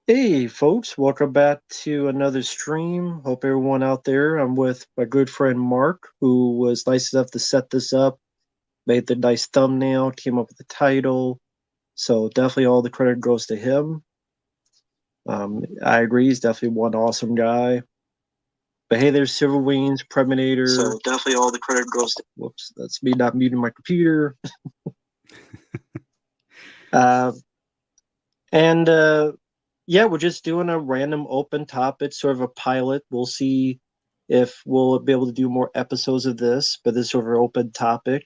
Hey, folks, welcome back to another stream. Hope everyone out there. I'm with my good friend Mark, who was nice enough to set this up, made the nice thumbnail, came up with the title. So definitely all the credit goes to him. I agree, he's definitely one awesome guy. But hey, there's Silver Wings, Preminator. So definitely all the credit goes to. Whoops, that's me not muting my computer. uh, and yeah, we're just doing a random open topic, sort of a pilot. We'll see if we'll be able to do more episodes of this, but this is sort of an open topic.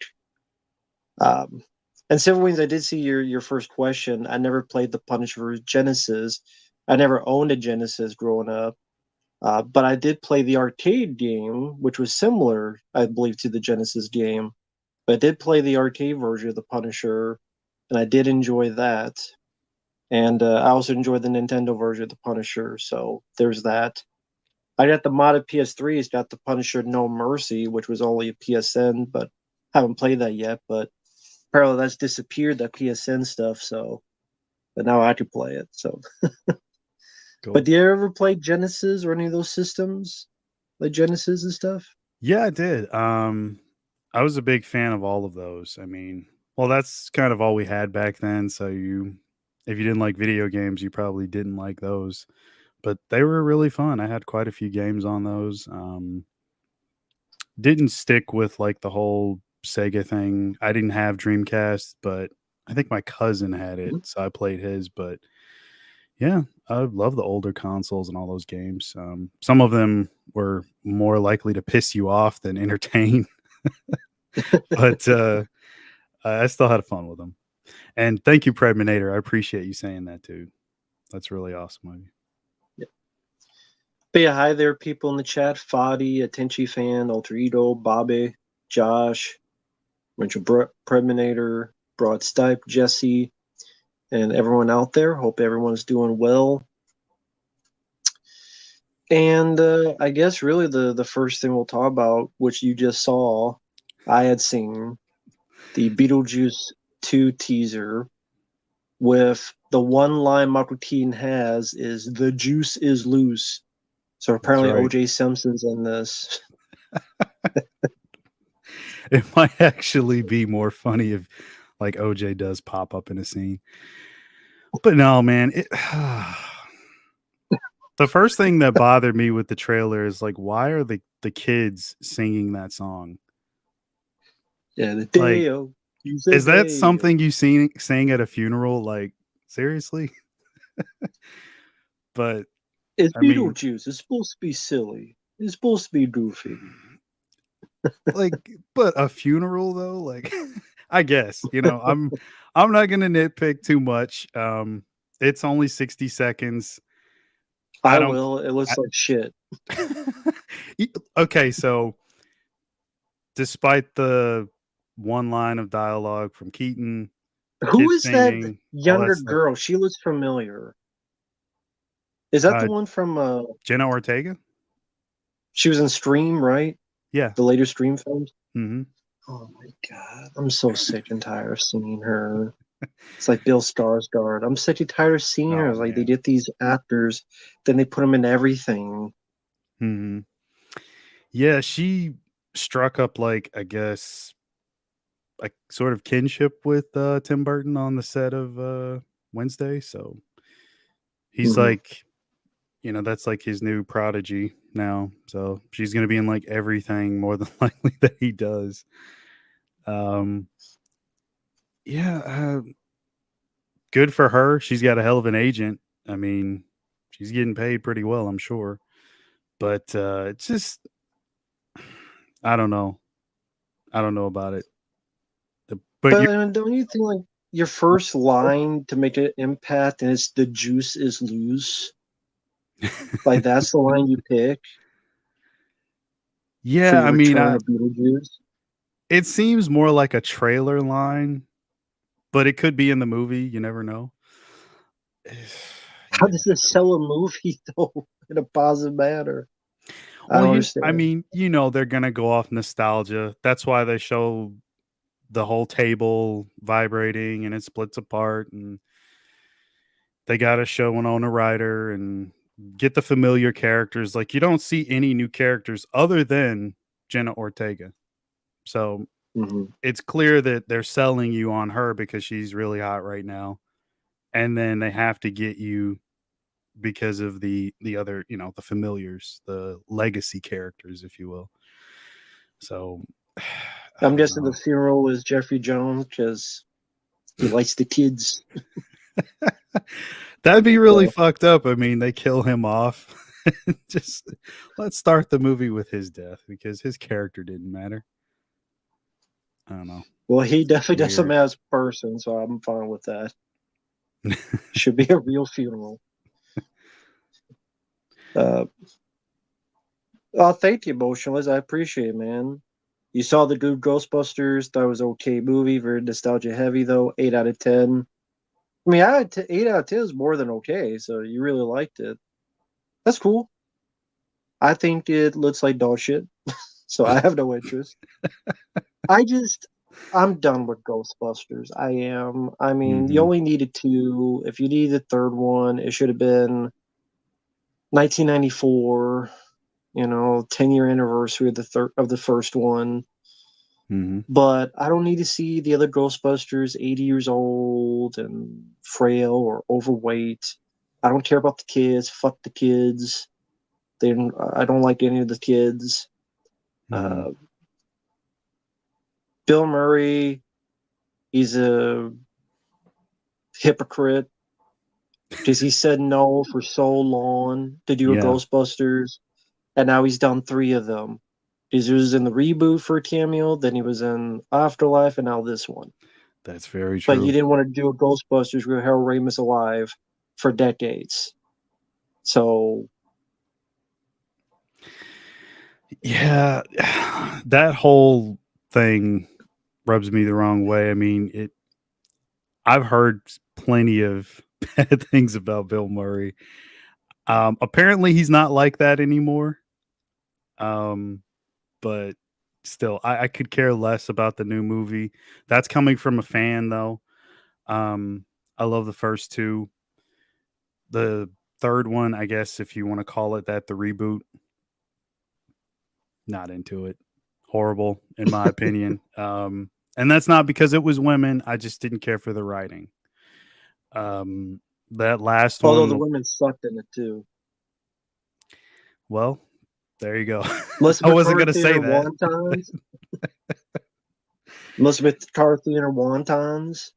Um, and Silver Wings, I did see your first question. I never played the Punisher Genesis. I never owned a Genesis growing up, but I did play the arcade game, which was similar, I believe, to the Genesis game. But I did play the arcade version of the Punisher, and I did enjoy that. And I also enjoyed the Nintendo version of the Punisher, so there's that. I got the modded PS3. It's got the Punisher No Mercy, which was only a PSN, but haven't played that yet. But apparently that's disappeared, that PSN stuff. So, but now I can play it. So, but Cool. do you ever play Genesis or any of those systems, like Genesis and stuff? Yeah, I did. I was a big fan of all of those. I mean, well, that's kind of all we had back then. So if you didn't like video games, you probably didn't like those. But they were really fun. I had quite a few games on those. Didn't stick with like the whole Sega thing. I didn't have Dreamcast, but I think my cousin had it, Mhm. so I played his. But yeah, I love the older consoles and all those games. Some of them were more likely to piss you off than entertain, but I still had fun with them. And thank you, Predminator. I appreciate you saying that too. That's really awesome of you. Yeah. But yeah, hi there, people in the chat. Fadi, Attenchi fan, Alter Ego, Bobby, Josh, Richard Preminator, Broad Stipe, Jesse, and everyone out there. Hope everyone's doing well. And I guess really the first thing we'll talk about, which you just saw, I had seen the Beetlejuice 2 teaser with the one line Michael Keaton has is "the juice is loose." So That's apparently right. OJ Simpson's in this. It might actually be more funny if like OJ does pop up in a scene. But no, man, the first thing that bothered me with the trailer is like, why are the kids singing that song? Yeah, the Like, Deo. He's a is that Deo. something you sang at a funeral? Like, seriously? But It's I mean, Beetlejuice. It's supposed to be silly. It's supposed to be goofy. like, but a funeral though, like, I guess I'm not gonna nitpick too much. It's only 60 seconds. I I don't. will. It looks I, like shit. okay, so despite the one line of dialogue from Keaton, the Who kids is that singing, all that younger stuff. girl? She looks familiar. Is that the Uh, one from Jenna Ortega? she was in Stream, right? Yeah. The later Stream films? Hmm. Oh my god. I'm so sick and tired of seeing her. It's like Bill Skarsgård. I'm sick and tired of seeing her. Oh It's like they man. get these actors, then they put them in everything. Hmm. Yeah, she struck up like I guess like sort of kinship with Tim Burton on the set of Wednesday. So he's Mhm. like, that's like his new prodigy now. So she's gonna be in like everything more than likely that he does. Um, yeah, good for her. She's got a hell of an agent. I mean, she's getting paid pretty well, I'm sure. But it's just I don't know. I don't know about it. But But you don't you think like your first line to make an impact and it's the juice is loose? Like that's the line you pick for yeah, your I mean, return of Beetlejuice? it seems more like a trailer line, but it could be in the movie. You never know. How Yeah. does it sell a movie though in a positive manner? I Well, don't I understand. mean, they're gonna go off nostalgia. That's why they show the whole table vibrating and it splits apart, and they got to show Winona Ryder and get the familiar characters. Like, you don't see any new characters other than Jenna Ortega. So it's clear that they're selling you on her because she's really hot right now. And then they have to get you because of the other, the familiars, the legacy characters, if you will. So I'm guessing the funeral is Jeffrey Jones because he likes the kids. That'd be really fucked up. I mean, they kill him off. Just let's start the movie with his death because his character didn't matter. I don't know. Well, he definitely doesn't matter as a person, so I'm fine with that. Should be a real funeral. Thank you, Motionless. I appreciate it, man. You saw the good Ghostbusters. That was okay movie. Very nostalgia heavy, though. 8 out of 10. I mean, 8 out of 10 is more than okay, so you really liked it. That's cool. I think it looks like dog shit, so I have no interest. I'm done with Ghostbusters. I am. I mean, you only needed 2. If you needed a third one, it should have been 1994, 10-year anniversary of the first one. But I don't need to see the other Ghostbusters 80 years old and frail or overweight. I don't care about the kids. Fuck the kids. I don't like any of the kids. Bill Murray, he's a hypocrite because he said no for so long to do a Ghostbusters, and now he's done 3 of them. He was in the reboot for a cameo, then he was in Afterlife, and now this one. That's very true. But you didn't want to do a Ghostbusters with Harold Ramis alive for decades. So, yeah, that whole thing rubs me the wrong way. I mean, I've heard plenty of bad things about Bill Murray. Apparently he's not like that anymore. But still, I could care less about the new movie. That's coming from a fan, though. I love the first 2. The third one, I guess, if you want to call it that, the reboot, not into it. Horrible, in my opinion. And that's not because it was women. I just didn't care for the writing. That last one. Although the women sucked in it, too. Well, there you go. Elizabeth I wasn't going to say that. Wontons. Elizabeth McCarthy and her wontons.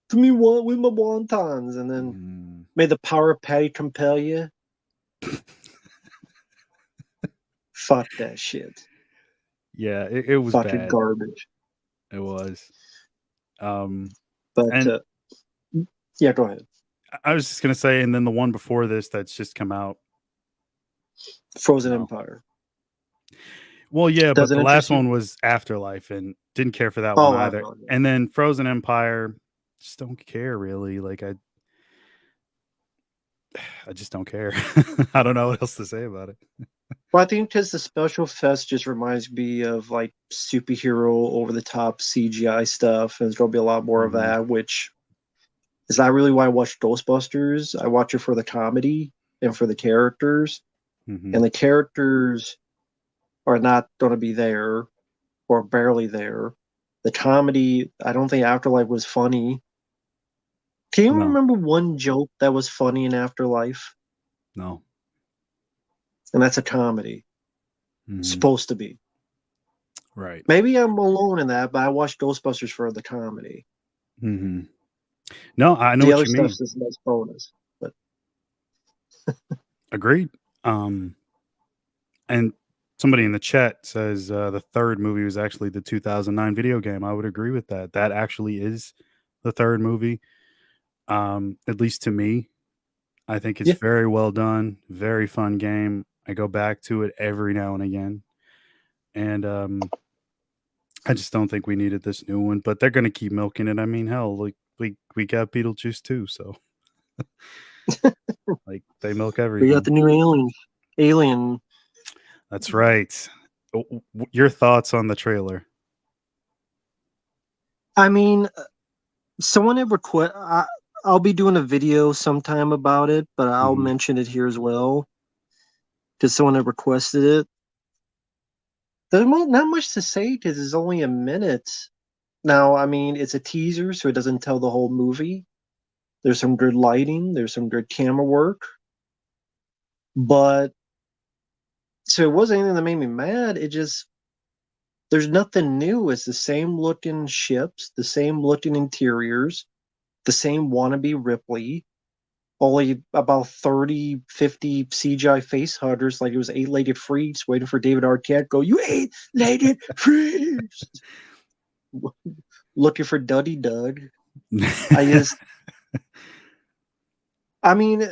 Give me one with my wontons, and then may the power of Patty compel you. Fuck that shit. Yeah, it was fucking bad. garbage. It was. Yeah, go ahead. I was just gonna say, and then the one before this that's just come out, Frozen Empire. Well, yeah, but the last one was Afterlife, and didn't care for that one either. And then Frozen Empire, just don't care really. Like I just don't care. I don't know what else to say about it. Well, I think because the special fest just reminds me of like superhero over the top CGI stuff, and there's gonna be a lot more of that, which is not really why I watch Ghostbusters. I watch it for the comedy and for the characters, and the characters are not going to be there or barely there. The comedy, I don't think Afterlife was funny. Can you remember one joke that was funny in Afterlife? No. And that's a comedy. Supposed to be. Right. Maybe I'm alone in that, but I watched Ghostbusters for the comedy. No, I know what you mean. The other stuff's just nice bonus. But agreed. And somebody in the chat says the third movie was actually the 2009 video game. I would agree with that. That actually is the third movie. At least to me, I think it's very well done. Very fun game. I go back to it every now and again. And I just don't think we needed this new one, but they're going to keep milking it. I mean, hell, like we got Beetlejuice too, so like they milk everything. We got the new Alien. That's right. Your thoughts on the trailer? I mean, someone had I'll be doing a video sometime about it, but I'll Mhm. mention it here as well because someone had requested it. There's not much to say because it's only a minute. Now, I mean, it's a teaser, so it doesn't tell the whole movie. There's some good lighting, there's some good camera work, but so it wasn't anything that made me mad. It just there's nothing new. It's the same looking ships, the same looking interiors, the same wannabe Ripley, only about 30, 50 CGI face huggers like it was eight-legged freaks waiting for David Arquette go, you eight-legged freaks! Looking for Duddy Doug. I just, I mean,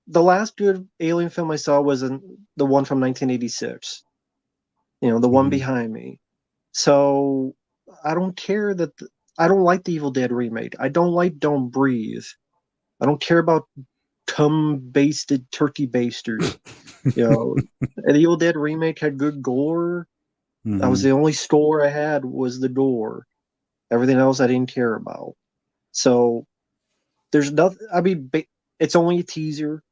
the last good alien film I saw was the one from 1986. The one Mhm. behind me. So I don't care that I don't like the Evil Dead remake. I don't like Don't Breathe. I don't care about cum-basted turkey basters. The Evil Dead remake had good gore. That was Mhm. the only score I had was the gore. Everything else I didn't care about. So there's nothing. I mean, it's only a teaser,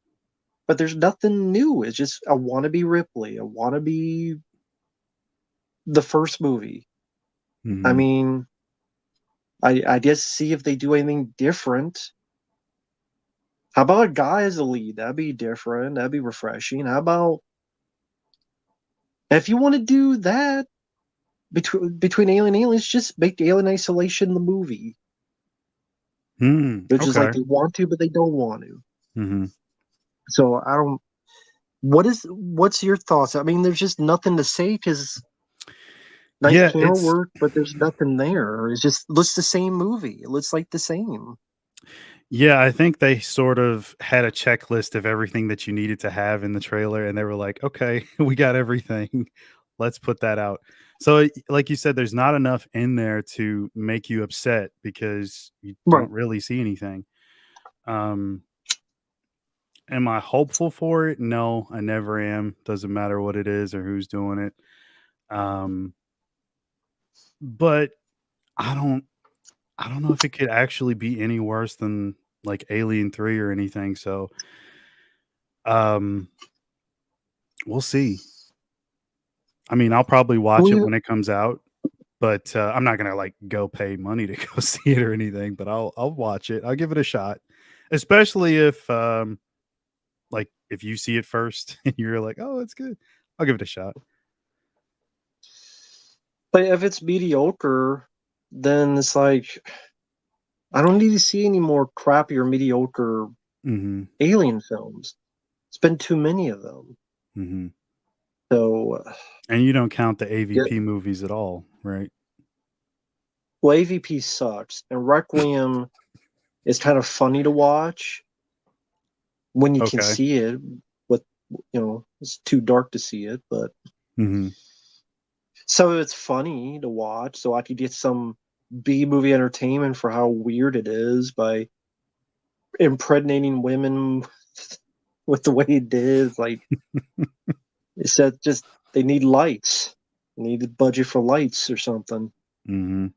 but there's nothing new. It's just I want to be Ripley. I want to be the first movie. I Mhm. mean, I guess see if they do anything different. How about a guy as a lead? That'd be different. That'd be refreshing. How about if you want to do that between Alien and Aliens, just make Alien Isolation the movie. They're just like Okay. they want to, but they don't want to. Mhm. So I don't. What's your thoughts? I mean, there's just nothing to say because nice Yeah, camera work, but there's nothing there. It's just looks the same movie. It looks like the same. I think they sort of had a checklist of everything that you needed to have in the trailer, and they were like, "Okay, we got everything. Let's put that out." So, like you said, there's not enough in there to make you upset because you Right. don't really see anything. Um, am I hopeful for it? No, I never am. Doesn't matter what it is or who's doing it. Um, but I don't I don't know if it could actually be any worse than like Alien 3 or anything. So, um, we'll see. I mean, I'll probably watch Well, it when it comes out, but I'm not gonna like go pay money to go see it or anything. But I'll watch it. I'll give it a shot, especially if like if you see it first and you're like, oh, it's good. I'll give it a shot. but if it's mediocre, then it's like I don't need to see any more crappy or mediocre Hmm. Alien films. It's been too many of them. Hmm. So, And you don't count the yeah, AVP movies at all, right? well, AVP sucks, and Requiem is kind of funny to watch when you can Okay. see it. But it's too dark to see it. But Hmm. so it's funny to watch. So I could get some B movie entertainment for how weird it is by impregnating women with the way it did. Like it said, just they need lights. They need a budget for lights or something. Hmm.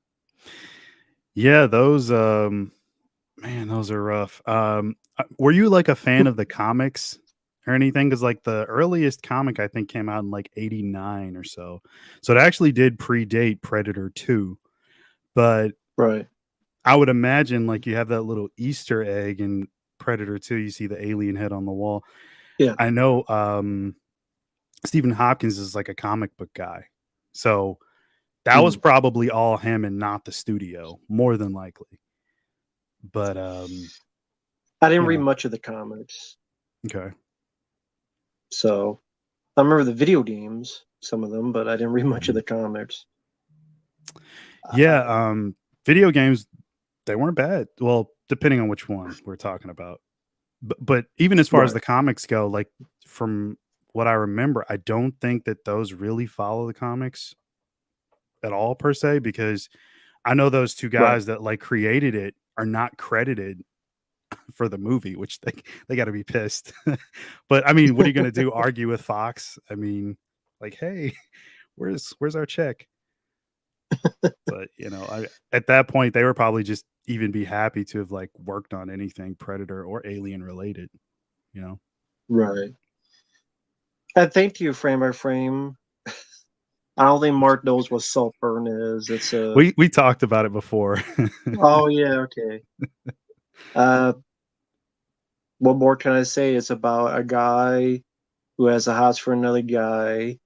Yeah, those man, those are rough. Were you like a fan of the comics or anything? Because like the earliest comic I think came out in like '89 or so, so it actually did predate Predator 2. But Right. I would imagine like you have that little Easter egg in Predator 2. You see the alien head on the wall. Yeah. I know Stephen Hopkins is like a comic book guy, so that was Mm. probably all him and not the studio, more than likely. But I didn't you read know, much of the comics, okay. so I remember the video games, some of them, but I didn't read much of Mhm. the comics. Yeah, Uh, video games, they weren't bad. Well, depending on which one we're talking about. But even as far as right. the comics go, like from what I remember, I don't think that those really follow the comics at all per se, because I know those two Right. guys that like created it are not credited for the movie, which they got to be pissed. But I mean, what are you going to do? Argue with Fox? I mean, like, hey, where's our check? But at that point they were probably just even be happy to have like worked on anything Predator or Alien related. Right. And thank you, frame by frame. I don't think Mark knows what Saltburn is. It's a. We talked about it before. Oh yeah, okay. What more can I say? It's about a guy who has a house for another guy,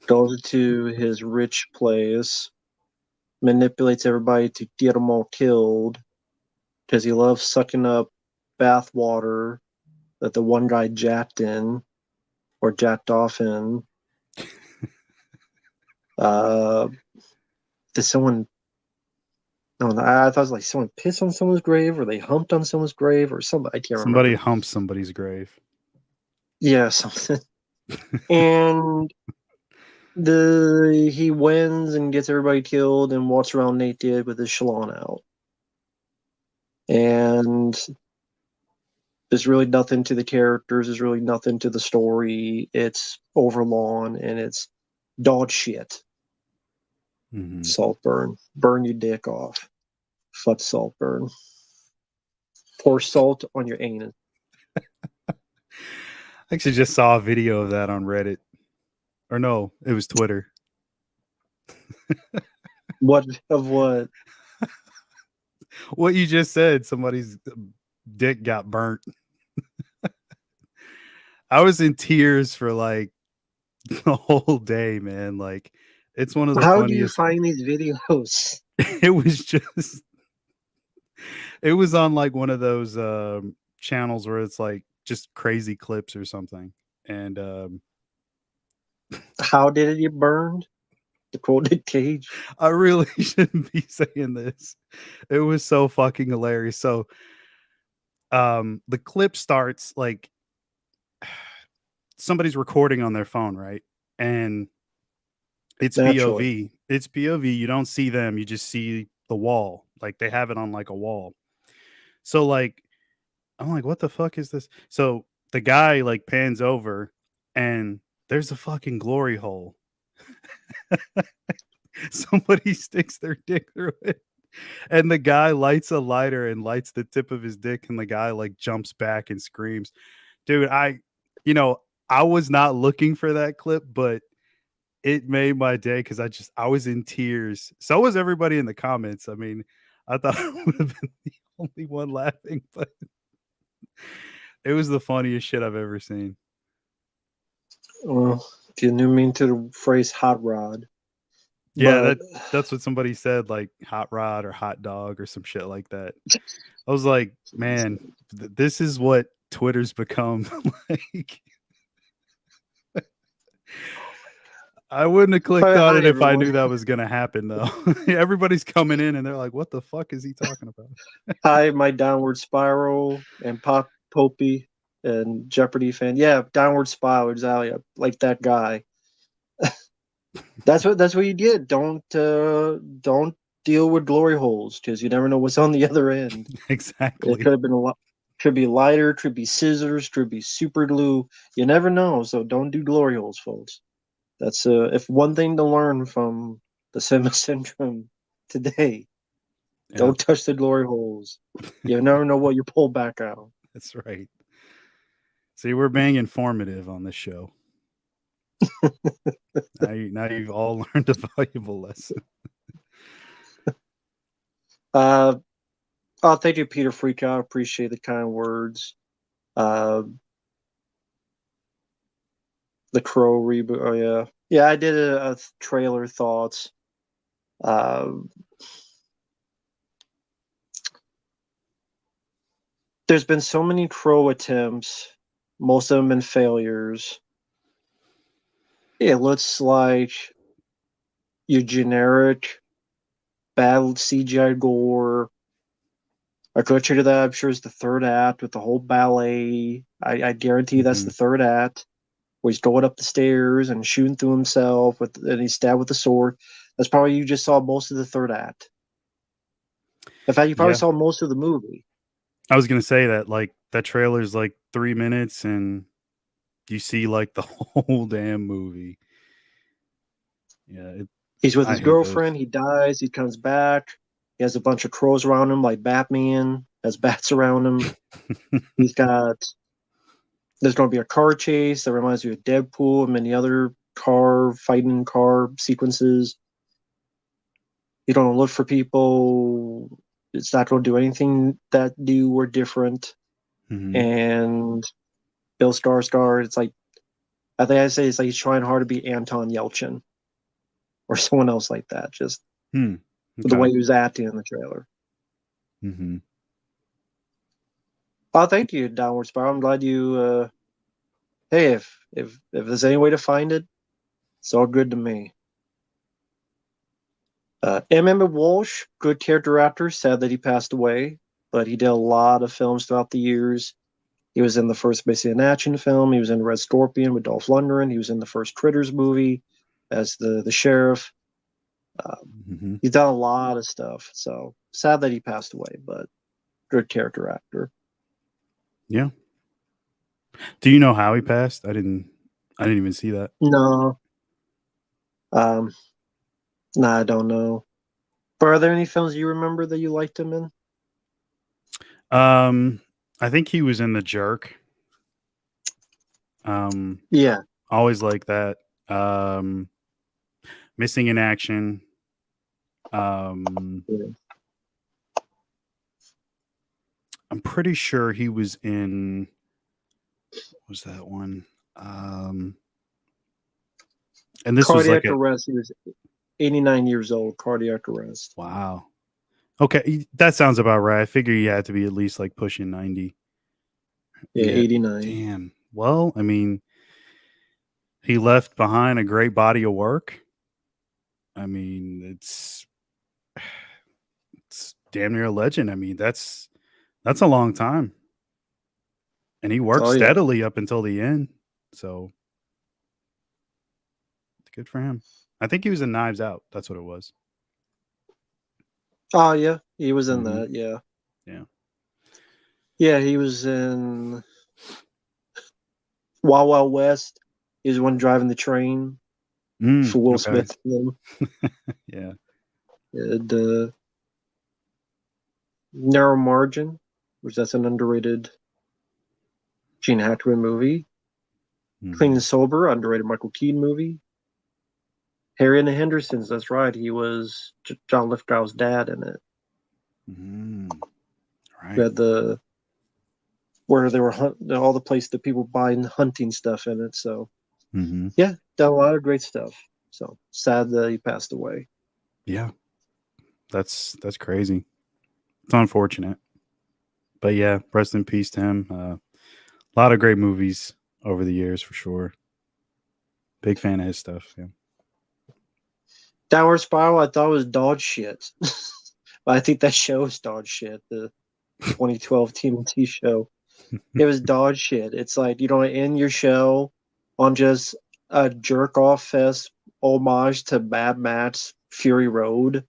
goes to his rich place, manipulates everybody to get them all killed because he loves sucking up bath water that the one guy jacked in or jacked off in. Did someone? No, I thought it was like someone pissed on someone's grave, or they humped on someone's grave, or something. I can't Somebody remember. humps somebody's grave. Yeah, something. And he wins and gets everybody killed and walks around naked with his shalon out. And there's really nothing to the characters. There's really nothing to the story. It's overlong and it's dog shit. Mm-hmm. Saltburn. Burn your dick off. Fuck Saltburn. Pour salt on your anus. I actually just saw a video of that on Reddit. Or no, it was Twitter. What of what? What you just said, somebody's dick got burnt. I was in tears for like the whole day, man. Like, it's one of the How do you funniest. find these videos? It was on like one of those channels where it's like just crazy clips or something. And How did it get burned? To quote Nick Cage. I really shouldn't be saying this. It was so fucking hilarious. So the clip starts like somebody's recording on their phone, right? And it's Naturally. POV. It's POV. You don't see them. You just see the wall. Like they have it on like a wall. So like I'm like, what the fuck is this? So the guy like pans over and there's a fucking glory hole. Somebody sticks their dick through it. And the guy lights a lighter and lights the tip of his dick, and the guy like jumps back and screams. Dude, I was not looking for that clip, but it made my day because I was in tears. So was everybody in the comments. I mean, I thought I would have been the only one laughing, but it was the funniest shit I've ever seen. Well, you didn't mean to the phrase hot rod. Yeah, But that's what somebody said, like hot rod or hot dog or some shit like that. I was like, man, this is what Twitter's become. Like, I wouldn't have clicked on hi it if I everyone. knew that was gonna happen, though. Everybody's coming in and they're like, "What the fuck is he talking about?" Hi, my downward spiral and Pop Popey and Jeopardy fan. Yeah, downward spiral, exactly. Like that guy. That's what you get. Don't deal with glory holes because you never know what's on the other end. It Exactly. could have been a lot. Could be lighter, could be scissors, could be super glue. You never know. So don't do glory holes, folks. That's if one thing to learn from the Cinema Syndrome today. Yeah, Don't touch the glory holes. You never know what you pull back out. that's right. See, we're being informative on this show. Now you've all learned a valuable lesson. Oh, thank you, Peter Freakout. Appreciate the kind words. The Crow reboot. Oh yeah, yeah. I did a trailer thoughts. There's been so many Crow attempts. Most of them been failures. It looks like your generic battle CGI gore. I could you to that. I'm sure it's the third act with the whole ballet. I guarantee that's the third act where he's going up the stairs and shooting through himself and he's stabbed with the sword. That's probably you just saw most of the third act. In fact, you probably Yeah, saw most of the movie. I was gonna say that like that trailer's like 3 minutes and you see like the whole damn movie. Yeah, He's with I his hate those. girlfriend. He dies. He comes back. He has a bunch of crows around him, like Batman has bats around him. He's got. There's going to be a car chase that reminds you of Deadpool and many other fighting car sequences. You don't look for people. It's not going to do anything that new or different. Mhm. And Bill Skarsgård, it's like, I think I say it's like he's trying hard to be Anton Yelchin or someone else like that, just Hmm. the way Okay. he was acting in the trailer. Mhm. Oh, thank you, Downward Spiral. I'm glad you. Hey, if there's any way to find it, it's all good to me. Emmet Walsh, good character actor, sad that he passed away, but he did a lot of films throughout the years. He was in the first Missing in Action film. He was in Red Scorpion with Dolph Lundgren. He was in the first Critters movie as the sheriff. Mhm. He's done a lot of stuff. So sad that he passed away, but good character actor. Yeah. Do you know how he passed? I didn't even see that. No, no, I don't know. But are there any films you remember that you liked him in? I think he was in The Jerk. Yeah. Always like that. Missing in Action. Yeah. I'm pretty sure he was in. What was that one? And this was like Cardiac arrest. He was 89 years old. Cardiac arrest. wow. Okay, that sounds about right. I figure he had to be at least like pushing 90. Yeah, Yeah. 89. Damn. Well, I mean, he left behind a great body of work. I mean, it's damn near a legend. I mean, that's a long time. And he worked Oh yeah. steadily up until the end. So good for him. I think he was in Knives Out. That's what it was. Oh yeah. He was in Mhm. that. Yeah. Yeah. Yeah, he was in Wild Wild West. He was the one driving the train for Will Okay. Smith. Film. Yeah. And, Narrow Margin, which that's an underrated Gene Hackman movie. Clean Mhm. and Sober, underrated Michael Keaton movie. Harry and the Hendersons, that's right. He was John Lithgow's dad in it. We Right. had where they were all the place that people buying hunting stuff in it. So Mhm. yeah, done a lot of great stuff. So sad that he passed away. Yeah. That's crazy. It's unfortunate. But yeah, rest in peace to him. A lot of great movies over the years for sure. Big fan of his stuff. Yeah. Downward Spiral, I thought was dog shit. But I think that show is dog shit. The 2012 TNT show. It was dog shit. It's like you don't end your show on just a jerk off fest homage to Mad Max Fury Road.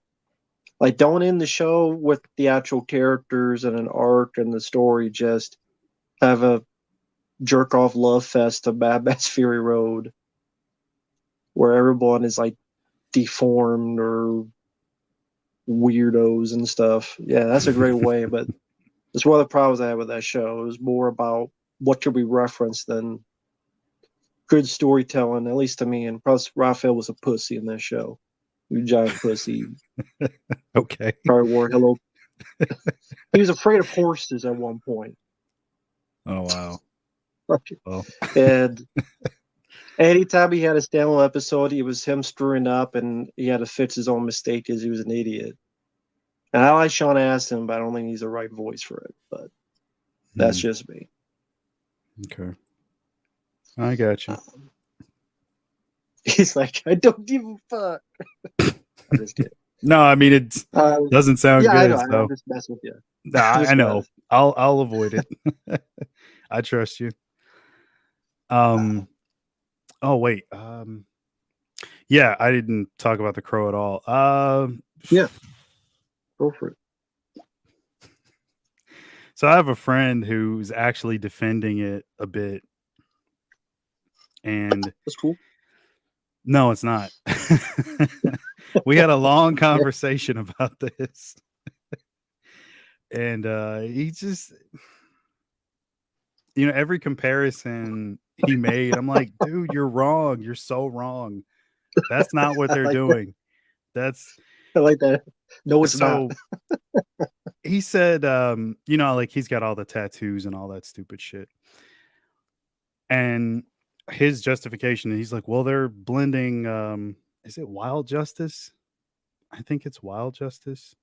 Like, don't end the show with the actual characters and an arc and the story. Just have a jerk off love fest to Mad Max Fury Road, where everyone is like deformed or weirdos and stuff. Yeah, that's a great way. But it's one of the problems I had with that show. It was more about what could we reference than good storytelling, at least to me. And plus, Raphael was a pussy in that show. You giant pussy. Okay. Probably wore hello. He was afraid of horses at one point. Oh wow. Well. And anytime he had a standalone episode, it was him screwing up and he had to fix his own mistake because he was an idiot. And I like Sean Astin, but I don't think he's the right voice for it. But that's just me. Okay. I got you. He's like, I don't give a fuck. I'm just kidding. No, I mean it doesn't sound Yeah, I know. good. So I'm just messing with you. nah, I know. I'll avoid it. I trust you. Oh wait. Yeah, I didn't talk about The Crow at all. Yeah, go for it. So I have a friend who's actually defending it a bit. And That's cool. no, it's not. We had a long conversation about this. And he just, every comparison he made, I'm like, dude, you're wrong. You're so wrong. That's not what I they're like that. doing. That's I like that. No, it's not. so he said, like he's got all the tattoos and all that stupid shit. And his justification, he's like, well, they're blending, is it Wild Justice? I think it's Wild Justice,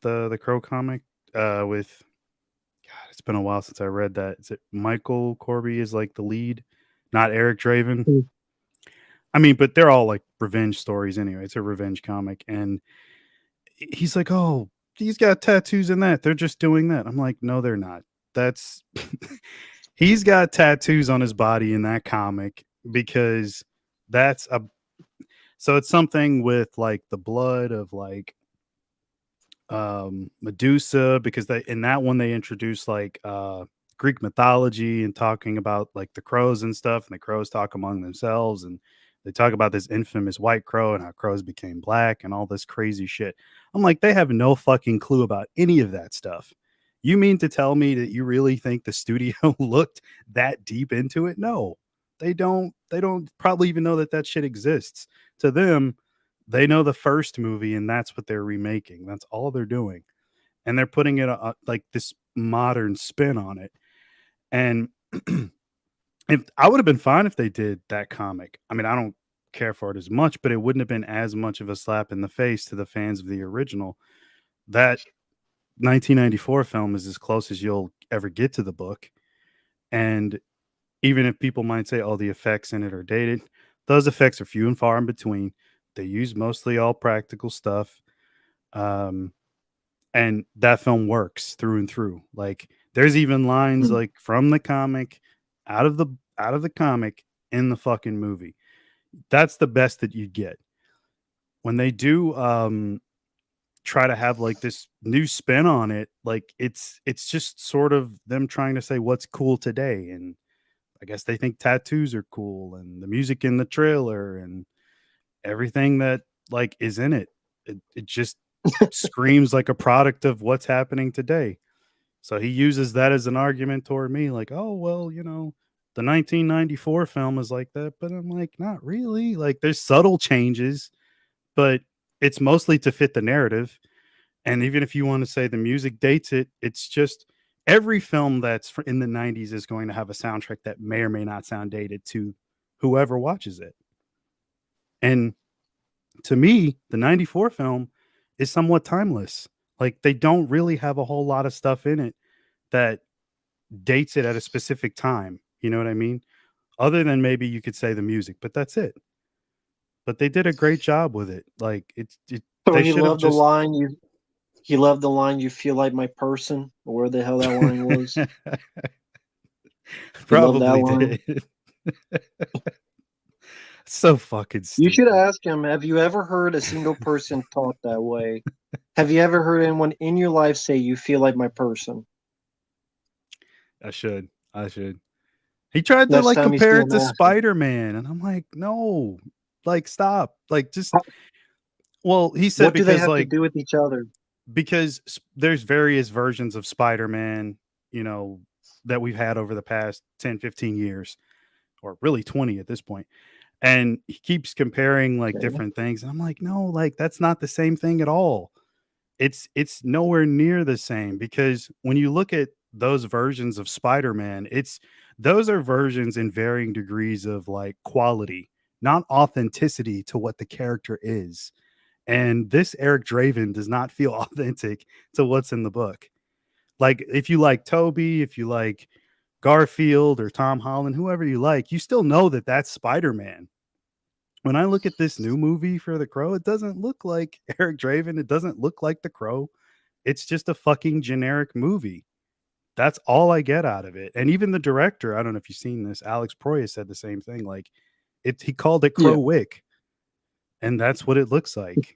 the Crow comic, with God, it's been a while since I read that. Is it Michael Corby is like the lead, not Eric Draven? Mm. I mean, but they're all like revenge stories anyway. It's a revenge comic. And he's like, oh, he's got tattoos in that. They're just doing that. I'm like, no, they're not. That's he's got tattoos on his body in that comic because that's a so it's something with like the blood of like Medusa, because they in that one they introduce like Greek mythology and talking about like the crows and stuff, and the crows talk among themselves, and they talk about this infamous white crow and how crows became black and all this crazy shit. I'm like, they have no fucking clue about any of that stuff. You mean to tell me that you really think the studio looked that deep into it? No, they don't. They don't probably even know that that shit exists. To them, they know the first movie, and that's what they're remaking. That's all they're doing, and they're putting it like this modern spin on it. And if I would have been fine if they did that comic. I mean, I don't care for it as much, but it wouldn't have been as much of a slap in the face to the fans of the original. That 1994 film is as close as you'll ever get to the book. And even if people might say, oh, the effects in it are dated, those effects are few and far in between. They use mostly all practical stuff. Um, and that film works through and through. Like there's even lines Mm. like from the comic out of the comic in the fucking movie. That's the best that you'd get. When they do try to have like this new spin on it, like it's just sort of them trying to say what's cool today. And I guess they think tattoos are cool and the music in the trailer and everything that like is in it. It just screams like a product of what's happening today. So he uses that as an argument toward me, like, oh well, the 1994 film is like that, but I'm like, not really. Like, there's subtle changes, but it's mostly to fit the narrative. And even if you want to say the music dates it, it's just every film that's in the 90s is going to have a soundtrack that may or may not sound dated to whoever watches it. And to me, the 94 film is somewhat timeless. Like they don't really have a whole lot of stuff in it that dates it at a specific time. You know what I mean? Other than maybe you could say the music, but that's it. But they did a great job with it. Like So they he should have loved the just line. He loved the line. You feel like my person, or where the hell that line was. He loved that probably line. did. So fucking You should stupid. ask him. Have you ever heard a single person talk that way? Have you ever heard anyone in your life say, "You feel like my person"? I should. I should. He tried to Next like time you see compare it him, to ask him. Spider-Man, and I'm like, no, like stop. Like just well, he said What do they because have to like do with each other? because there's various versions of Spider-Man, you know, that we've had over the past 10, 15 years, or really 20 at this point. And he keeps comparing like Okay. different things. And I'm like, no, like that's not the same thing at all. It's nowhere near the same because when you look at those versions of Spider-Man, it's those are versions in varying degrees of like quality, not authenticity to what the character is. And this Eric Draven does not feel authentic to what's in the book. Like if you like Toby, if you like Garfield or Tom Holland, whoever you like, you still know that that's Spider-Man. When I look at this new movie for The Crow, it doesn't look like Eric Draven. It doesn't look like The Crow. It's just a fucking generic movie. That's all I get out of it. And even the director, I don't know if you've seen this, Alex Proyas said the same thing. Like he called it Yeah. Crow Wick, and that's what it looks like.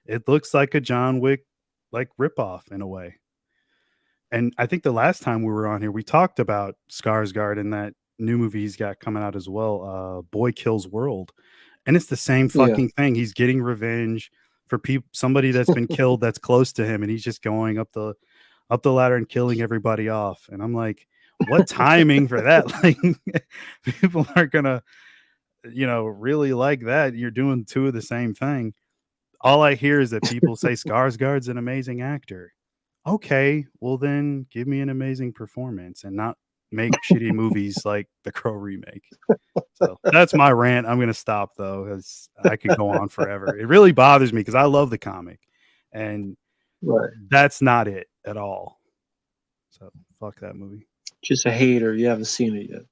It looks like a John Wick like ripoff in a way. And I think the last time we were on here, we talked about Skarsgård and that new movie he's got coming out as well, Boy Kills World. And it's the same Yeah. fucking thing. He's getting revenge for somebody that's been killed that's close to him, and he's just going up the ladder and killing everybody off. And I'm like, what timing for that? Like, people aren't gonna, really like that. You're doing two of the same thing. All I hear is that people say Skarsgård's an amazing actor. Okay, well then give me an amazing performance and not make shitty movies like the Crow remake. So that's my rant. I'm going to stop though, because I could go on forever. It really bothers me because I love the comic, and Right. that's not it at all. So fuck that movie. Just a hater. You haven't seen it yet.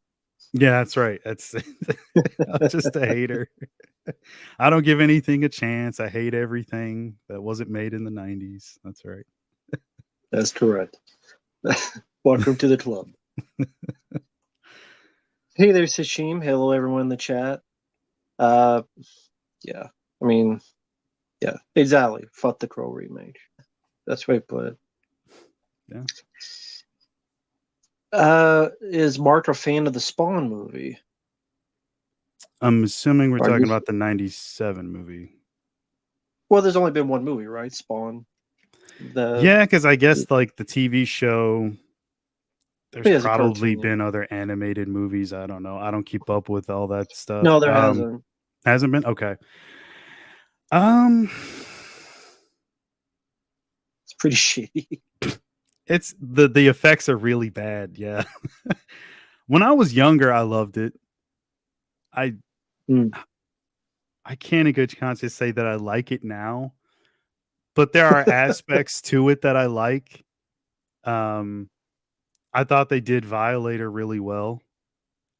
Yeah, that's right. That's I'm just a hater. I don't give anything a chance. I hate everything that wasn't made in the 90s. That's right. That's correct. Welcome to the club. Hey there, Sashim. Hello, everyone in the chat. Yeah. I mean, yeah, exactly. Fuck the Crow remake. That's the way to put it. Yeah. Is Mark a fan of the Spawn movie? I'm assuming we're talking about the 97 movie. Well, there's only been one movie, right? Spawn. Yeah, because I guess like the TV show, there's probably been other animated movies. I don't know. I don't keep up with all that stuff. No, there hasn't. Hasn't been? Okay. It's pretty shitty. It's the effects are really bad. Yeah. When I was younger, I loved it. I can't in good conscience say that I like it now, but there are aspects to it that I like. I thought they did Violator really well.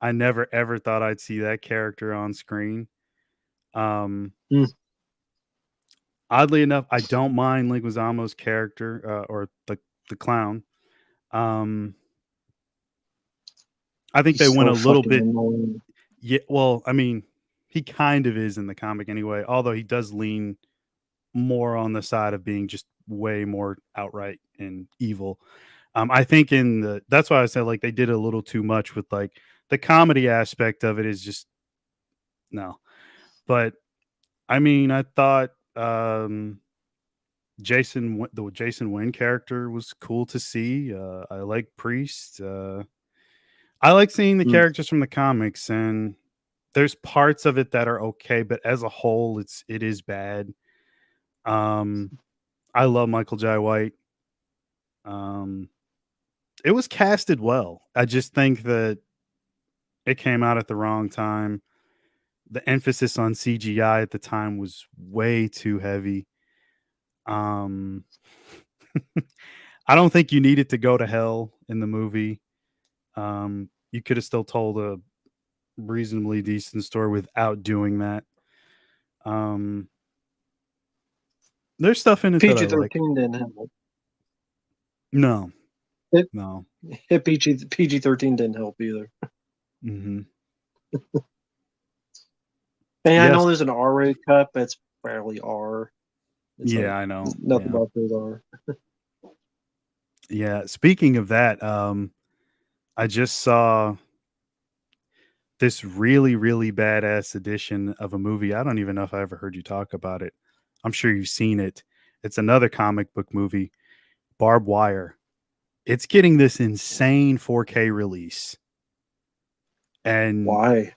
I never ever thought I'd see that character on screen. Oddly enough, I don't mind Leguizamo's character or the clown. I think they went a little bit. Annoying. Yeah, well, I mean, he kind of is in the comic anyway, although he does lean more on the side of being just way more outright and evil. I think that's why I said like they did a little too much with like the comedy aspect of it is just no. But I mean, I thought the Jason Wynn character was cool to see. I like Priest. I like seeing the characters from the comics, and there's parts of it that are okay, but as a whole, it is bad. I love Michael Jai White. It was casted well. I just think that it came out at the wrong time. The emphasis on CGI at the time was way too heavy. I don't think you needed to go to hell in the movie. You could have still told a reasonably decent story without doing that. There's stuff in it that I like. PG-13 didn't help. No. No. PG-13 didn't help either. Mm-hmm. And I know there's an R-rated cut, but it's barely R. It's yeah, I know. Nothing about those R. Yeah. Speaking of that, I just saw this really, really badass edition of a movie. I don't even know if I ever heard you talk about it. I'm sure you've seen it. It's another comic book movie, Barb Wire. It's getting this insane 4K release. And why?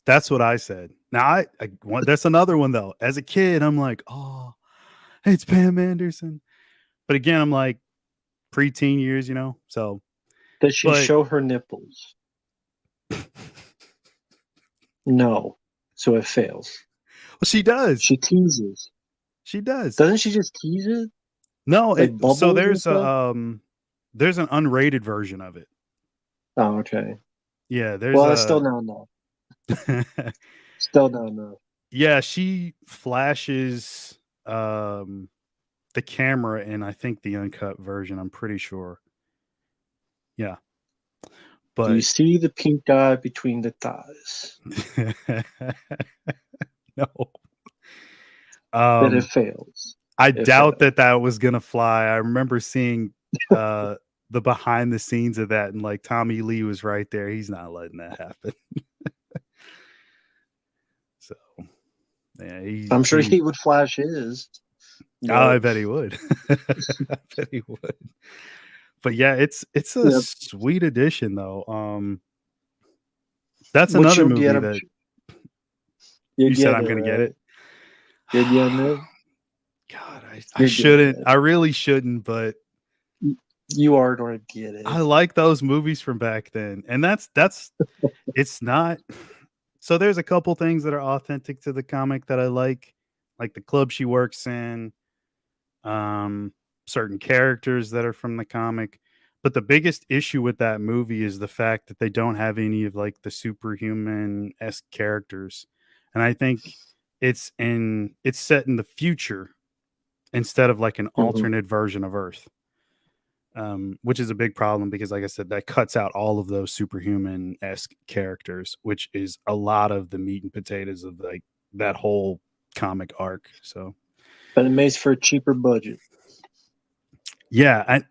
That's what I said. Now, that's another one, though. As a kid, I'm like, oh, it's Pam Anderson. But again, I'm like preteen years, so. Does she show her nipples? No. So it fails. Well, she does. She teases. She does. Doesn't she just tease it? No. So there's an unrated version of it. Oh, okay. Yeah. That's still not enough. Still not enough. Yeah, she flashes the camera in, I think, the uncut version. I'm pretty sure. Yeah. But do you see the pink eye between the thighs? No. That it fails. I doubt that was gonna fly. I remember seeing the behind the scenes of that, and like Tommy Lee was right there. He's not letting that happen. Yeah, I'm sure he would flash his. I But bet he would. I bet he would. But yeah, it's a yeah, sweet addition though. That's which another you'll get movie him. that You you said get I'm it, gonna get right? it. You're getting it. God, I You're getting shouldn't. it. I really shouldn't, but You are going to get I it. like those movies from back then. And that's it's not so there's a couple things that are authentic to the comic that I like the club she works in, um, certain characters that are from the comic. But the biggest issue with that movie is the fact that they don't have any of like the superhuman esque characters. And I think it's set in the future instead of like an Mhm. alternate version of Earth. Which is a big problem because, like I said, that cuts out all of those superhuman esque characters, which is a lot of the meat and potatoes of like that whole comic arc. So, But it makes for a cheaper budget. yeah, and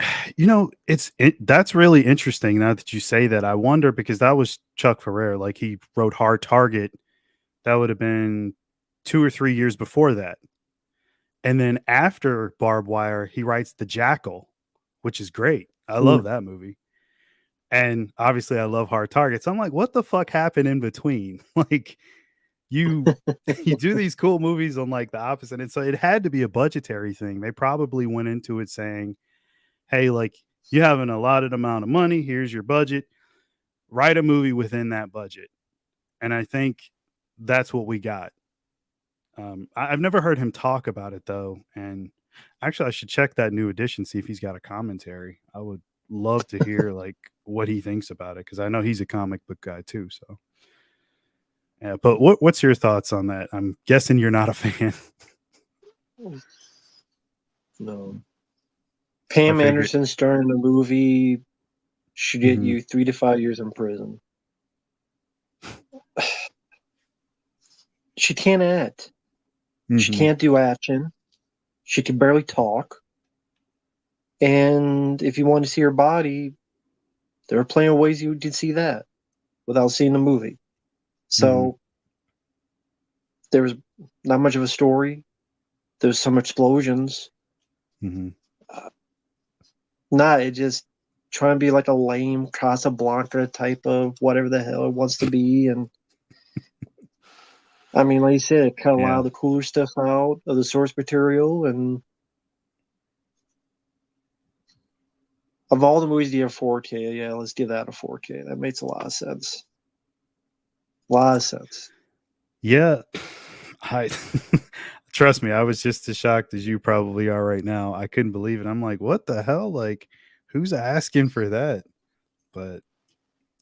that's really interesting. Now that you say that, I wonder because that was Chuck Ferrer. Like he wrote Hard Target. That would have been 2 or 3 years before that, and then after Barb Wire, he writes The Jackal, which is great. I love Mm. that movie. And obviously I love Hard Targets. I'm like, what the fuck happened in between? Like you you do these cool movies on like the opposite. And so it had to be a budgetary thing. They probably went into it saying, hey, like you have an allotted amount of money, here's your budget. Write a movie within that budget. And I think that's what we got. I've never heard him talk about it though. And actually I should check that new edition, see if he's got a commentary. I would love to hear like what he thinks about it because I know he's a comic book guy too. So yeah, but what's your thoughts on that? I'm guessing you're not a fan. No. I Pam figured. Anderson starring in a movie should get Hmm. you 3 to 5 years in prison. She can't act. She Hmm. can't do action. She can barely talk. And if you want to see her body, there are plenty of ways you could see that without seeing the movie. Hmm. So there was not much of a story. There was some explosions. Hmm. Uh, it just trying to be like a lame Casablanca type of whatever the hell it wants to be. And I mean, like you said, it cut a lot Yeah. of the cooler stuff out of the source material. And of all the movies you have 4K, yeah, let's give that a 4K. That makes a lot of sense. A lot of sense. Yeah. I trust me, I was just as shocked as you probably are right now. I couldn't believe it. I'm like, what the hell? Like, who's asking for that? But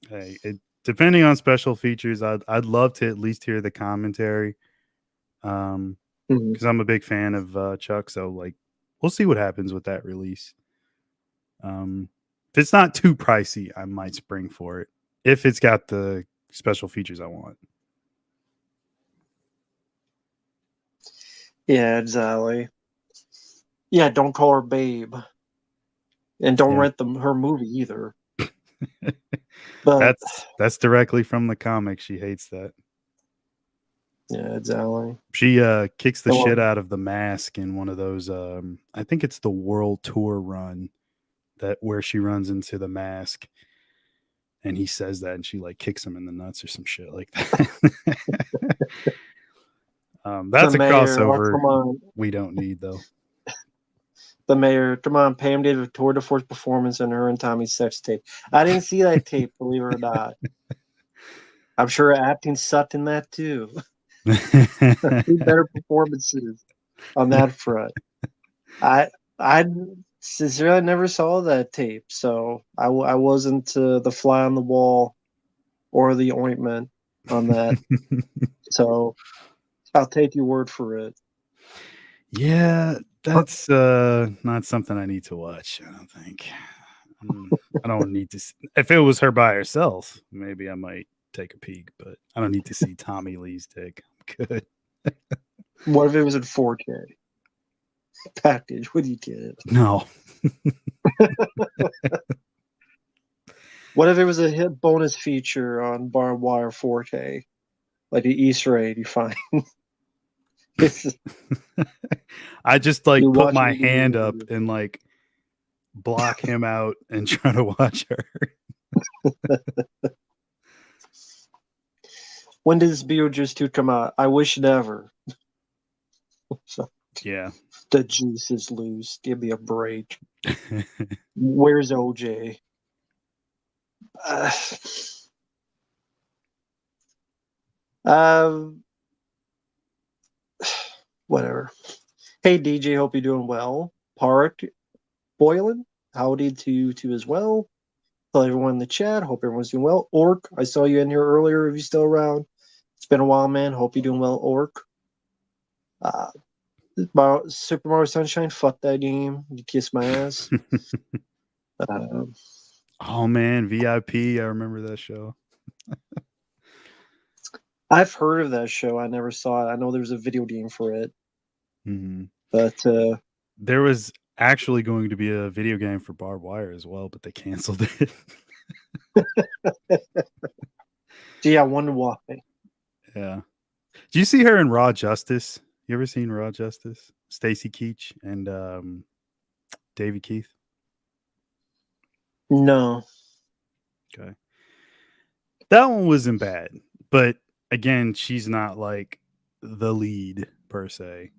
hey, depending on special features, I'd love to at least hear the commentary. Mhm. Because I'm a big fan of Chuck, so like we'll see what happens with that release. If it's not too pricey, I might spring for it. If it's got the special features I want. Yeah, exactly. Yeah, don't call her babe. And don't Yeah. rent her movie either. But That's directly from the comic. She hates that. yeah, exactly. She kicks the shit Well, out of the Mask in one of those I think it's the World Tour run that where she runs into the Mask and he says that and she like kicks him in the nuts or some shit like that. the That's a mayor, oh crossover come on. we don't need though. The mayor, come on, Pam did a tour de force performance in her and Tommy's sex tape. I didn't see that tape, believe it or not. I'm sure acting sucked in that too. Two better performances on that front. I I sincerely never saw that tape, so I wasn't the fly on the wall or the ointment on that. So I'll take your word for it. Yeah, that's not something I need to watch, I don't think. I don't need to if it was her by herself, maybe I might take a peek, but I don't need to see Tommy Lee's dick. I'm good. What if it was in 4K package? Would you get it? No. What if it was a hit bonus feature on Barb Wire 4K, like the Easter egg you find? I just You put watch my it, hand up and block him out and try to watch her. when does Beetlejuice 2 come out? I wish never. So, Yeah. the juice is loose. Give me a break. Where's OJ? Um, whatever. Hey DJ, hope you're doing well. Park Boylan, howdy to you too as well. Hello everyone in the chat. Hope everyone's doing well. Orc, I saw you in here earlier. If you're still around, it's been a while, man. Hope you're doing well, Orc. Super Mario Sunshine, fuck that game. You kiss my ass. Oh man, VIP. I remember that show. I've heard of that show. I never saw it. I know there's a video game for it. Mm-hmm. But there was actually going to be a video game for Barb Wire as well, but they canceled it. Gee, I wonder why. Yeah. Do you see her in Raw Justice? You ever seen Raw Justice? Stacy Keach and Davy Keith? No. Okay. That one wasn't bad, but again, she's not like the lead per se.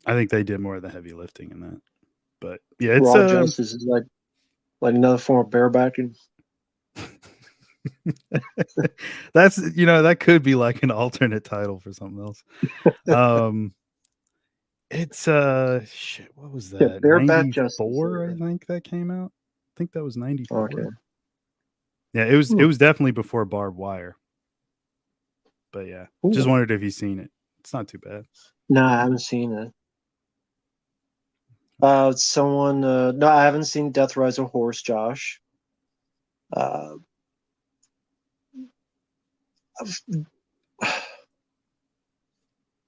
I think they did more of the heavy lifting in that. But yeah, it's Raw Justice is like another form of barebacking. That's that could be like an alternate title for something else. It's shit, what was that? Yeah, bareback 94, Justice. I think that came out. I think that was 94. Okay. Yeah, it was definitely before Barb Wire. But yeah, just wondered if you've seen it. It's not too bad. No, I haven't seen it. Someone no, I haven't seen Death Rise of Horse, Josh.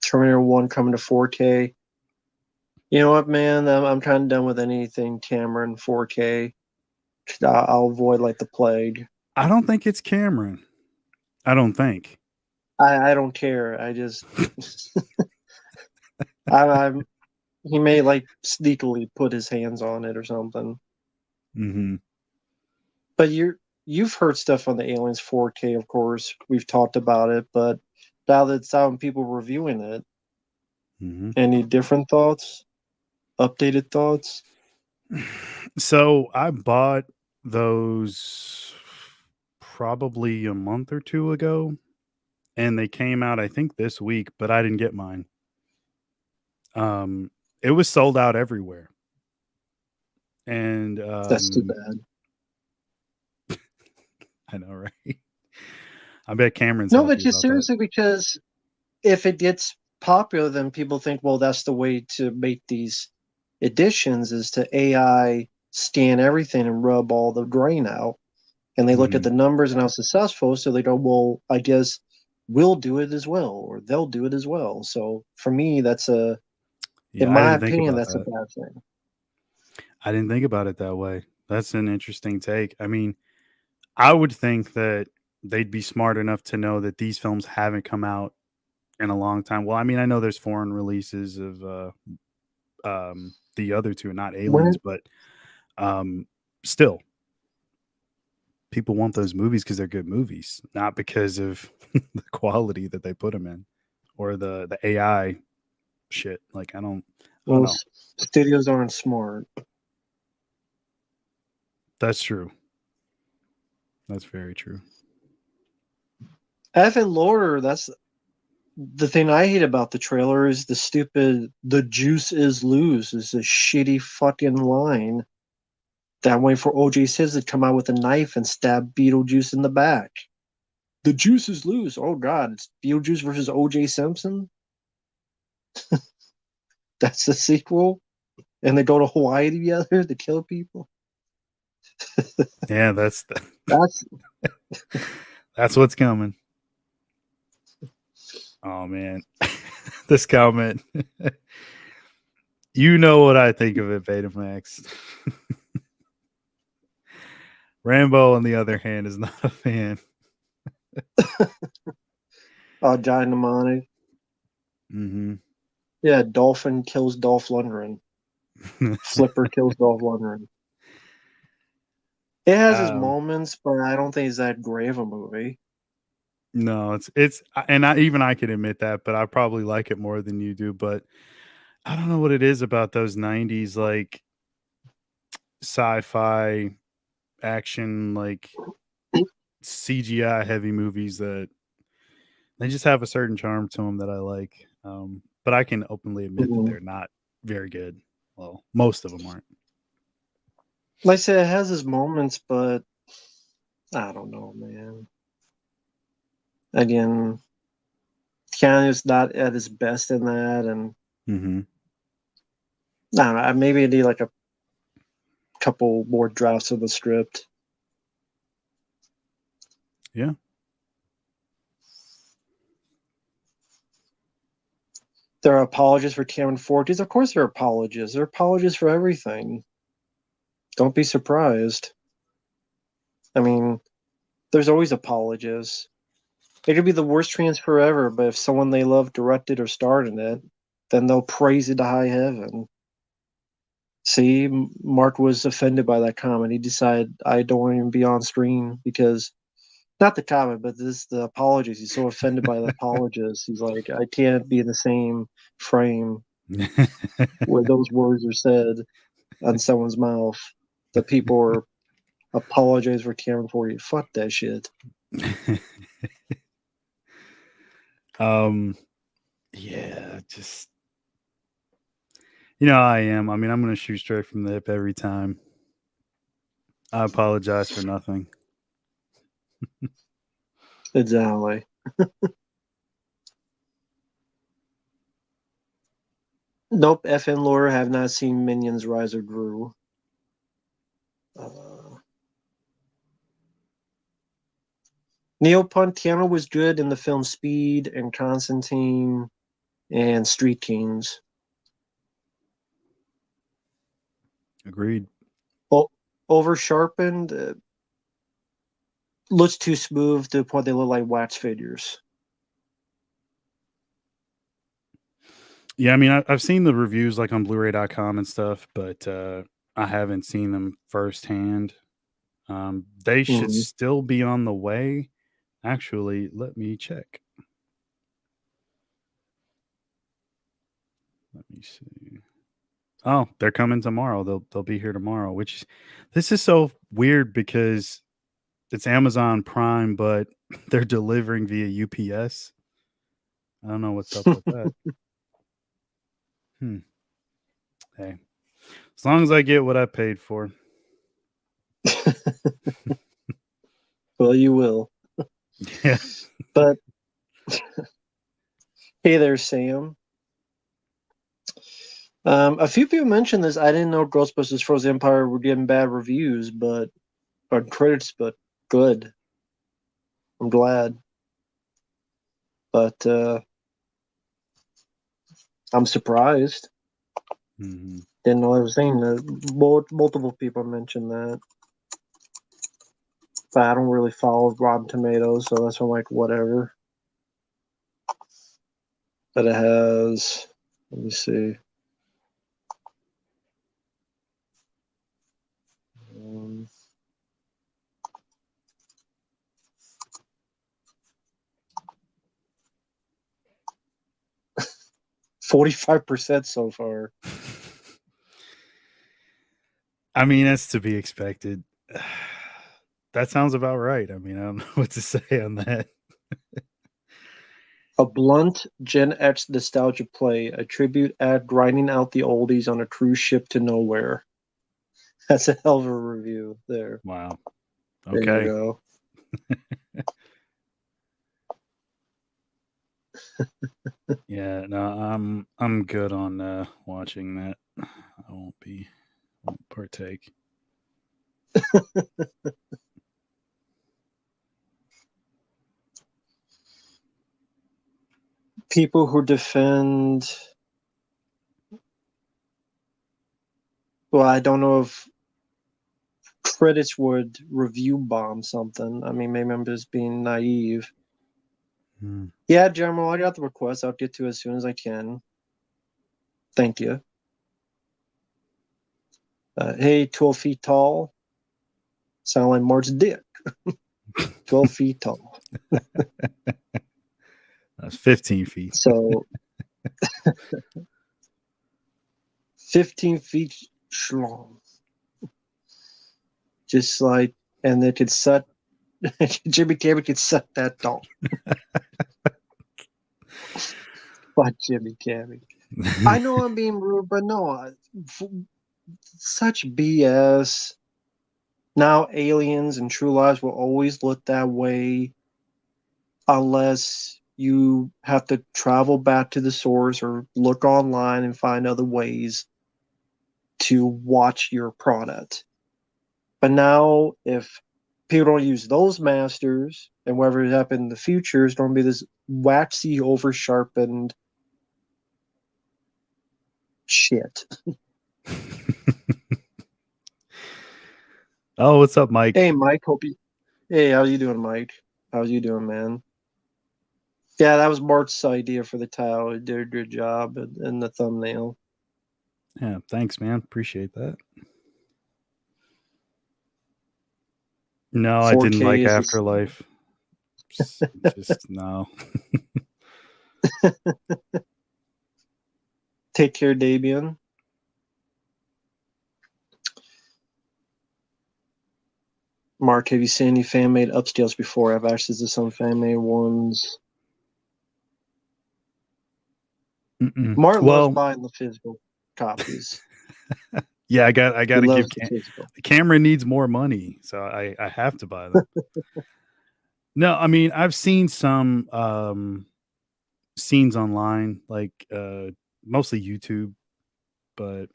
Terminator 1 coming to 4K. You know what, man? I'm kind of done with anything Cameron 4K. I'll avoid like the plague. I don't think it's Cameron. I don't think. I don't care. I just I'm he may like sneakily put his hands on it or something. Mm-hmm. But you've heard stuff on the Aliens 4K, of course. We've talked about it, but now that it's out and people reviewing it, any different thoughts? Updated thoughts? So I bought those probably a month or two ago, and they came out I think this week, but I didn't get mine. It was sold out everywhere, and That's too bad. I know, right? I bet Cameron's No, happy but just about seriously, that. because if it gets popular, then people think, well, that's the way to make these editions is to AI scan everything and rub all the grain out. And they look at the numbers and how successful, so they go, well, I guess we'll do it as well, or they'll do it as well. So for me, that's in my opinion, that's a bad thing. I didn't think about it that way. That's an interesting take. I mean, I would think that they'd be smart enough to know that these films haven't come out in a long time. Well, I mean, I know there's foreign releases of the other two, not Aliens, but still, people want those movies because they're good movies, not because of the quality that they put them in or the AI shit. Like, I don't know. Studios aren't smart. That's true. That's very true. Evan Lorder, that's the thing I hate about the trailer is the stupid "the juice is loose" is a shitty fucking line. That way for OJ Simpson to come out with a knife and stab Beetlejuice in the back. The juice is loose. Oh God, it's Beetlejuice versus OJ Simpson. That's the sequel, and they go to Hawaii together to kill people. Yeah, that's what's coming. Oh man, this comment. You know what I think of it, Betamax. Rambo, on the other hand, is not a fan. Oh, John Mnemonic. Mm-hmm. Yeah, Dolphin kills Dolph Lundgren. Flipper kills Dolph Lundgren. It has its moments, but I don't think it's that great of a movie. No, it's and I can admit that, but I probably like it more than you do. But I don't know what it is about those '90s like sci-fi action, like CGI heavy movies that they just have a certain charm to them that I like. But I can openly admit that Mhm. they're not very good. Well, most of them aren't. Like I said, it has its moments, but I don't know, man. Again, Keanu's not at his best in that, and Mm-hmm. I don't know, maybe I need like a couple more drafts of the script. Yeah. There are apologists for Cameron Forges. Of course, there are apologists. There are apologists for everything. Don't be surprised. I mean, there's always apologists. It could be the worst transfer ever, but if someone they love directed or starred in it, then they'll praise it to high heaven. See, Mark was offended by that comment. He decided I don't want to even be on screen because not the comment, but the apologies. He's so offended by the apologists. He's like, I can't be in the same frame where those words are said on someone's mouth. The people are apologize for Cameron for you. Fuck that shit. Yeah, just you know how I am. I mean, I'm gonna shoot straight from the hip every time. I apologize for nothing. Exactly. Nope, F and Laura have not seen Minions Rise of Gru. Neil Pontiano was good in the film Speed and Constantine and Street Kings. Agreed. Over sharpened, looks too smooth to the point they look like wax figures. Yeah, I mean, I've seen the reviews like on Blu-ray.com and stuff, but I haven't seen them firsthand. They should Mm-hmm. still be on the way. Actually, let me check. Let me see. Oh, they're coming tomorrow. They'll be here tomorrow. Which this is so weird because it's Amazon Prime, but they're delivering via UPS. I don't know what's up with that. Hey, as long as I get what I paid for. Well, you will. Yeah. But hey there, Sam. A few people mentioned this. I didn't know Ghostbusters Frozen Empire were getting bad reviews, but on credits, but good. I'm glad. But I'm surprised. Mm-hmm. Didn't know I was saying that. Multiple people mentioned that. But I don't really follow Rotten Tomatoes, so that's why I'm like, whatever. But it has, let me see. 45% so far. I mean, that's to be expected. That sounds about right. I mean, I don't know what to say on that. A blunt Gen X nostalgia play, a tribute ad grinding out the oldies on a cruise ship to nowhere. That's a hell of a review there. Wow. There you Okay. go. Yeah, no, I'm good on watching that. I won't partake. People who defend, well, I don't know if critics would review bomb something. I mean, maybe I'm just being naive. Yeah, General, I got the request. I'll get to it as soon as I can. Thank you. Hey, 12 feet tall. Sound like Mark's dick. 12 feet tall. That's 15 feet. So 15 feet long. Just like, and they could set, Jimmy Carrey could set that tall. But Jimmy Carrey. I know I'm being rude, but no, such BS. Now aliens and True Lies will always look that way unless you have to travel back to the source or look online and find other ways to watch your product. But now, if people don't use those masters, and whatever happened in the future is going to be this waxy, over sharpened shit. Oh, what's up, Mike? Hey, Mike. Hey, how you doing, Mike? How you doing, man? Yeah, that was Mark's idea for the title. He did a good job in the thumbnail. Yeah, thanks, man. Appreciate that. No, I didn't 4K like is Afterlife. Just no. Take care, Dabian. Mark, have you seen any fan-made upscales before? I've access to some fan-made ones. Mark loves buying the physical copies. Yeah, I got to give Cameron needs more money, so I have to buy them. No, I mean, I've seen some scenes online, like mostly YouTube, but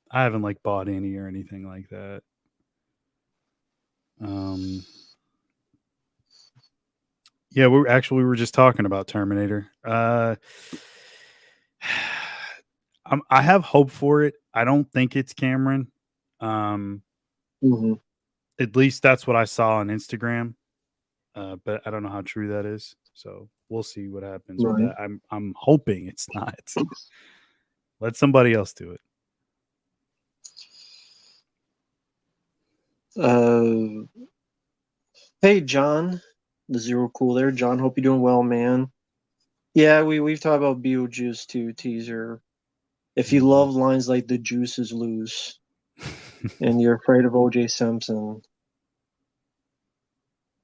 I haven't like bought any or anything like that. Yeah, we were just talking about Terminator. I have hope for it. I don't think it's Cameron. At least that's what I saw on Instagram. But I don't know how true that is. So we'll see what happens with that. I'm hoping it's not. Let somebody else do it. Hey, John, the Zero Cool there. John, hope you're doing well, man. Yeah, we've talked about Beetlejuice too, teaser. If you love lines like "the juice is loose" and you're afraid of O.J. Simpson,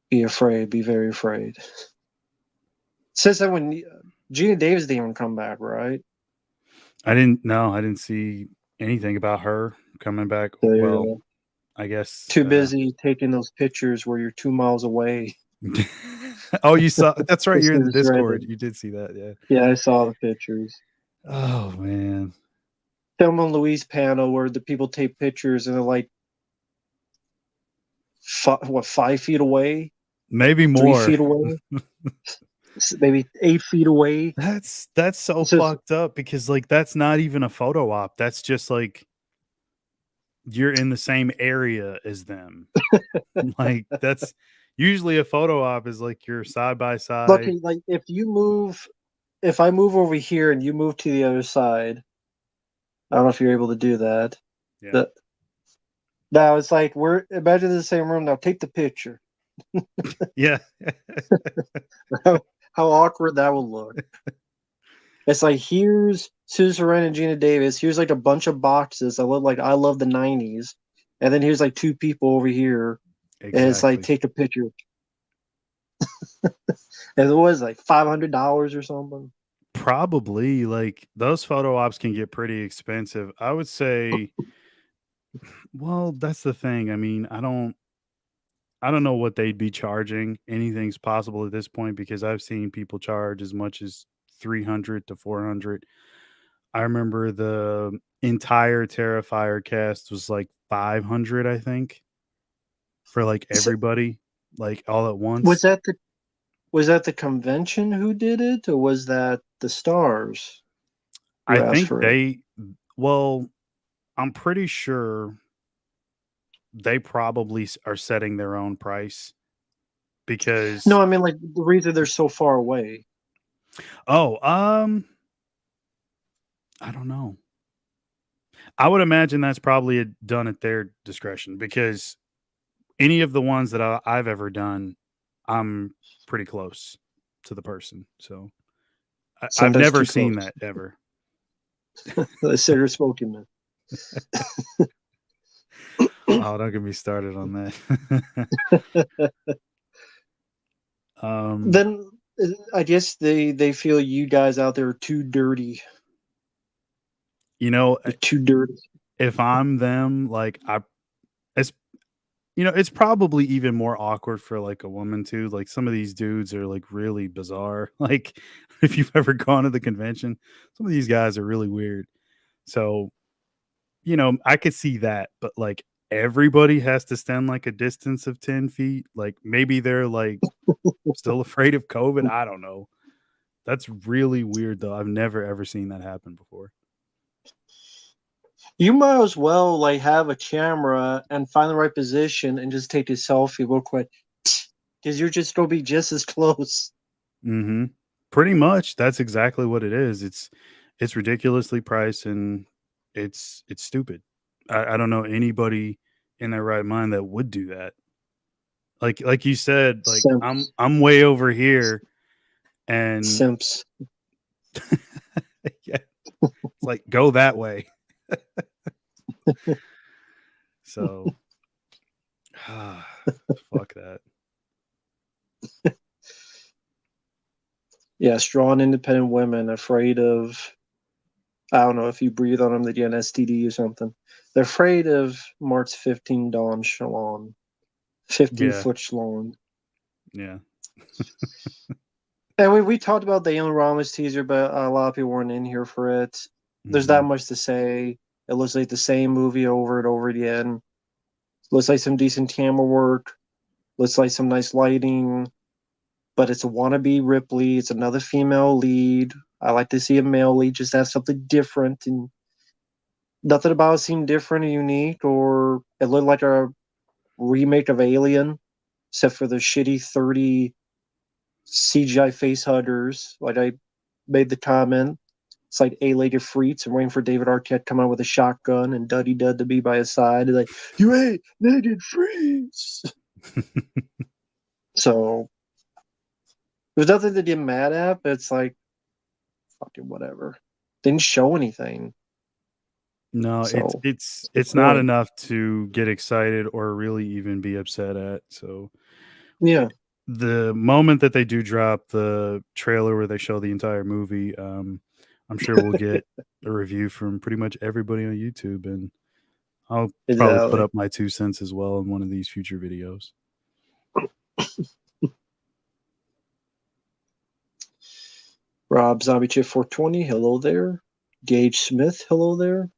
be afraid. Be very afraid. Says that when Gina Davis didn't even come back, right? I didn't see anything about her coming back. Well, I guess too busy taking those pictures where you're 2 miles away. Oh, you saw? That's right. You're in the Discord. You did see that, yeah. Yeah, I saw the pictures. Oh man. Thelma and Louise panel where the people take pictures and they're like, 5 feet away? Maybe more. 3 feet away? Maybe 8 feet away? That's so fucked up because like that's not even a photo op. That's just like you're in the same area as them. Like that's usually a photo op is like you're side by side. Look, like if I move over here and you move to the other side, I don't know if you're able to do that. Yeah. Now it's like imagine in the same room. Now take the picture. Yeah. How awkward that will look. It's like here's Susan Sarandon and Gina Davis. Here's like a bunch of boxes that look like I love the 90s. And then here's like two people over here. Exactly. And it's like take a picture. And it was like $500 or something. Probably. Like those photo ops can get pretty expensive. I would say well, that's the thing. I mean, I don't know what they'd be charging. Anything's possible at this point because I've seen people charge as much as 300 to 400. I remember the entire Terrifier cast was like 500, I think, for like everybody, like all at once. Was that the convention who did it, or was that the stars? I think well, I'm pretty sure they probably are setting their own price because No, I mean like the reason they're so far away. I don't know. I would imagine that's probably done at their discretion because any of the ones that I've ever done, I'm pretty close to the person. So I've Sometimes never too seen close. that ever. The cigarette smoking man. Oh, don't get me started on that. Then I guess they feel you guys out there are too dirty. You know, You're too dirty. if I'm them, like it's it's probably even more awkward for like a woman too. Like some of these dudes are like really bizarre. Like if you've ever gone to the convention, some of these guys are really weird. So, I could see that, but like everybody has to stand like a distance of 10 feet. Like maybe they're like still afraid of COVID. I don't know. That's really weird though. I've never ever seen that happen before. You might as well like have a camera and find the right position and just take a selfie real quick. Because you're just gonna be just as close. Mm-hmm. Pretty much. That's exactly what it is. It's ridiculously priced and it's stupid. I don't know anybody in their right mind that would do that. Like you said, like Simps. I'm way over here and Simps. yeah, it's like go that way. So fuck that. Yeah, strong independent women afraid of I don't know if you breathe on them they get an STD or something. They're afraid of March 15 Dawn Shalom. 15 Yeah. foot long. Yeah. And we talked about the Alien Romulus teaser, but a lot of people weren't in here for it. There's Mm-hmm. not much to say. It looks like the same movie over and over again. Looks like some decent camera work. Looks like some nice lighting. But it's a wannabe Ripley. It's another female lead. I like to see a male lead just have something different. And nothing about it seemed different or unique, or it looked like a remake of Alien, except for the shitty 30 CGI face huggers. Like I made the comment, it's like A-Lady Freets and waiting for David Arquette to come out with a shotgun and Duddy Dud to be by his side. Like, you ain't naked Freets. So there's nothing to get mad at, but it's like, fucking whatever. Didn't show anything. No, So it's not enough to get excited or really even be upset at. So yeah. the moment that they do drop the trailer where they show the entire movie, I'm sure we'll get a review from pretty much everybody on YouTube, and I'll probably put Exactly. up my 2 cents as well in one of these future videos. Rob Zombie Chip 420, hello there. Gage Smith, hello there.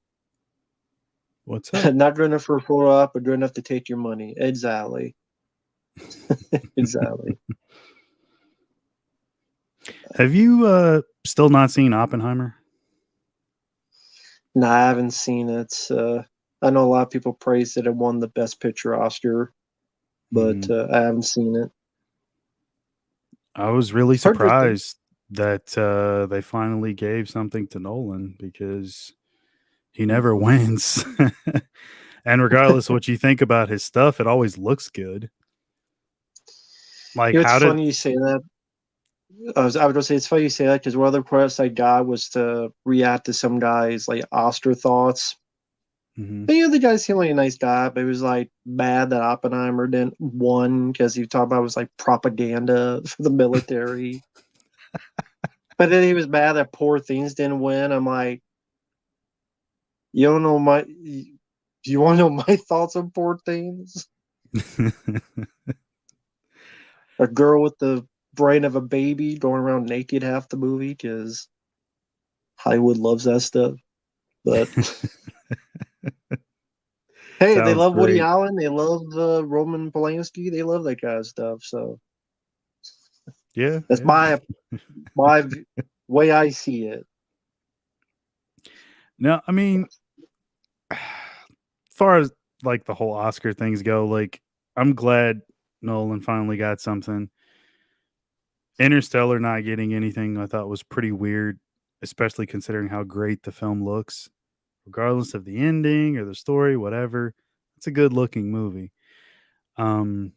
What's up? Not good enough for a photo op, but good enough to take your money. Exactly. Exactly. Have you still not seen Oppenheimer? No, I haven't seen it. I know a lot of people praised that it won the Best Picture Oscar, but I haven't seen it. I was really Heard good things. surprised that they finally gave something to Nolan because he never wins. And regardless of what you think about his stuff, it always looks good. Like, You know, it's how did funny you say that. I would say it's funny you say that because one of the requests I got was to react to some guy's like Oscar thoughts. Mhm. And, you know, the guy seemed like a nice guy, but he was like mad that Oppenheimer didn't won because he talked about it was like propaganda for the military. But then he was mad that Poor Things didn't win. I'm like, you don't know my. Do you want to know my thoughts on Poor Things? A girl with the brain of a baby going around naked half the movie because Hollywood loves that stuff. But hey, they Sounds love Woody great. Allen. They love Roman Polanski. They love that kind of stuff. So Yeah, that's yeah. my way I see it. No, I mean, as far as like the whole Oscar things go, like I'm glad Nolan finally got something. Interstellar not getting anything I thought was pretty weird, especially considering how great the film looks. Regardless of the ending or the story, whatever, it's a good looking movie. Um,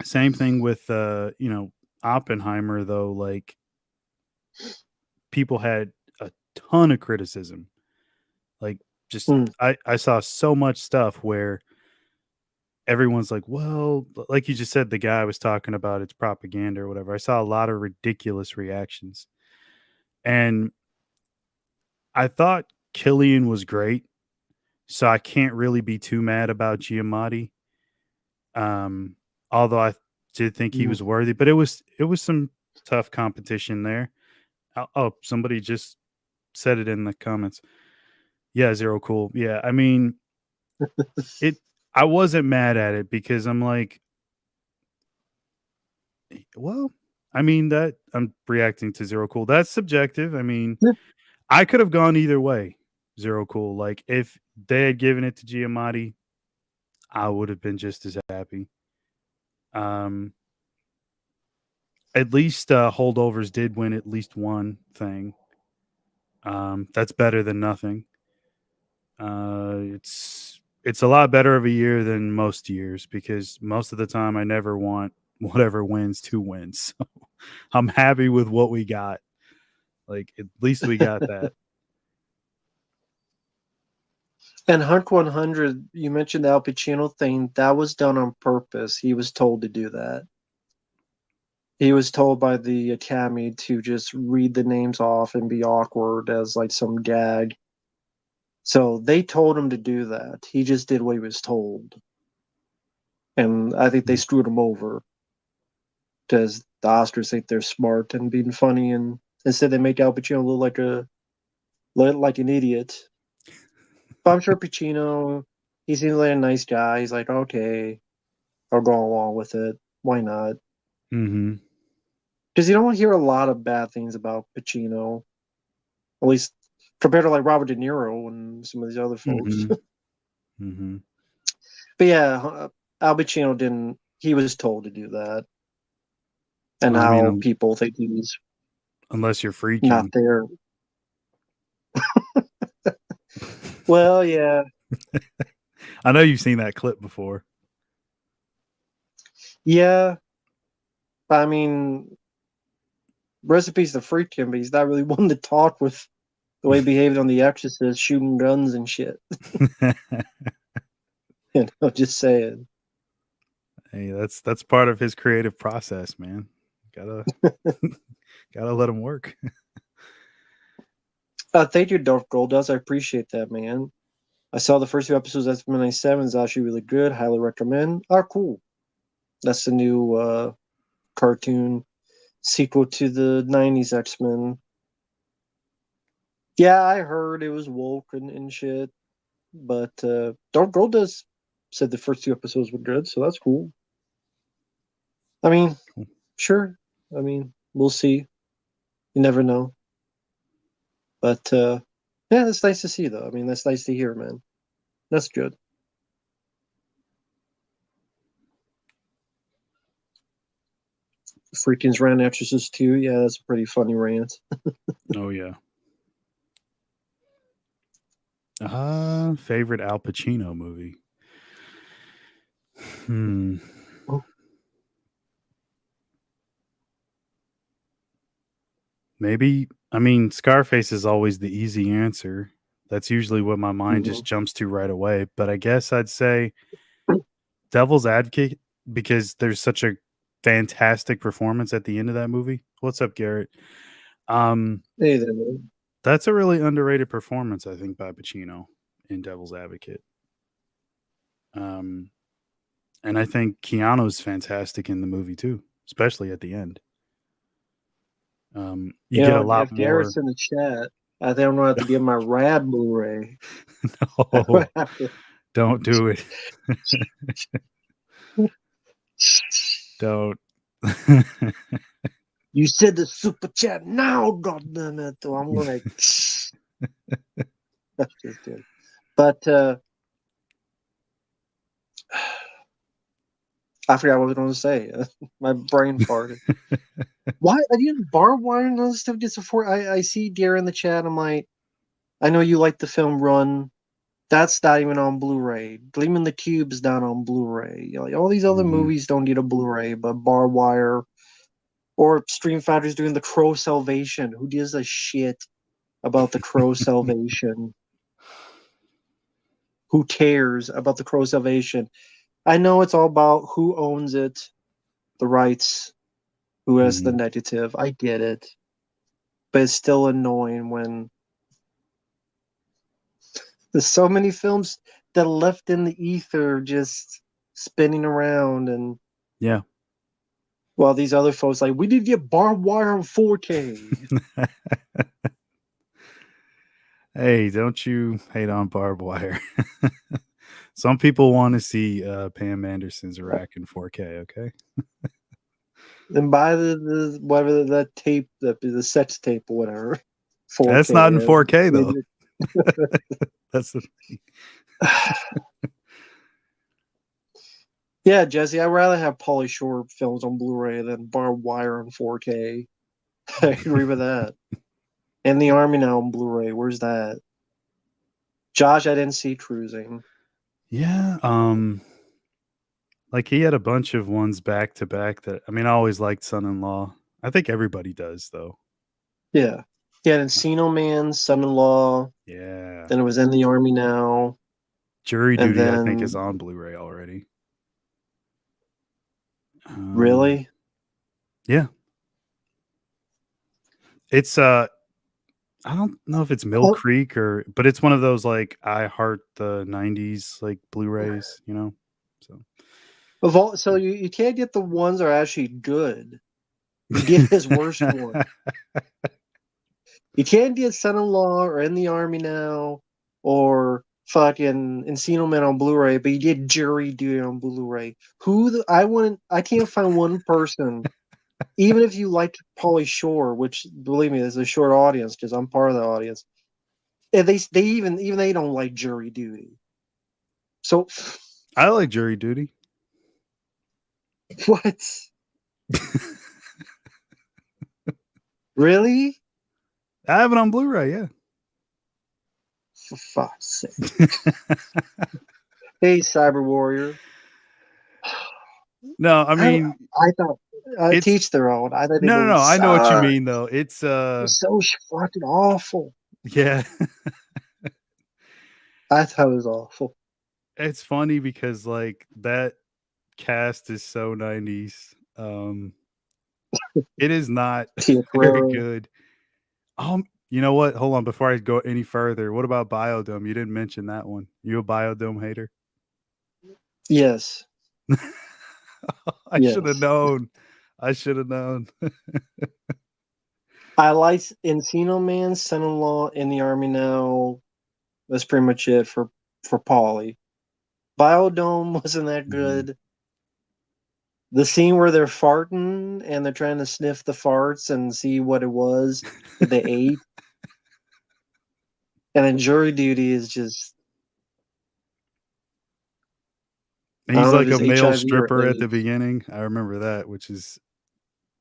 Same thing with Oppenheimer though. Like people had a ton of criticism. Like just Mm. I saw so much stuff where everyone's like, well, like you just said, the guy was talking about it's propaganda or whatever. I saw a lot of ridiculous reactions. And I thought Killian was great, so I can't really be too mad about Giamatti. Um, Although I did think he Mm. was worthy, but it was some tough competition there. Oh, somebody just said it in the comments. Yeah, Zero Cool. Yeah, I mean, it. I wasn't mad at it because I'm like, well, I mean that I'm reacting to Zero Cool. That's subjective. I mean, Yeah. I could have gone either way. Zero Cool. Like if they had given it to Giamatti, I would have been just as happy. Um, at least Holdovers did win at least one thing. That's better than nothing. It's a lot better of a year than most years because most of the time I never want whatever wins to win. So I'm happy with what we got. Like at least we got that. And Hunk 100, you mentioned the Al Pacino thing. That was done on purpose. He was told to do that. He was told by the Academy to just read the names off and be awkward as like some gag. So they told him to do that. He just did what he was told. And I think they screwed him over because the Oscars think they're smart and being funny, and instead they make Al Pacino look like an idiot. But I'm sure Pacino, he seems like a nice guy. He's like, okay, I'll go along with it. Why not? Mm-hmm. Because you don't hear a lot of bad things about Pacino, at least compared to like Robert De Niro and some of these other folks. Mm-hmm. Mm-hmm. But yeah, Al Pacino didn't. He was told to do that, and Well, I mean, how people think he's unless you're not freaking. there. Well, yeah, I know you've seen that clip before. yeah. I mean, recipes to Freakin', but he's not really one to talk with the way he behaved on The Exorcist, shooting guns and shit. Just saying. Hey, that's part of his creative process, man. Gotta gotta let him work. Thank you, Dark Gold Dust. I appreciate that, man. I saw the first 2 episodes of X-Men 97. It's actually really good. Highly recommend. Oh, cool. That's the new cartoon sequel to the 90s X-Men. Yeah, I heard it was woke and shit. But Dark Gold Dust said the first 2 episodes were good, so that's cool. I mean, sure. I mean, we'll see. You never know. But yeah, it's nice to see, though. I mean, that's nice to hear, man. That's good. Freakins ran Exorcist 2. Yeah, that's a pretty funny rant. Oh yeah. Favorite Al Pacino movie. Hmm. Oh. Maybe I mean Scarface is always the easy answer. That's usually what my mind Mhm. just jumps to right away. But I guess I'd say Devil's Advocate because there's such a fantastic performance at the end of that movie. What's up, Garrett? Um, Hey there, man. that's a really underrated performance, I think, by Pacino in Devil's Advocate. Um, and I think Keanu's fantastic in the movie too, especially at the end. You You get a know, lot if more. Garrett's in the chat, I think I'm gonna have to get my Rad Blu-ray. No, don't do it. Don't. You said the super chat now, goddammit. So I'm like, that's just good. But I forgot what I was going to say. My brain farted. Why? I didn't Barb Wire and other stuff just before. I see Dear in the chat. I'm like, I know you like the film Run. That's not even on Blu-ray. Gleaming the Cube is not on Blu-ray. You know, like, all these other movies don't need a Blu-ray, but Barb Wire or Stream Fighter's doing the Crow Salvation. Who gives a shit about the Crow Salvation? Who cares about the Crow Salvation? I know it's all about who owns it, the rights, who has the negative. I get it. But it's still annoying when there's so many films that are left in the ether just spinning around, and Yeah. well, these other folks like, we did get Barbed Wire on 4K. Hey, don't you hate on Barb Wire. Some people want to see Pam Anderson's rack in 4K, okay? And buy the whatever that tape, the sex tape or whatever. 4K. That's not in 4K though. That's the thing. Yeah, Jesse, I'd rather have Pauly Shore films on Blu-ray than Barbed Wire on 4K. I agree with that. And The Army Now on Blu-ray. Where's that? Josh, I didn't see Cruising. Yeah, like he had a bunch of ones back to back that I always liked Son-in-Law. I think everybody does though. Yeah. Yeah, Encino Man, Son-in-Law. Yeah. Then it was In the Army Now. Jury And Duty, I then, think, is on Blu-ray already. Really? Yeah. It's I don't know if it's Mill Creek but it's one of those like I Heart the 90s like Blu-rays, you know. So you can't get the ones that are actually good. You get his worst one. You can't get Son-in-Law or In the Army Now or fucking Encino Man on Blu-ray, but you get Jury Duty on Blu-ray. I can't find one person, even if you like Pauly Shore, which believe me, there's a short audience because I'm part of the audience. And they even they don't like Jury Duty. So I like Jury Duty. What? Really? I have it on Blu-ray, yeah. For fuck's sake. Hey, Cyber Warrior. No, I thought teach their own. I thought no. I know what you mean though. It's so fucking awful. Yeah. I thought it was awful. It's funny because like that cast is so 90s. It is not very good. You know what? Hold on, before I go any further, what about Biodome? You didn't mention that one. You a Biodome hater? Yes. I should have known. I like Encino Man, Son-in-Law, In the Army Now. That's pretty much it for Pauly. Biodome wasn't that good. The scene where they're farting and they're trying to sniff the farts and see what it was that they ate. And then Jury Duty is just... And he's like a male stripper at the beginning. I remember that,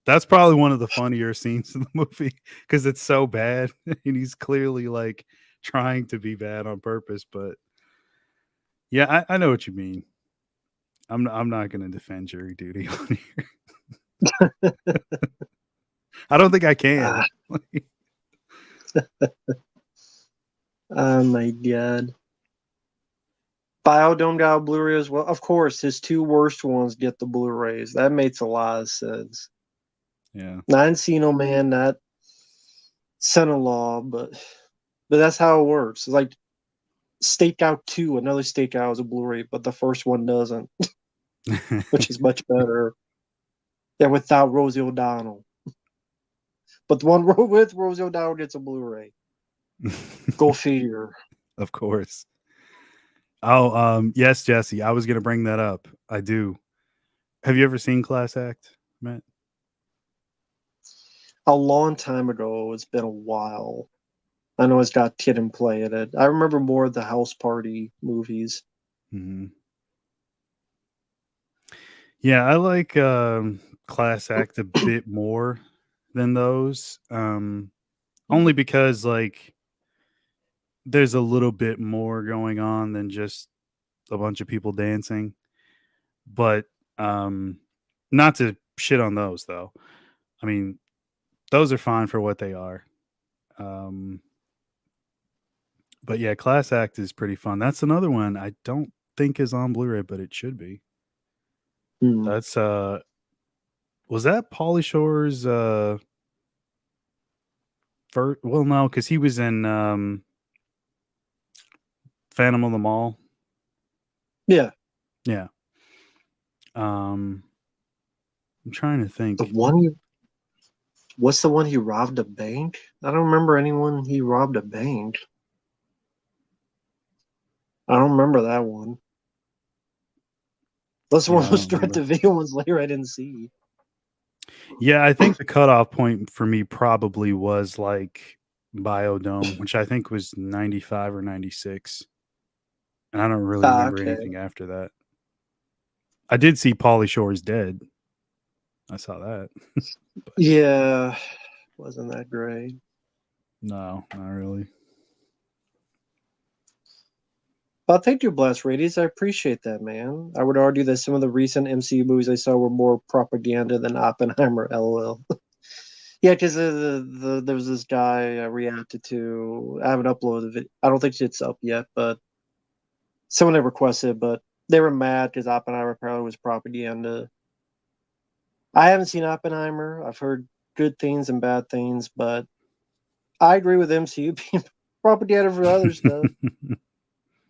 that's probably one of the funnier scenes in the movie because it's so bad. And he's clearly like trying to be bad on purpose. But yeah, I know what you mean. I'm not going to defend Jury Duty on here. I don't think I can. Oh my god. Biodome got a Blu-ray as well. Of course, his two worst ones get the Blu-rays. That makes a lot of sense. Yeah. Not Encino Man, not Son-in-Law, but that's how it works. It's like Stakeout 2, another Stakeout is a Blu-ray, but the first one doesn't, which is much better than without Rosie O'Donnell. But the one with Rosie O'Donnell gets a Blu-ray. Go figure. Of course. Oh, yes, Jesse. I was going to bring that up. I do. Have you ever seen Class Act, Matt? A long time ago. It's been a while. I know it's got Kid and Play in it. I remember more of the House Party movies. Mm-hmm. Yeah, I like Class Act a bit more than those. Only because like there's a little bit more going on than just a bunch of people dancing. But not to shit on those though. I mean, those are fine for what they are. Um but yeah, Class Act is pretty fun. That's another one I don't think is on Blu-ray, but it should be. Hmm. That's was that Pauly Shore's first, well no, because he was in Phantom of the Mall. Yeah, Yeah. Um I'm trying to the think. one. What's the one he robbed a bank? I don't remember anyone he robbed a bank. I don't remember that one. That's one Yeah, of I those don't direct remember. to video ones later I didn't see. Yeah, I think the cutoff point for me probably was like Biodome, which I think was 95 or 96. And I don't really Ah, remember okay. anything after that. I did see Pauly Shore's Dead. I saw that. Yeah, wasn't that great. No, not really. But thank you, Blast Radius. I appreciate that, man. I would argue that some of the recent MCU movies I saw were more propaganda than Oppenheimer. LOL. Yeah, because there was this guy I reacted to. I haven't uploaded the video. I don't think it's up yet, but someone had requested, but they were mad because Oppenheimer apparently was propaganda. I haven't seen Oppenheimer. I've heard good things and bad things, but I agree with MCU being propaganda for other stuff.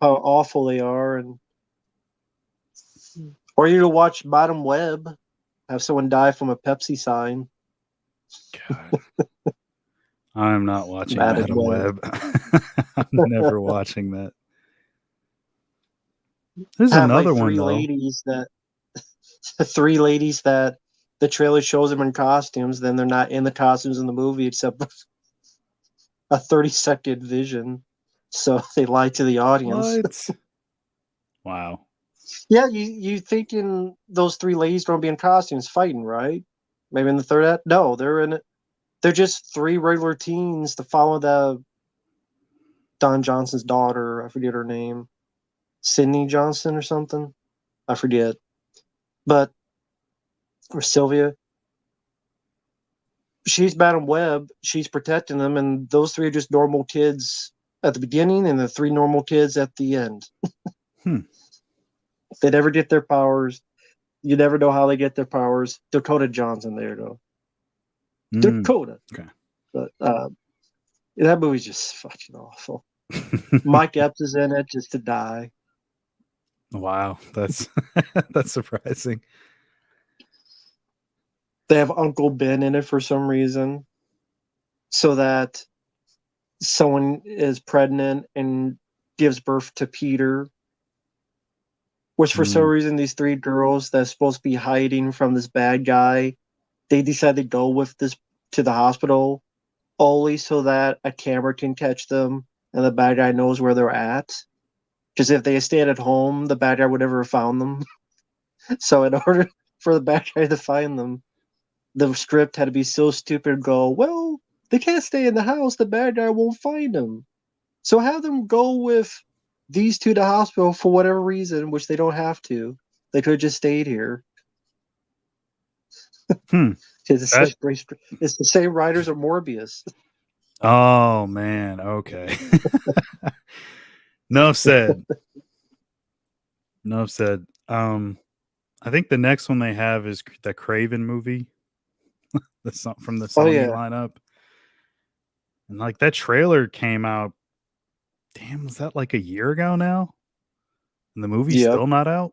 How awful they are, and or you to watch Bottom Web, have someone die from a Pepsi sign. God, I'm not watching Madam Madam Web. Web. I'm never watching that. There's Have like another one though. three ladies that the trailer shows them in costumes, then they're not in the costumes in the movie except a 30-second vision. So they lie to the audience. What? Wow. Yeah, you thinking those three ladies don't be in costumes fighting, right? Maybe in the third act? No, they're in it. They're just three regular teens to follow the Don Johnson's daughter. I forget her name. Sydney Johnson or something. I forget. But or Sylvia. She's Madam Web. She's protecting them, and those three are just normal kids at the beginning, and the three normal kids at the end. Hmm. They never get their powers. You never know how they get their powers. Dakota Johnson, there you go. Dakota. Okay. But that movie's just fucking awful. Mike Epps is in it just to die. Wow, that's that's surprising. They have Uncle Ben in it for some reason, so that someone is pregnant and gives birth to Peter. Which for some Mm. reason these three girls that's supposed to be hiding from this bad guy, they decide to go with this to the hospital only so that a camera can catch them and the bad guy knows where they're at. Because if they stayed at home, the bad guy would never have found them. So in order for the bad guy to find them, the script had to be so stupid and go, well, they can't stay in the house, the bad guy won't find them. So have them go with these two to hospital for whatever reason, which they don't have to. They could have just stayed here. Hmm. It's That. the same writers of Morbius. Oh man. Okay. No said. No said. I think the next one they have is the Craven movie. That's not from the Oh Sony yeah, lineup. And like that trailer came out. Damn, was that like a year ago now? And the movie's yep. still not out.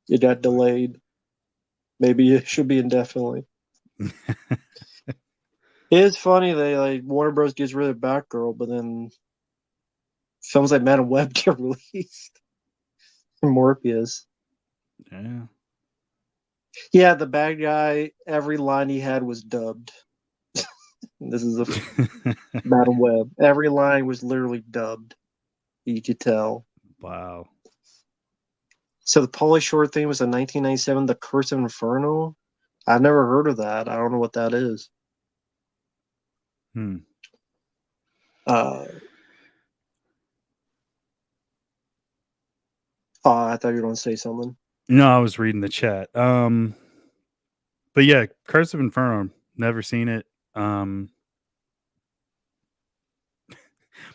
It got delayed. Maybe it should be indefinitely. It is funny they like Warner Bros. Gets rid of Batgirl, but then films like Madam Web get released. Morbius. Yeah. Yeah, the bad guy. Every line he had was dubbed. This is a Madam Web. Every line was literally dubbed. You could tell. Wow. So the Pauly Shore thing was in 1997, The Curse of Inferno. I've never heard of that. I don't know what that is. Hmm. I thought you were going to say something. No, I was reading the chat. But yeah, Curse of Inferno. Never seen it.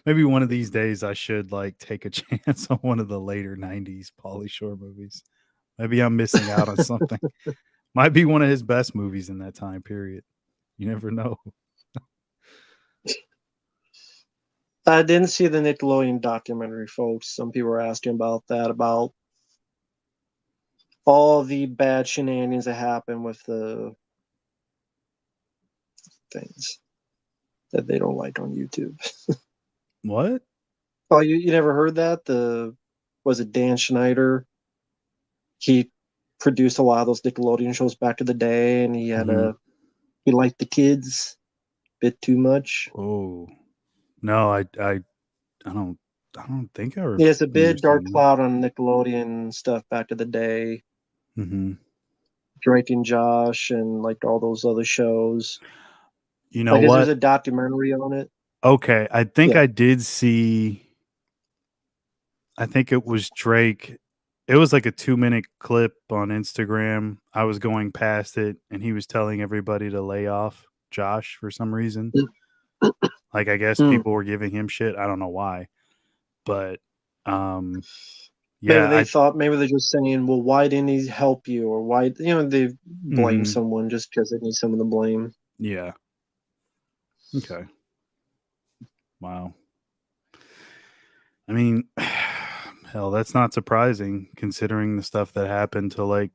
Maybe one of these days I should like take a chance on one of the later '90s Pauly Shore movies. Maybe I'm missing out on something. Might be one of his best movies in that time period. You never know. I didn't see the Nickelodeon documentary, folks. Some people were asking about that, about all the bad shenanigans that happened with the things that they don't like on YouTube. What? Oh, you never heard that? Was it Dan Schneider? He produced a lot of those Nickelodeon shows back in the day, and he he liked the kids a bit too much. Oh no, I don't think I He has a remember big dark seeing that. cloud on Nickelodeon stuff back in the day. Mm-hmm. Drake and Josh and like all those other shows. You know Like there's what? a documentary on it. Okay, I think Yeah. I did see. I think it was Drake. It was like a 2-minute clip on Instagram. I was going past it, and he was telling everybody to lay off Josh for some reason. Like I guess Hmm. people were giving him shit. I don't know why, but Maybe yeah, they thought, maybe they're just saying, well, why didn't he help you? Or why, they blame mhm, someone just because they need someone to blame. yeah, okay, wow. I mean, hell, that's not surprising considering the stuff that happened to like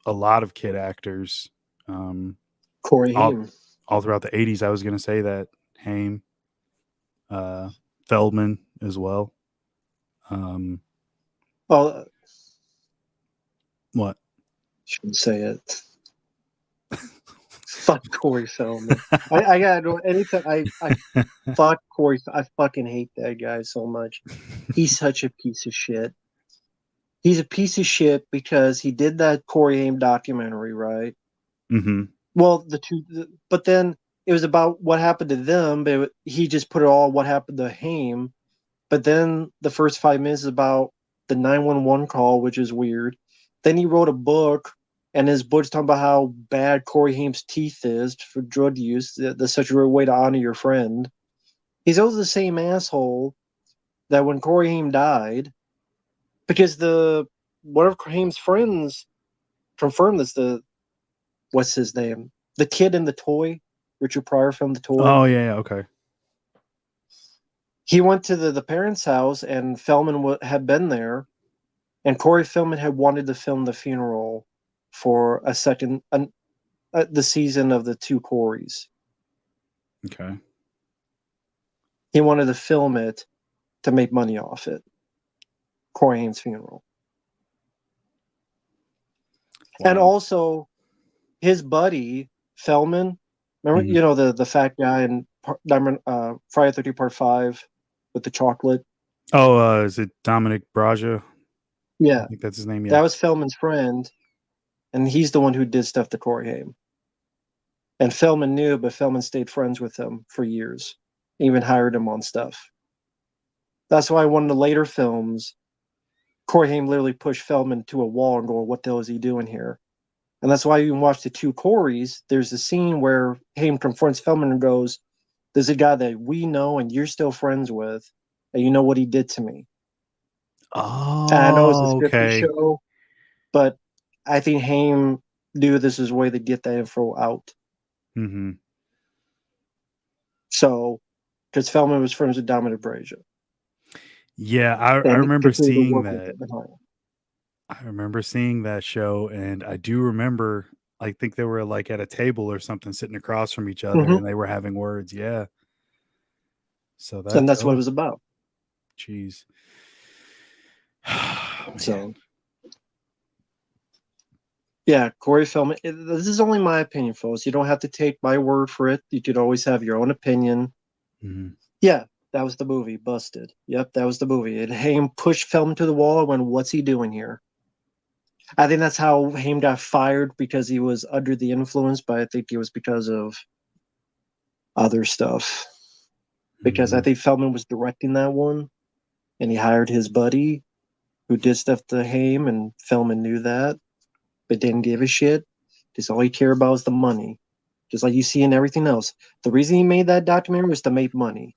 a lot of kid actors. Corey all Haim. all throughout the '80s. I was going to say that Haim, Feldman as well. Well, What? shouldn't say it. Fuck Corey Feldman. I gotta know anytime I fuck Corey. I fucking hate that guy so much. He's such a piece of shit. He's a piece of shit because he did that Corey Haim documentary, right? Mm-hmm. Well, but then it was about what happened to them, but he just put it all what happened to Haim. But then the first 5 minutes is about the 911 call, which is weird. Then he wrote a book, and his book's talking about how bad Corey Haim's teeth is for drug use. That's such a weird way to honor your friend. He's also the same asshole that when Corey Haim died, because one of Haim's friends confirmed this. What's his name? The kid in the toy, Richard Pryor film, The Toy. Oh yeah, okay. He went to the parents' house, and Feldman had been there, and Corey Feldman had wanted to film the funeral for the season of the two Coreys. Okay. He wanted to film it to make money off it. Corey Haim's funeral. Wow. And also his buddy Feldman, remember, the fat guy in Friday 30 Part 5 with the chocolate. Oh, is it Dominic Braja? Yeah, I think that's his name. Yeah. that was Feldman's friend, and he's the one who did stuff to Corey Haim. And Feldman knew, but Feldman stayed friends with him for years, even hired him on stuff. That's why one of the later films, Corey Haim literally pushed Feldman to a wall and going, "What the hell is he doing here?" And that's why you can watch the two Coreys. There's a scene where Haim confronts Feldman and goes, "There's a guy that we know and you're still friends with, and you know what he did to me." And I know it's a Oh, scripted okay. show, but I think Haim knew this is a way to get that info out. Mm-hmm. So, because Feldman was friends with Dominic Braja. Yeah, I And remember continue to seeing work with that. it behind. I remember seeing that show, and I do remember. I think they were like at a table or something, sitting across from each other, Mm-hmm. and they were having words. Yeah. So And that's that's what it was about. Jeez. So, yeah, Corey Feldman. This is only my opinion, folks. You don't have to take my word for it. You could always have your own opinion. Mm-hmm. Yeah, that was the movie. Busted. Yep, that was the movie. And Haim pushed Feldman to the wall and went, "What's he doing here?" I think that's how Haim got fired, because he was under the influence, but I think it was because of other stuff. Because I think Feldman was directing that one, and he hired his buddy who did stuff to Haim, and Feldman knew that, but didn't give a shit. Because all he cared about was the money. Just like you see in everything else. The reason he made that documentary was to make money.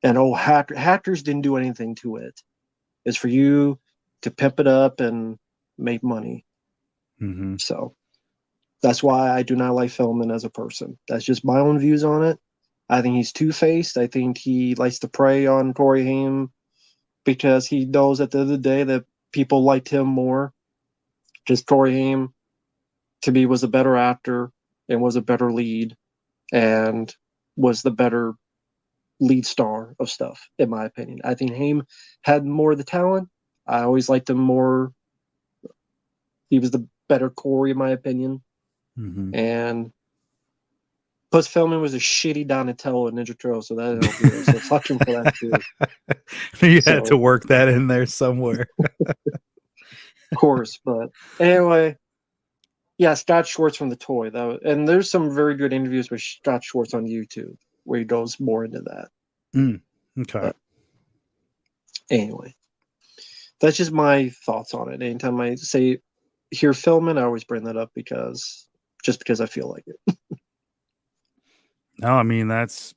And hackers didn't do anything to it. It's for you to pimp it up and make money. Mm-hmm. So that's why I do not like Feldman as a person. That's just my own views on it. I think he's two-faced. I think he likes to prey on Corey Haim because he knows at the end of the day that people liked him more. Just Corey Haim, to me, was a better actor and was a better lead and was the better lead star of stuff, in my opinion. I think Haim had more of the talent. I always liked him more. He was the better Corey, in my opinion. Mm-hmm. And plus, Feldman was a shitty Donatello in Ninja Turtle, so that helped me. So fuck him for that too. You had to work that in there somewhere. Of course, but anyway, yeah, Scott Schwartz from The Toy. And there's some very good interviews with Scott Schwartz on YouTube where he goes more into that. Okay. But anyway, that's just my thoughts on it. Anytime I hear Feldman, I always bring that up because I feel like it. No, I mean that's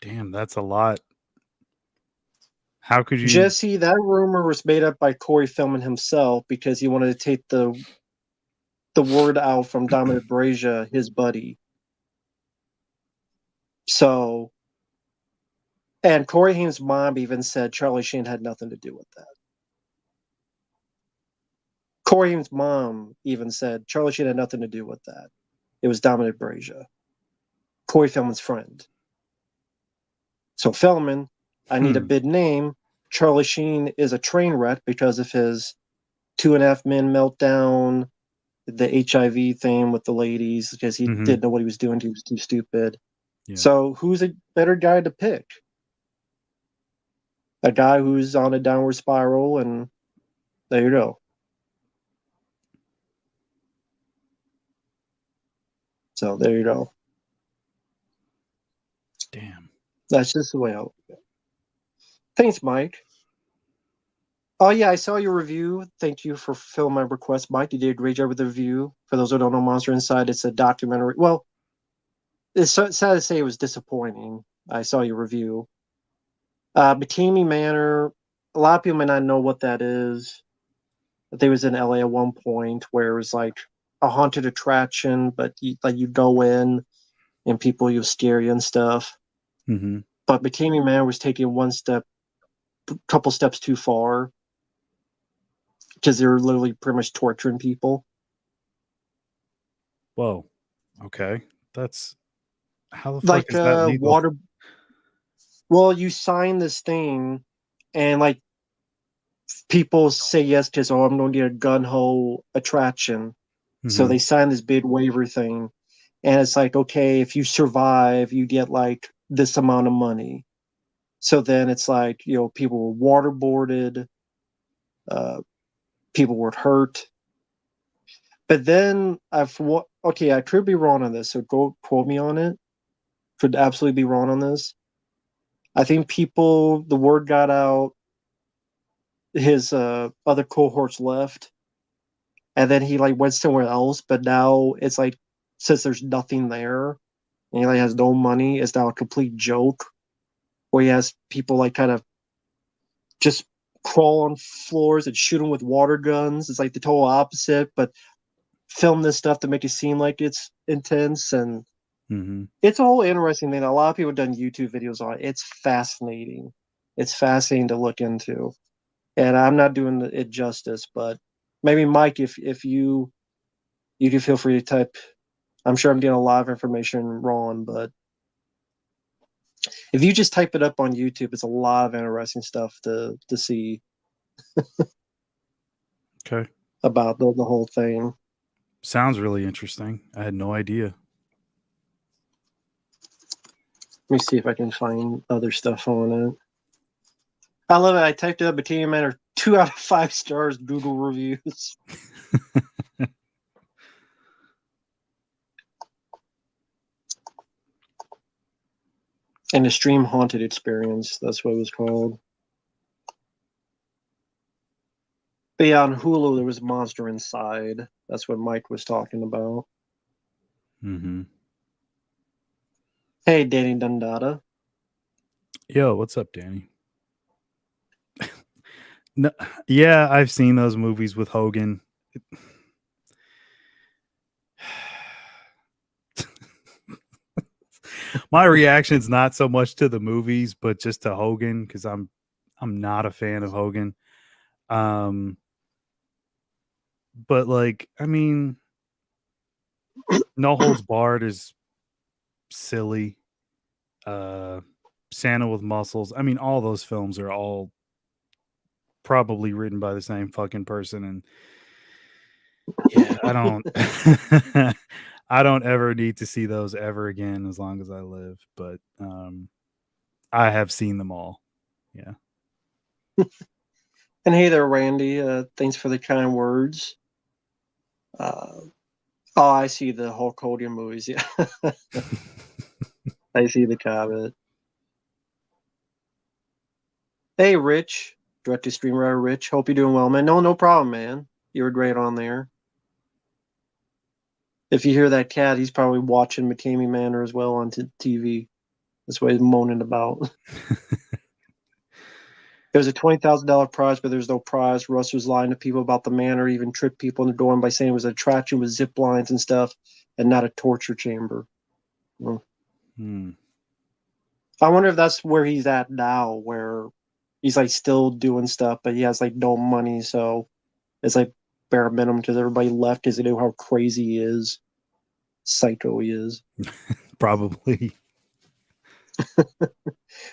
a lot. How could you? Jesse, that rumor was made up by Corey Feldman himself because he wanted to take the word out from Dominic Brazier, his buddy. So, and Corey Haim's mom even said Charlie Sheen had nothing to do with that. Corey Haim's mom even said Charlie Sheen had nothing to do with that. It was Dominic Brazier, Corey Feldman's friend. So Feldman, I need a big name. Charlie Sheen is a train wreck because of his 2.5 Men meltdown, the HIV thing with the ladies, because he didn't know what he was doing. He was too stupid. Yeah. So who's a better guy to pick? A guy who's on a downward spiral, and there you go. So there you go. Damn. That's just the way I look at it. Thanks, Mike. Oh, yeah, I saw your review. Thank you for filling my request, Mike. You did a great job with the review. For those who don't know Monster Inside, it's a documentary. Well, it's sad to say it was disappointing. I saw your review. Bikini Manor, a lot of people may not know what that is. I think it was in LA at one point where it was like a haunted attraction, but you go in and people will scare you and stuff. Mm-hmm. But Bikini Manor was taking couple steps too far because they were literally pretty much torturing people. Whoa. Okay. That's how the fuck is that legal? Water. Well, you sign this thing and like people say yes because I'm going to get a gun-ho attraction. Mm-hmm. So they sign this big waiver thing. And it's like, okay, if you survive, you get like this amount of money. So then it's like, people were waterboarded, people were hurt. But then I could be wrong on this, so go quote me on it. Could absolutely be wrong on this. I think the word got out, his other cohorts left, and then he like went somewhere else, but now it's like, since there's nothing there, and he like has no money, it's now a complete joke, where he has people like kind of just crawl on floors and shoot them with water guns. It's like the total opposite, but film this stuff to make it seem like it's intense, and it's a whole interesting thing. A lot of people have done YouTube videos on it. It's fascinating. It's fascinating to look into, and I'm not doing it justice, but maybe Mike, if you can feel free to type. I'm sure I'm getting a lot of information wrong, but if you just type it up on YouTube, it's a lot of interesting stuff to see. Okay. About the whole thing. Sounds really interesting. I had no idea. Let me see if I can find other stuff on it. I love it. I typed it up, Bikini Manor 2 out of 5 stars Google reviews. An extreme haunted experience. That's what it was called. But yeah, on Hulu there was a monster inside. That's what Mike was talking about. Mm-hmm. Hey, Danny Dundada. Yo, what's up, Danny? No, yeah, I've seen those movies with Hogan. My reaction's not so much to the movies, but just to Hogan, because I'm not a fan of Hogan. But like, I mean, No Holds Barred is silly. Santa with Muscles. I mean, all those films are all probably written by the same fucking person, and yeah, I don't I don't ever need to see those ever again as long as I live. But I have seen them all. Yeah. And hey there, Randy. Thanks for the kind words. Oh, I see the Hulk Hogan movies. Yeah, I see the comment. Hey, Rich, direct to stream writer Rich. Hope you're doing well, man. No problem, man. You were great on there. If you hear that cat, he's probably watching McCamey Manor as well on TV. That's what he's moaning about. There was a $20,000 prize, but there's no prize. Russ was lying to people about the manor, even tripped people in the door by saying it was an attraction with zip lines and stuff, and not a torture chamber. I wonder if that's where he's at now, where he's like still doing stuff, but he has like no money, so it's like bare minimum because everybody left because they knew how crazy he is, psycho he is. Probably.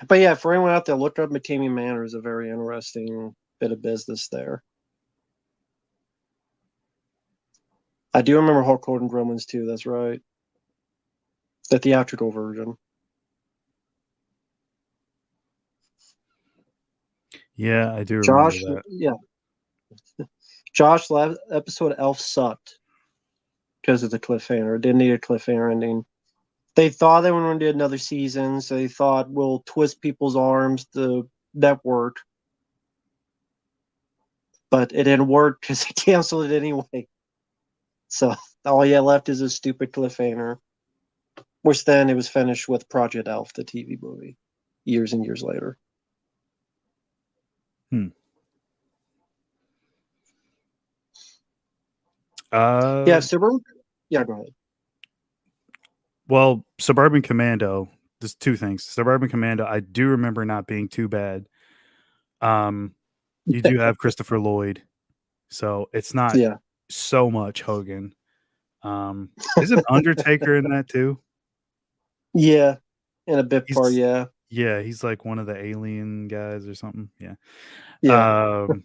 But yeah, for anyone out there, look up McCamey Manor is a very interesting bit of business there. I do remember Hulk Hogan Gremlins too. That's right, the theatrical version. Yeah, I do remember Josh, that. yeah, Josh, last episode Elf sucked because of the cliffhanger. It didn't need a cliffhanger ending. They thought they were going to do another season, so they thought we'll twist people's arms, the network, but it didn't work because they canceled it anyway. So all you left is a stupid cliffhanger. Which then it was finished with Project Elf, the TV movie, years and years later. Yeah, Suburban. Yeah, go ahead. Well, Suburban Commando. There's two things. Suburban Commando, I do remember not being too bad. You do have Christopher Lloyd, so it's not so much Hogan. Isn't Undertaker in that too? Yeah, in a bit part, yeah. Yeah, he's like one of the alien guys or something. Yeah. Yeah. God,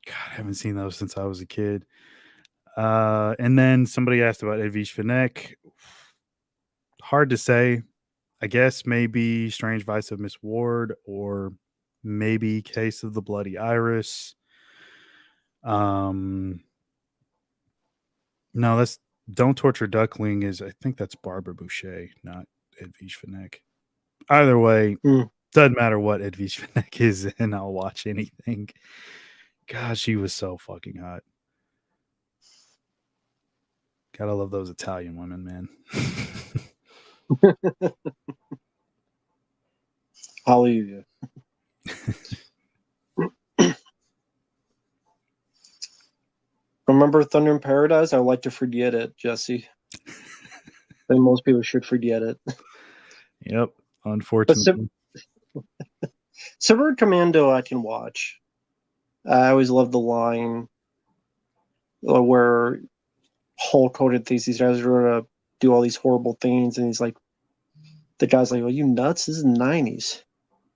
I haven't seen those since I was a kid. And then somebody asked about Edwige Fenech. Hard to say. I guess maybe Strange Vice of Miss Ward or maybe Case of the Bloody Iris. No, that's Don't Torture Duckling is, I think that's Barbara Boucher, not Edwige Fenech. Either way, doesn't matter what Edwige Fenech is in, I'll watch anything. God, she was so fucking hot. Gotta love those Italian women, man. Hallelujah. Remember Thunder in Paradise? I would like to forget it, Jesse. I think most people should forget it. Yep, unfortunately. Suburban Commando I can watch. I always love the line where Hulk Hogan thinks these guys are going to do all these horrible things, and he's like, the guy's like, "Well, you nuts? This is the 90s.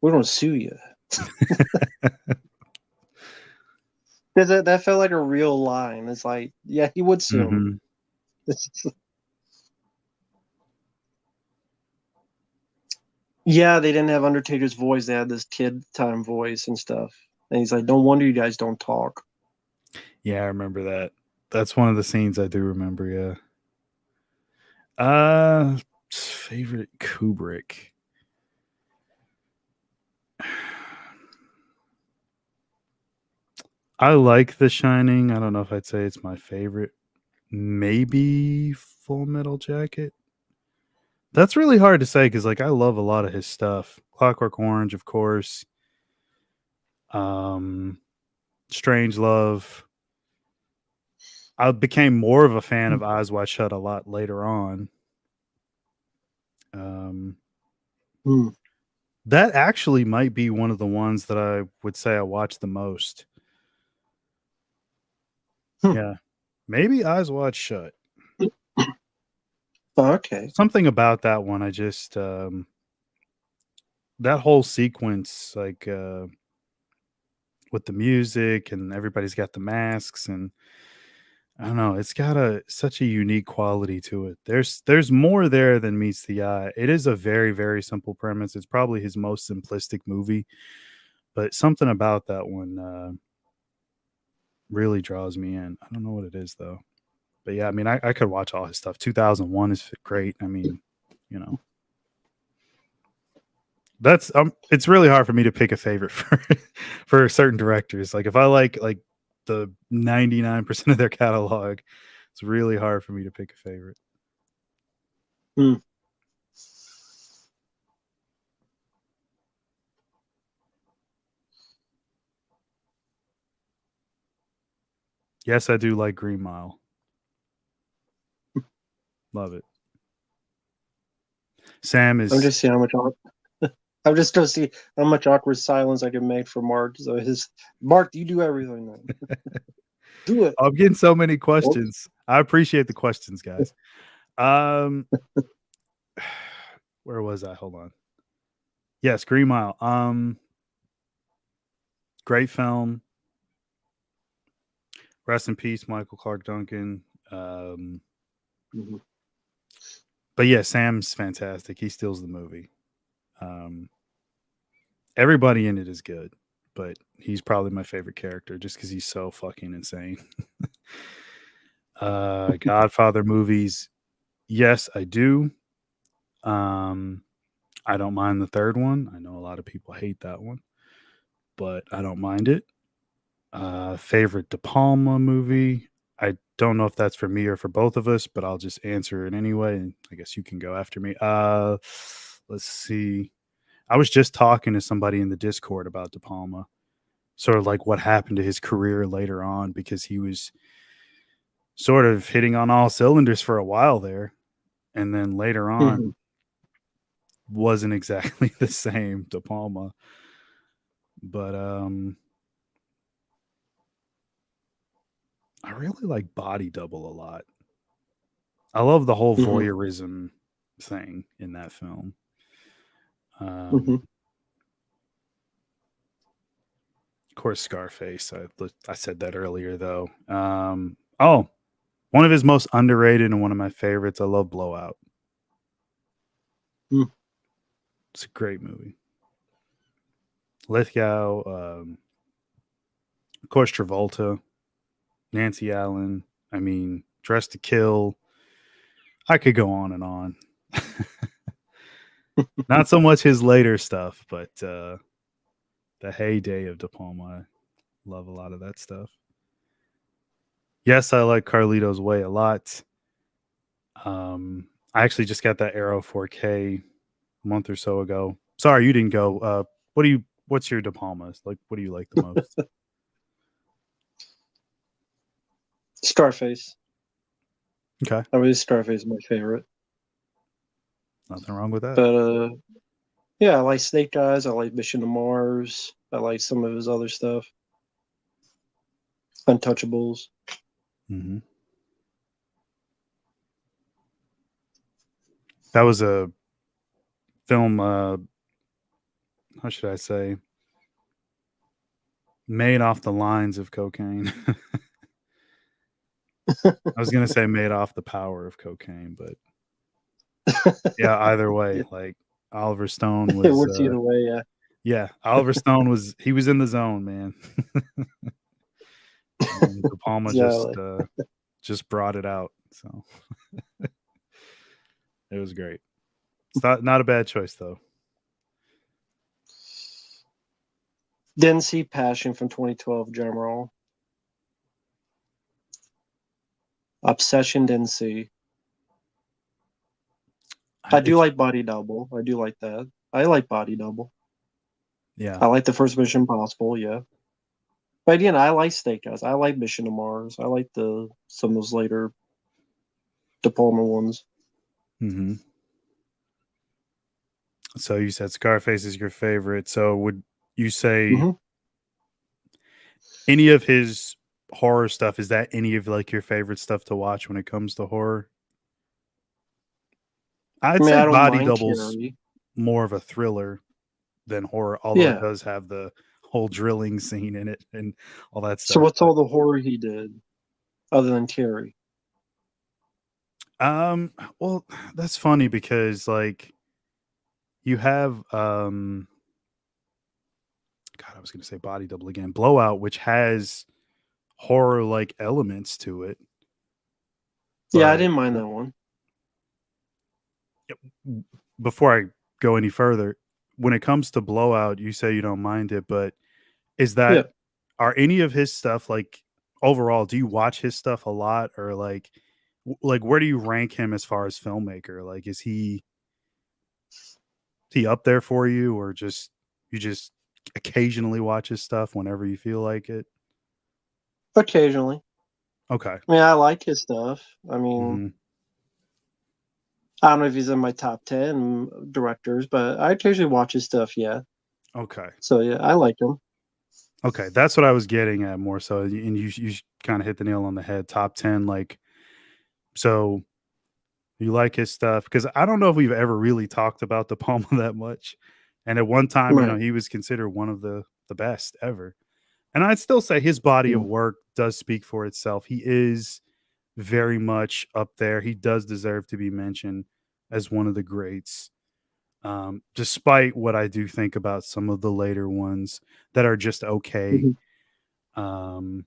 We're going to sue you." That felt like a real line. It's like, yeah, he would sue him. Yeah, they didn't have Undertaker's voice. They had this kid time voice and stuff. And he's like, no wonder you guys don't talk. Yeah, I remember that. That's one of the scenes I do remember, yeah. Favorite Kubrick. I like The Shining. I don't know if I'd say it's my favorite. Maybe Full Metal Jacket. That's really hard to say because, like, I love a lot of his stuff. Clockwork Orange, of course. Strange Love. I became more of a fan of Eyes Wide Shut a lot later on. That actually might be one of the ones that I would say I watched the most. Yeah. Maybe Eyes Wide Shut. Okay. Something about that one, I just that whole sequence, like with the music and everybody's got the masks, and I don't know, it's got such a unique quality to it. There's more there than meets the eye. It is a very, very simple premise. It's probably his most simplistic movie, but something about that one really draws me in. I don't know what it is though. But yeah, I mean, I could watch all his stuff. 2001 is great. I mean, you know, that's it's really hard for me to pick a favorite for certain directors. Like if I like the 99% of their catalog, it's really hard for me to pick a favorite. Yes, I do like Green Mile. Love it. Sam is. I'm just seeing how much. I'm just to see how much awkward silence I can make for Mark. So Mark, you do everything now. Do it. I'm getting so many questions. I appreciate the questions, guys. Where was I? Hold on. Yes, Green Mile. Great film. Rest in peace, Michael Clark Duncan. But yeah, Sam's fantastic. He steals the movie. Everybody in it is good, but he's probably my favorite character just because he's so fucking insane. Godfather movies. Yes, I do. I don't mind the third one. I know a lot of people hate that one, but I don't mind it. Favorite De Palma movie. I don't know if that's for me or for both of us, but I'll just answer it anyway. And I guess you can go after me. Let's see. I was just talking to somebody in the Discord about De Palma, sort of like what happened to his career later on, because he was sort of hitting on all cylinders for a while there. And then later on, wasn't exactly the same De Palma. But I really like Body Double a lot. I love the whole voyeurism thing in that film. Of course, Scarface. I said that earlier, though. One of his most underrated and one of my favorites. I love Blowout. It's a great movie. Lithgow, of course, Travolta, Nancy Allen. I mean, Dressed to Kill. I could go on and on. Not so much his later stuff, but the heyday of De Palma. I love a lot of that stuff. Yes, I like Carlito's Way a lot. I actually just got that Arrow 4K a month or so ago. Sorry, you didn't go. What's your De Palma? Like, what do you like the most? Scarface. Okay. I mean, Scarface is my favorite. Nothing wrong with that. But yeah, I like Snake Eyes. I like Mission to Mars. I like some of his other stuff. Untouchables. That was a film, how should I say, made off the lines of cocaine. I was going to say made off the power of cocaine, but yeah, either way, like Oliver Stone was. It works either way, yeah. Yeah, Oliver Stone was in the zone, man. And De Palma Exactly. just brought it out. So it was great. It's not a bad choice though. Didn't see Passion from 2012, General. Obsession didn't see. I do It's like Body Double. I do like that. I like Body Double. yeah. I like the first Mission Impossible, yeah. But again, I like Steakhouse. I like Mission to Mars. I like some of those later De Palma ones. Mm-hmm. So you said Scarface is your favorite. So would you say any of his horror stuff, is that any of like your favorite stuff to watch when it comes to horror? I'd I mean, say I don't Body mind Double's Carrie. more of a thriller than horror, although it Yeah. does have the whole drilling scene in it and all that So stuff. what's all the horror he did other than Carrie? Well, that's funny because like you have God, I was gonna say Body Double again. Blowout, which has horror like elements to it. Yeah, I But didn't mind that one. before I go any further, when it comes to Blowout, you say you don't mind it, but is Yeah. that are any of his stuff like overall, do you watch his stuff a lot or like where do you rank him as far as filmmaker? Like is he up there for you or just you just occasionally watch his stuff whenever you feel like it? Occasionally. Okay. I mean, I like his stuff. I mean, Hmm. I don't know if he's in my top 10 directors, but I occasionally watch his stuff, yeah. Okay. So, yeah, I like him. Okay. That's what I was getting at more so. And you kind of hit the nail on the head. Top 10, like, so you like his stuff because I don't know if we've ever really talked about De Palma that much. And at one time, Right. he was considered one of the best ever. And I'd still say his body of Yeah. work does speak for itself. He is very much up there. He does deserve to be mentioned as one of the greats. Despite what I do think about some of the later ones that are just okay. Mhm. Um,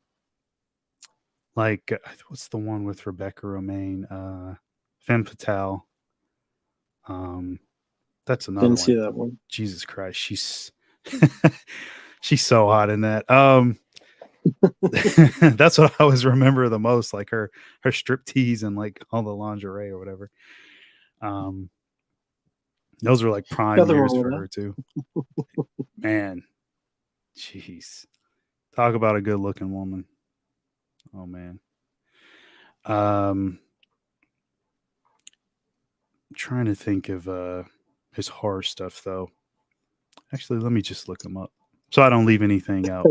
like what's the one with Rebecca Romaine? Femme Fatale. Um, that's another Didn't one. see that one. Jesus Christ, she's she's so hot in that. That's what I always remember the most, like her strip tease and like all the lingerie or whatever. Um, those were like prime Nothing years wrong with for that. her too. Man, jeez, talk about a good looking woman. Oh man. Um, trying to think of his horror stuff though. Actually, let me just look him up so I don't leave anything out.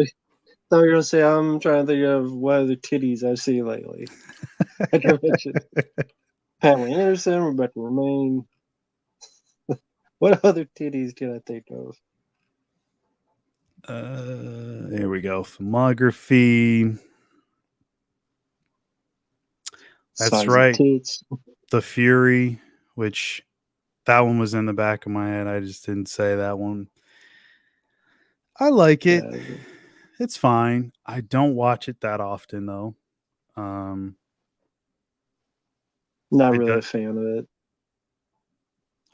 So you're gonna say I'm trying to think of what other titties I've seen lately. Like I mentioned, Pamela Anderson, Rebecca Romaine. What other titties can I think of? There we go. Filmography. That's Size of right. tits. The Fury, which that one was in the back of my head. I just didn't say that one. I like it. Yeah, It's fine. I don't watch it that often though. Um, not it really does. a fan of it.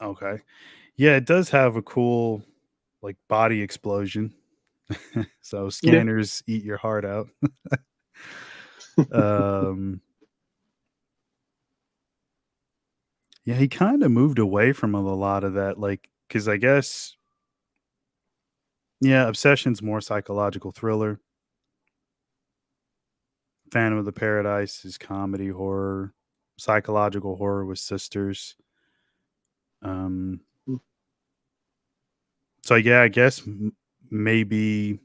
Okay. Yeah, it does have a cool like body explosion. So Yeah. scanners eat your heart out. um, yeah, he kind of moved away from a lot of that, like because I guess yeah, Obsession's more psychological thriller. Phantom of the Paradise is comedy horror, psychological horror with sisters. Um, so yeah, I guess maybe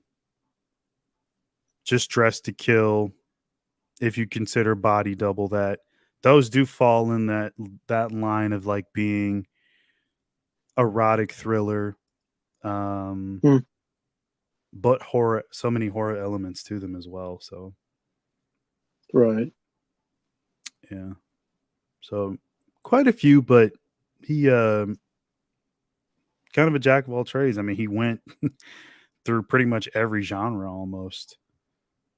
just Dress to Kill, if you consider Body Double, that those do fall in that line of like being erotic thriller, um, Hmm. but horror. So many horror elements to them as well. So Right. yeah, so quite a few, but he kind of a jack of all trades. I mean, he went through pretty much every genre almost,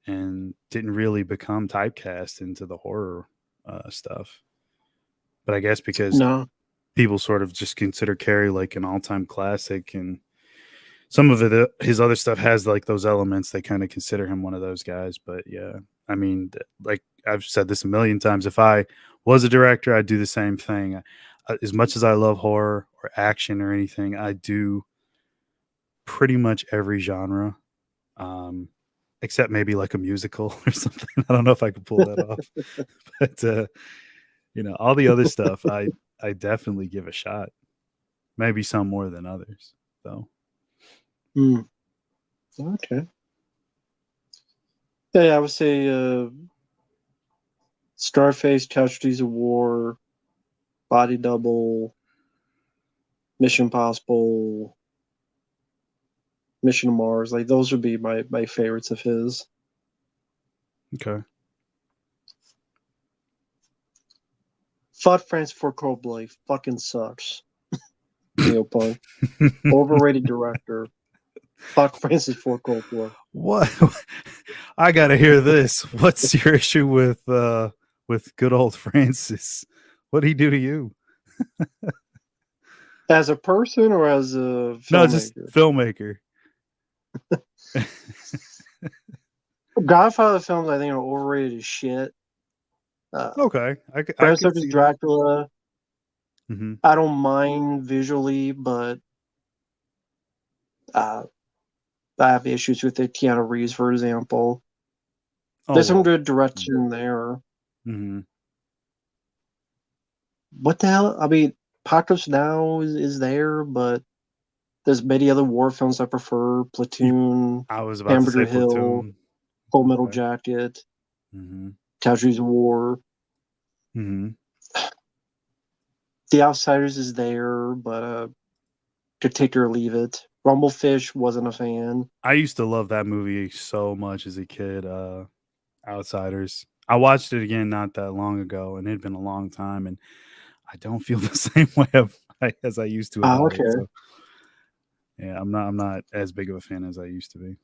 and didn't really become typecast into the horror stuff. But I guess because No. people sort of just consider Carrie like an all-time classic, and some of it, his other stuff has like those elements. They kind of consider him one of those guys. But yeah, I mean, like I've said this a million times. If I was a director, I'd do the same thing. As much as I love horror or action or anything, I do pretty much every genre, except maybe like a musical or something. I don't know if I could pull that off, but all the other stuff, I definitely give a shot. Maybe some more than others, though. Okay. Yeah, I would say Scarface, Casualties of War, Body Double, Mission Impossible, Mission to Mars. Like those would be my favorites of his. Okay. Fuck Francis Ford Coppola. Fucking sucks. Neil Punk. Overrated director. Fuck Francis Ford Coppola. What? I gotta hear this. What's your issue with good old Francis? What'd he do to you? As a person or as a filmmaker? No, just filmmaker. Godfather films, I think, are overrated as shit. Okay, Bram Stoker's Dracula. Mm-hmm. I don't mind visually, but I have issues with it. Keanu Reeves, for example. There's some good direction there. Mm-hmm. What the hell? I mean, Apocalypse Now is there, but there's many other war films I prefer. Platoon, I was about Hamburger to say Hill, Platoon. Full Metal Jacket, Mm-hmm. Casualties of War. Mm-hmm. The Outsiders is there, but could take or leave it. Rumblefish, wasn't a fan. I used to love that movie so much as a kid. Outsiders. I watched it again not that long ago, and it had been a long time, and I don't feel the same way as I used to about it. So, yeah, I'm not as big of a fan as I used to be.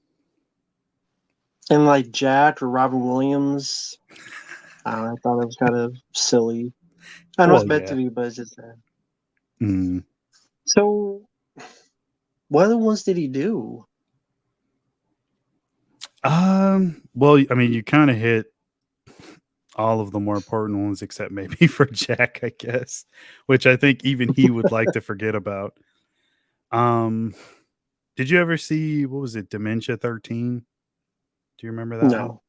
And like Jack or Robin Williams, I thought it was kind of silly. I know it's meant to be, but it's just sad. Mm. So, what other ones did he do? Well, I mean, you kind of hit all of the more important ones, except maybe for Jack, I guess, which I think even he would like to forget about. Did you ever see, what was it, Dementia 13? Do you remember that one? No,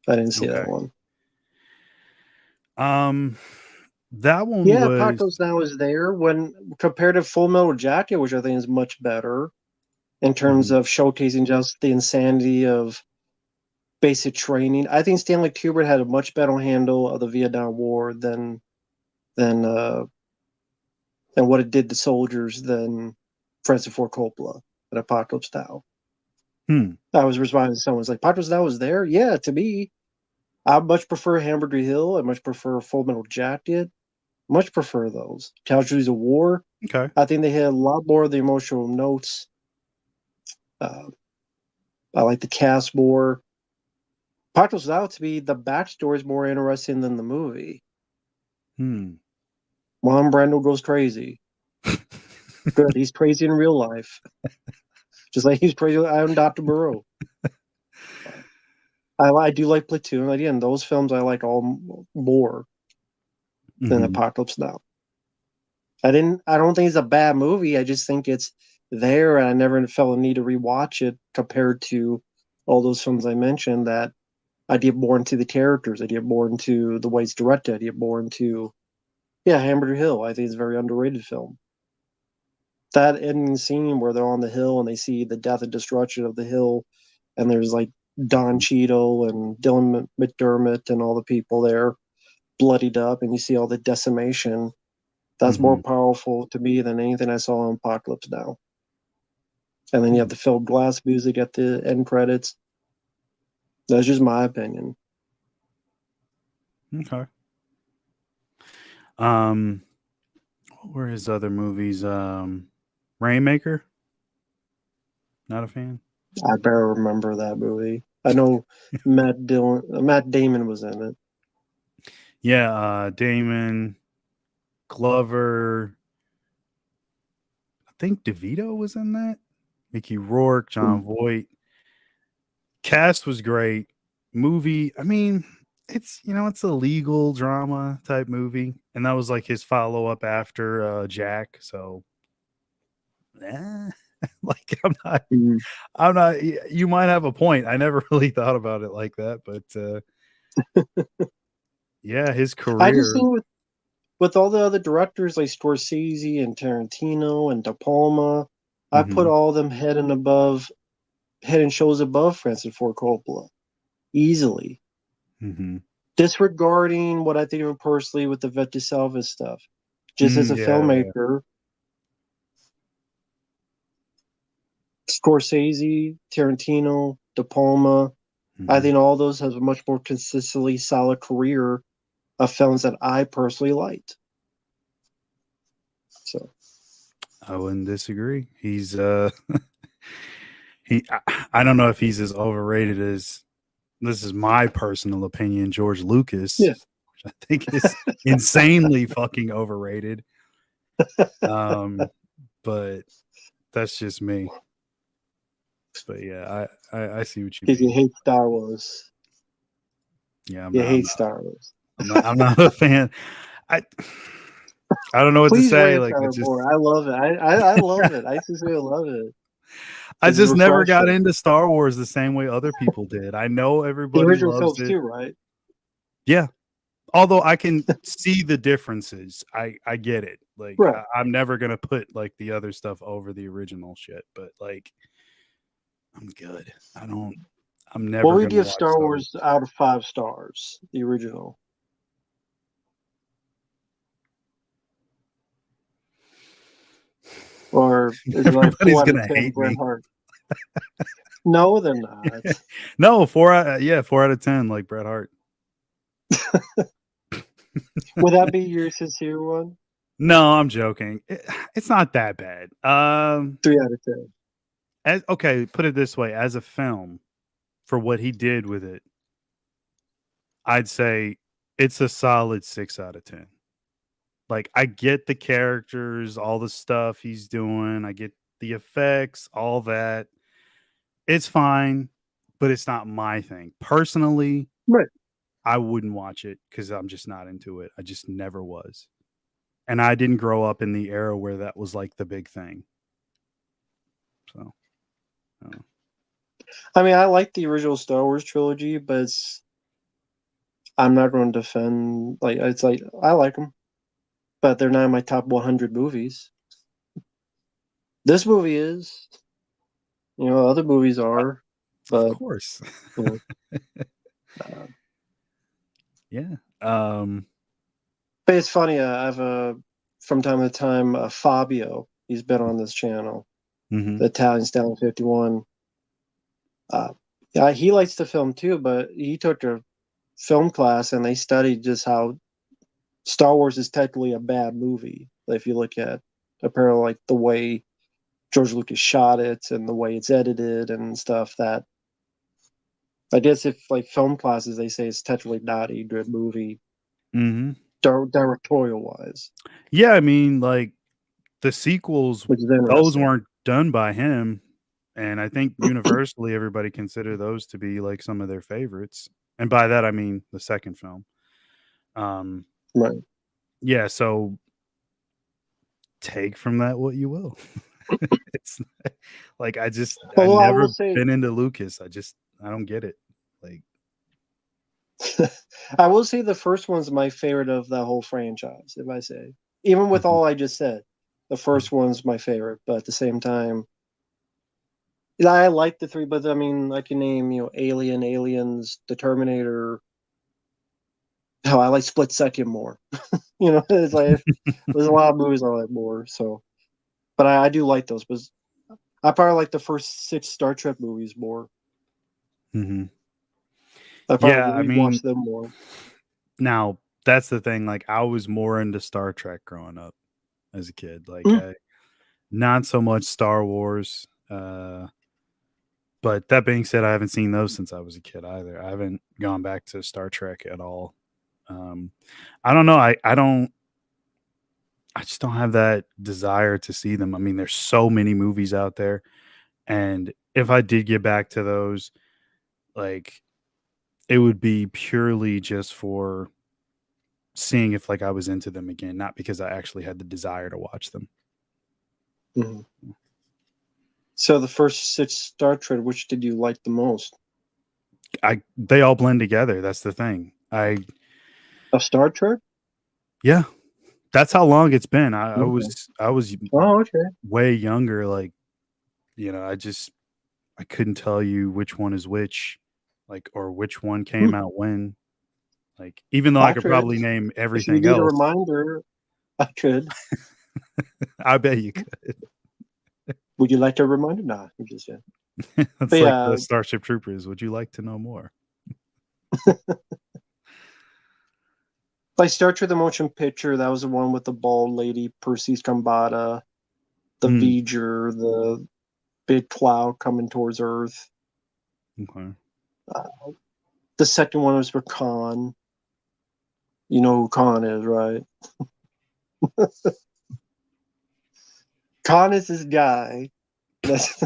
I didn't see that one. That one yeah, was... Apocalypse Now is there when compared to Full Metal Jacket, which I think is much better in terms of showcasing just the insanity of basic training. I think Stanley Kubrick had a much better handle of the Vietnam War than what it did to soldiers than Francis Ford Coppola at Apocalypse Now. I was responding to someone's like, Apocalypse Now was there? Yeah, to me. I much prefer Hamburger Hill. I much prefer Full Metal Jacket. Much prefer those. Casualties of War. Okay. I think they hit a lot more of the emotional notes. I like the cast more. Apocalypse Now, to me, the backstory is more interesting than the movie. Marlon Brando goes crazy. Good. He's crazy in real life. Just like he's crazy on Dr. Moreau. I do like Platoon. Again, those films I like all more than Apocalypse Now. I don't think it's a bad movie. I just think it's there, and I never felt a need to rewatch it compared to all those films I mentioned that I get more into the characters. I get more into the way it's directed. I get more into, Hamburger Hill. I think it's a very underrated film. That ending scene where they're on the hill and they see the death and destruction of the hill, and there's like Don Cheadle and Dylan McDermott and all the people there bloodied up, and you see all the decimation. That's more powerful to me than anything I saw in Apocalypse Now. And then you have the Phil Glass music at the end credits. That's just my opinion. Okay. What were his other movies? Rainmaker? Not a fan. I better remember that movie. I know Matt Damon was in it. Yeah, Damon, Glover. I think DeVito was in that. Mickey Rourke, John Voight. Cast was great. Movie, I mean, it's it's a legal drama type movie, and that was like his follow up after Jack. So, like I'm not. You might have a point. I never really thought about it like that, but yeah, his I just career. think with all the other directors like Scorsese and Tarantino and De Palma, I put all of them head and shoulders above Francis Ford Coppola easily. Disregarding what I think of him personally with the Vet de Salvage stuff, just as a filmmaker, Scorsese, Tarantino, De Palma, I think all those have a much more consistently solid career of films that I personally liked. So I wouldn't disagree. He's I don't know if he's as overrated as, this is my personal opinion, George Lucas. Yeah. Which I think is insanely fucking overrated. But that's just me. But yeah, I see what you mean. Because you hate Star Wars. Yeah, you hate Star Wars. I'm not a fan. I don't know what Please to say. rate Like, Star it's just, Wars. I love it. I love it. I sincerely love it. I It's just never got refreshing. into Star Wars the same way other people did. I know The everybody original loves films it. too, right? Yeah. Although I can see the differences. I get it. Like, Right. I'm never gonna put like the other stuff over the original shit, but like, I'm good. I'm never What would you gonna give watch Star Wars out of 5 stars? The original. Or is it like Everybody's 4 out of gonna 10 hate Bret me. Hart? No, they're not. No, 4 out of 10, like Bret Hart. Would that be your sincere one? No, I'm joking. It's not that bad. 3 out of 10. Okay, put it this way: as a film, for what he did with it, I'd say it's a solid 6 out of 10. Like, I get the characters, all the stuff he's doing, I get the effects, all that. It's fine, but it's not my thing. Personally, Right. I wouldn't watch it because I'm just not into it. I just never was. And I didn't grow up in the era where that was like the big thing. So, I mean, I like the original Star Wars trilogy, but I'm not going to defend. Like, it's like I like them, but they're not in my top 100 movies. This movie is, other movies are, but of course. you Yeah. But it's funny. I have from time to time, Fabio. He's been on this channel, the Italian Stallion 51. Yeah, he likes the film too, but he took a film class and they studied just how Star Wars is technically a bad movie. If you look at apparently like the way George Lucas shot it and the way it's edited and stuff, that I guess if like film classes they say it's technically not a good movie, directorial wise. Yeah, I mean, like the sequels, Which is those interesting. weren't done by him, and I think universally everybody consider those to be like some of their favorites. And by that I mean the second film. Right. Yeah, so take from that what you will. It's like I Although I never will say, been into Lucas. I don't get it. Like, I will say the first one's my favorite of the whole franchise. If I say, even with all I just said, the first one's my favorite. But at the same time, I like the 3. But I mean, I can name Aliens, the Terminator. Hell, I like Split Second more. It's like there's a lot of movies I like more. So, but I do like those. But I probably like the first 6 Star Trek movies more. I yeah, probably I mean, rewatch them more. now that's the thing. Like, I was more into Star Trek growing up as a kid. Like, I not so much Star Wars. But that being said, I haven't seen those since I was a kid either. I haven't gone back to Star Trek at all. I don't know. I just don't have that desire to see them. I mean, there's so many movies out there, and if I did get back to those, like, it would be purely just for seeing if like I was into them again, not because I actually had the desire to watch them. Mhm. So the first 6 Star Trek, which did you like the most? They all blend together. That's the thing. Of Star Trek? Yeah, that's how long it's been. I Okay. was Oh, okay. way younger. Like, I couldn't tell you which one is which, like, or which one came Hmm. out when. Like, even though I could Actually, probably name if you everything need a else, reminder, I could. I bet you could. Would you like a reminder? Nah, I'm just saying. It's But like yeah, the Starship Troopers. Would you like to know more? like Star Trek the Motion Picture, that was the one with the bald lady, Percy Kambata, the Mm, V'ger, the big cloud coming towards Earth. okay. Uh, the second one was for Khan. You know who Khan is, right? Khan is this guy. That's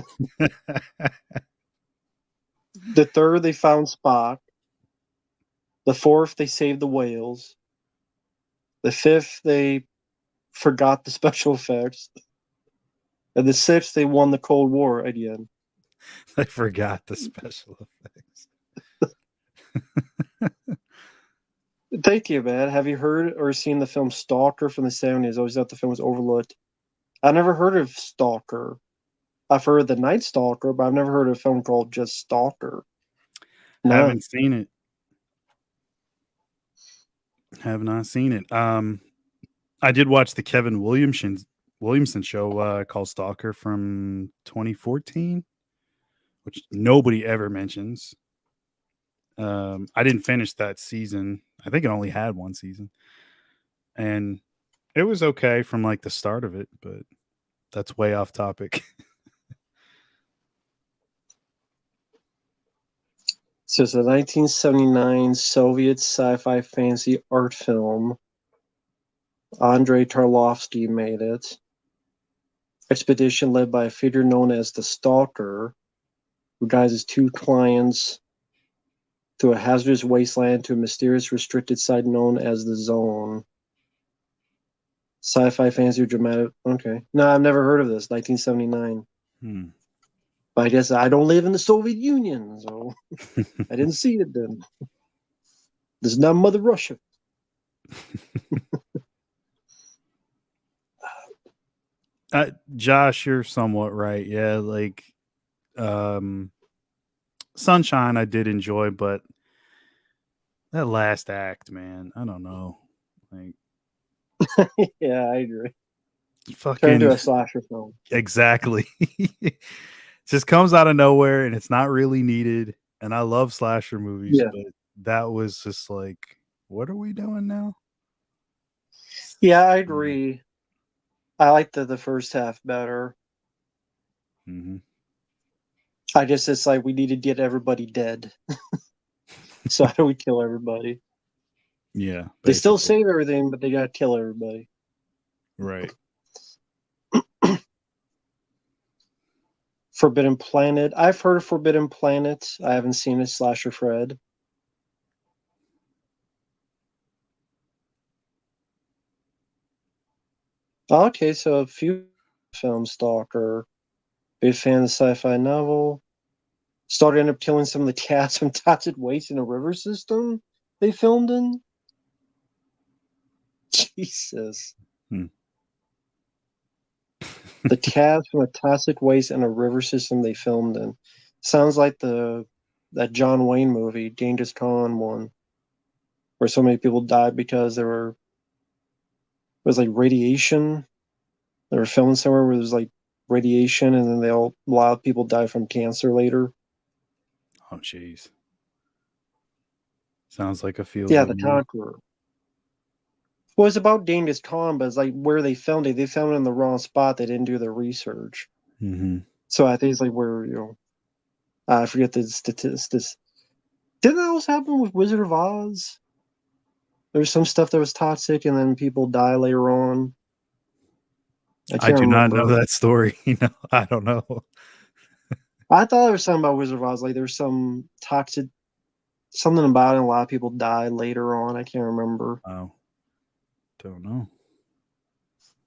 the third, they found Spock. The fourth, they saved the whales. The fifth, they forgot the special effects. And the sixth, they won the Cold War at the end. I forgot the special effects. Thank you, man. Have you heard or seen the film Stalker from the 70s? I always thought the film was overlooked. I never heard of Stalker. I've heard of The Night Stalker, but I've never heard of a film called just Stalker. None. Haven't seen it. Have not seen it. I did watch the Kevin Williamson show called Stalker from 2014, which nobody ever mentions. I didn't finish that season. I think it only had one season, and it was okay from like the start of it, but that's way off topic. So it's a 1979 Soviet sci-fi fantasy art film. Andrei Tarlovsky made it. Expedition led by a figure known as the Stalker, who guides his 2 clients through a hazardous wasteland to a mysterious restricted site known as the Zone. Sci-fi fantasy dramatic. Okay. No, I've never heard of this. 1979. But I guess I don't live in the Soviet Union, so I didn't see it then. This is not Mother Russia. Josh, you're somewhat right. Yeah, like Sunshine I did enjoy, but that last act, man, I don't know. Like Yeah, I agree. Turn into fucking a slasher film. exactly. Just comes out of nowhere and it's not really needed. And I love slasher movies, Yeah. but that was just like, what are we doing now? Yeah, I agree. I like the first half better. Mm-hmm. I guess it's like we need to get everybody dead. So how do we kill everybody? Yeah, They still basically. save everything, but they gotta kill everybody. Right. Forbidden Planet. I've heard of Forbidden Planet. I haven't seen it. Slasher Fred. Okay, so a few film Stalker. Big fan of the sci-fi novel. Started end up killing some of the cats from toxic waste in a river system they filmed in. Jesus. Hmm. The cats from a toxic waste in a river system they filmed in. Sounds like that John Wayne movie, Genghis Khan one, where so many people died because it was like radiation. They were filming somewhere where there's like radiation, and then a lot of people die from cancer later. Oh, jeez. Sounds like a feel Yeah, good The movie. Conqueror. Well, it's about Genghis Khan, but it's like where they filmed it. They filmed it in the wrong spot. They didn't do their research. Mm-hmm. So I think it's like where, I forget the statistics. Didn't that also happen with Wizard of Oz? There's some stuff that was toxic, and then people die later on. I I can't do not know remember. that story. I don't know. I thought there was something about Wizard of Oz. Like there's some toxic, something about it. And a lot of people died later on. I can't remember. Oh, don't know.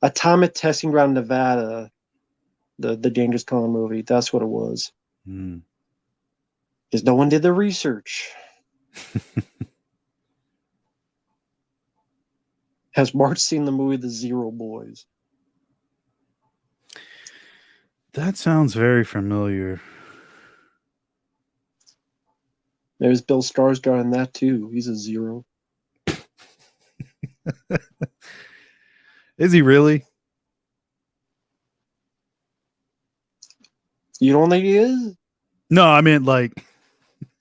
Atomic Testing Ground, Nevada. The Genghis Khan movie. That's what it was. Mm. Because no one did the research. Has Mark seen the movie The Zero Boys? That sounds very familiar. There's Bill Skarsgård in that too. He's a zero. Is he really? You don't think he is? No, I mean like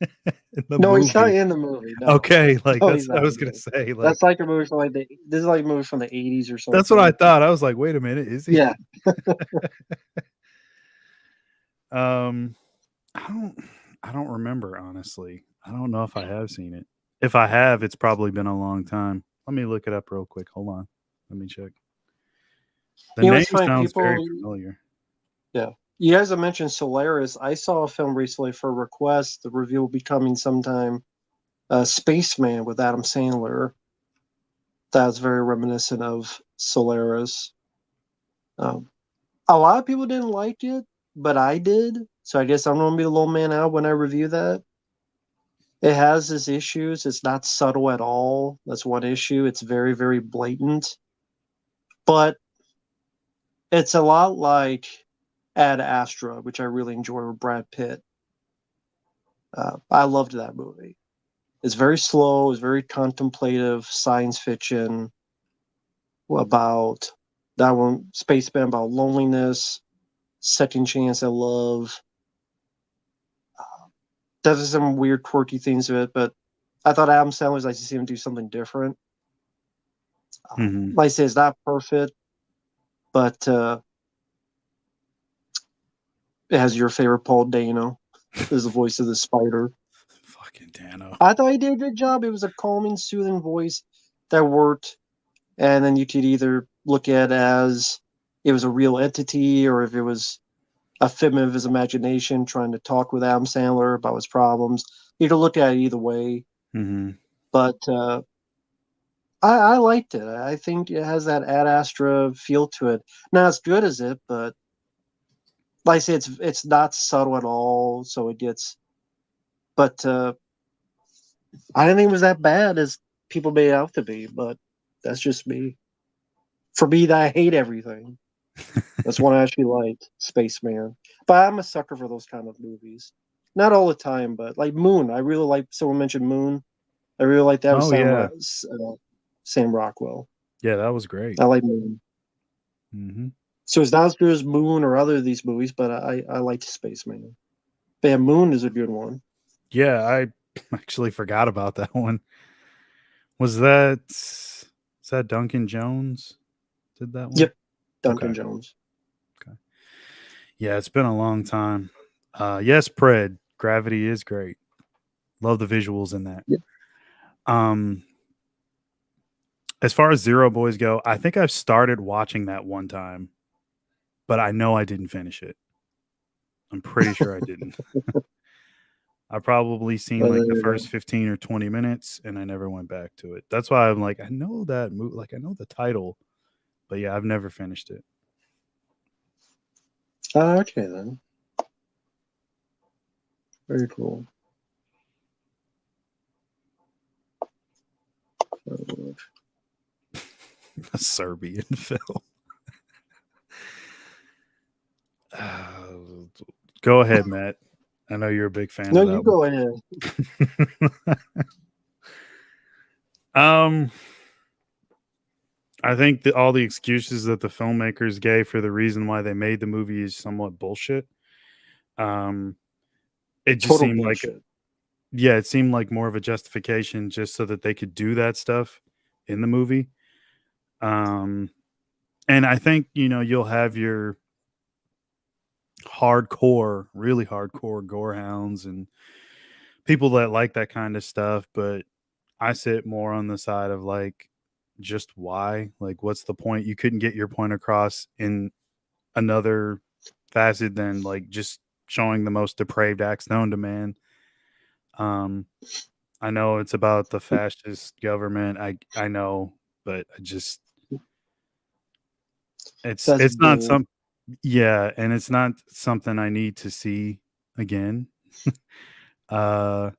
in the No, movie. he's not in the movie. No. Okay, like No, that's he's what I not was in the gonna movie. say. Like That's like a movie from like this is like a movie from the 80s or something. that's what I thought. I was like, wait a minute, is he? Yeah. I don't remember, honestly. I don't know if I have seen it. If I have, it's probably been a long time. Let me look it up real quick. Hold on. Let me check. The You know, name it's funny. sounds very People, familiar. yeah. You guys have mentioned Solaris. I saw a film recently for request. The review will be coming sometime. Spaceman with Adam Sandler. That's very reminiscent of Solaris. Um, a lot of people didn't like it, but I did. So I guess I'm going to be the little man out when I review that. It has its issues. It's not subtle at all. That's one issue. It's very, very blatant. But it's a lot like Ad Astra, which I really enjoy with Brad Pitt. I loved that movie. It's very slow. It's very contemplative science fiction about that one, Spaceman, about loneliness, second chance at love. There's some weird, quirky things to it, but I thought Adam Sandler was like to see him do something different. Mhm. Like I say, it's not perfect, but it has your favorite Paul Dano as the voice of the spider. Fucking Dano. I thought he did a good job. It was a calming, soothing voice that worked, and then you could either look at it as it was a real entity or if it was a figment of his imagination trying to talk with Adam Sandler about his problems. You could look at it either way, Mhm. but I liked it. I think it has that Ad Astra feel to it. Not as good as it, but like I say, it's not subtle at all. So it gets, but I didn't think it was that bad as people made it out to be. But that's just me. For me, that I hate everything. That's one I actually liked, Spaceman. But I'm a sucker for those kind of movies. Not all the time, but like Moon. I really like. Someone mentioned Moon. I really like that with Oh yeah. Sam Rockwell. Yeah, that was great. I like Moon. Mhm. So it's not as good as Moon or other of these movies, but I liked Spaceman. But yeah, Moon is a good one. Yeah, I actually forgot about that one. Was that Duncan Jones did that one? Yep, Duncan Okay. Jones. Yeah, it's been a long time. Yes, Pred. Gravity is great. Love the visuals in that. Yep. As far as Zero Boys go, I think I've started watching that one time, but I know I didn't finish it. I'm pretty sure I didn't. I probably seen like the first 15 or 20 minutes and I never went back to it. That's why I'm like, I know that movie, like I know the title, but yeah, I've never finished it. Okay then. Very cool. A Serbian film. Go ahead, Matt. I know you're a big fan No, of that you go ahead. I think all the excuses that the filmmakers gave for the reason why they made the movie is somewhat bullshit. It just Total seemed bullshit. like, it seemed like more of a justification just so that they could do that stuff in the movie. And I think, you'll have your hardcore, really hardcore gore hounds and people that like that kind of stuff, but I sit more on the side of like, just why? Like, what's the point? You couldn't get your point across in another facet than like just showing the most depraved acts known to man. I know it's about the fascist government. I know, but That's it's not bold. some yeah, and it's not something I need to see again. uh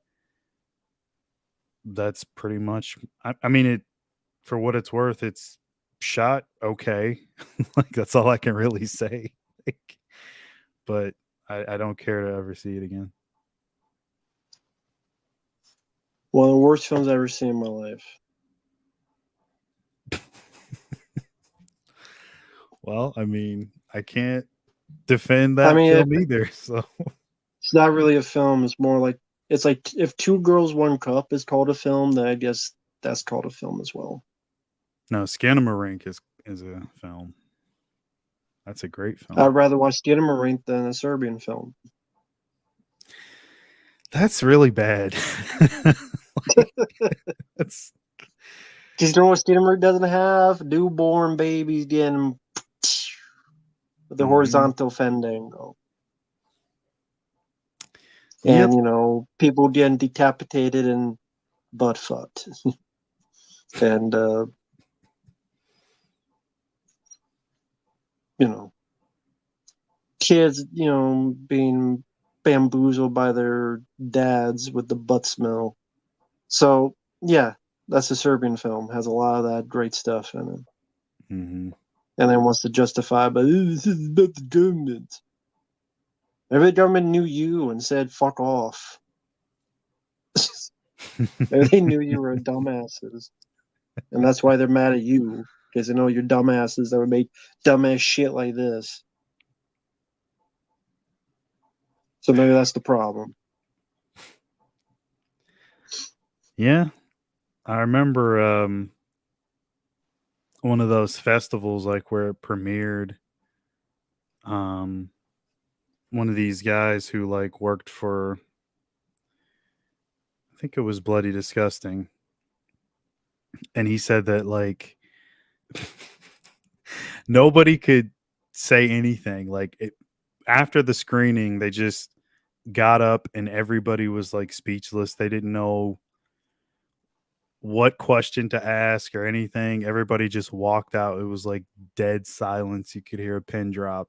that's pretty much I mean it for what it's worth, it's shot okay. Like that's all I can really say. Like, but I don't care to ever see it again. One of the worst films I've ever seen in my life. Well, I mean, I can't defend I that mean, film either. So it's not really a film. It's more like it's like if Two Girls One Cup is called a film, then I guess that's called a film as well. no, Skinamarink is a film. That's a great I'd film. rather watch Skinamarink than a Serbian film. That's really bad. Like, that's Because you know what Skinamarink doesn't have? Newborn babies getting with the mhm. horizontal fandango. Yep. And people getting decapitated and butt fucked. And you know, kids, being bamboozled by their dads with the butt smell. So yeah, that's a Serbian film. Has a lot of that great stuff in it. Mhm. And then wants to justify, but this is about the government. Maybe the government knew you and said fuck off. Maybe they knew you were dumbasses. And that's why they're mad at you. Because they know you're dumbasses that would make dumbass shit like this. So maybe that's the problem. Yeah. I remember one of those festivals like where it premiered. Um one of these guys who like worked for I think it was Bloody Disgusting. And he said that like nobody could say anything. Like after the screening, they just got up and everybody was like speechless. They didn't know what question to ask or anything. Everybody just walked out. It was like dead silence. You could hear a pin drop.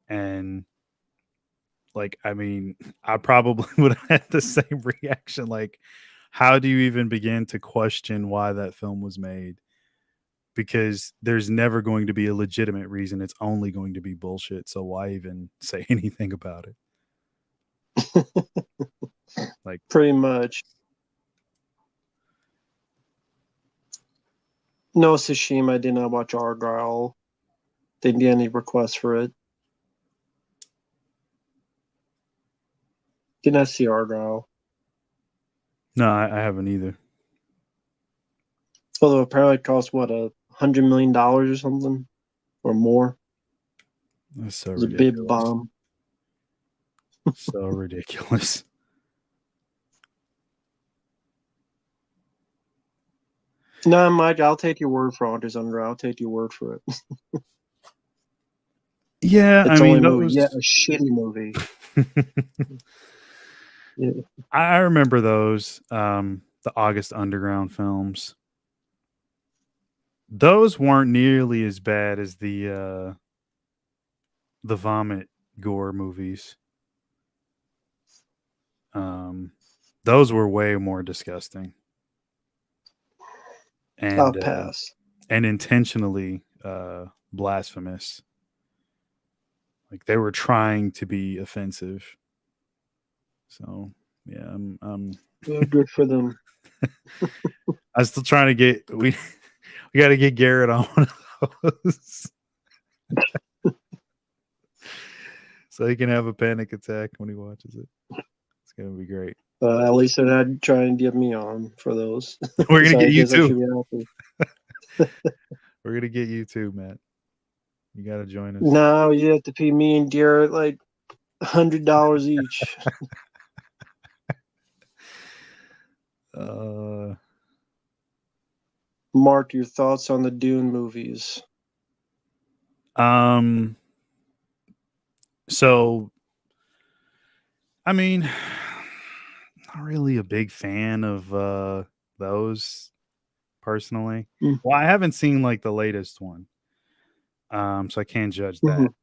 And like, I mean, I probably would have had the same reaction. Like, how do you even begin to question why that film was made? Because there's never going to be a legitimate reason. It's only going to be bullshit. So why even say anything about it? Like, Pretty much. No, Tsushima, I did not watch Argyle. Didn't get any requests for it. Did not see Argyle. no, I haven't either. Although apparently it cost what, $100 million or something? Or more. That's so It was a big ridiculous. bomb. So ridiculous. No, Mike, I'll take your word for Hunters Under. I'll take your word for it. Yeah, I It's only mean a movie. Yeah, those. a shitty movie. Yeah. I remember those, the August Underground films. Those weren't nearly as bad as the vomit gore movies. Um, those were way more disgusting I'll and pass. intentionally blasphemous. Like they were trying to be offensive. So yeah, I'm Yeah, good for them. I'm still trying to get we got to get Garrett on one of those so he can have a panic attack when he watches it. It's gonna be great. At least they're not trying to get me on for those. We're So gonna I get you guess I too. should be happy. We're gonna get you too, Matt. You gotta join us. No, you have to pay me and Garrett like $100 each. Mark, your thoughts on the Dune movies? So, I mean, not really a big fan of those personally. Mm. Well, I haven't seen like the latest one, so I can't judge that. Mhm.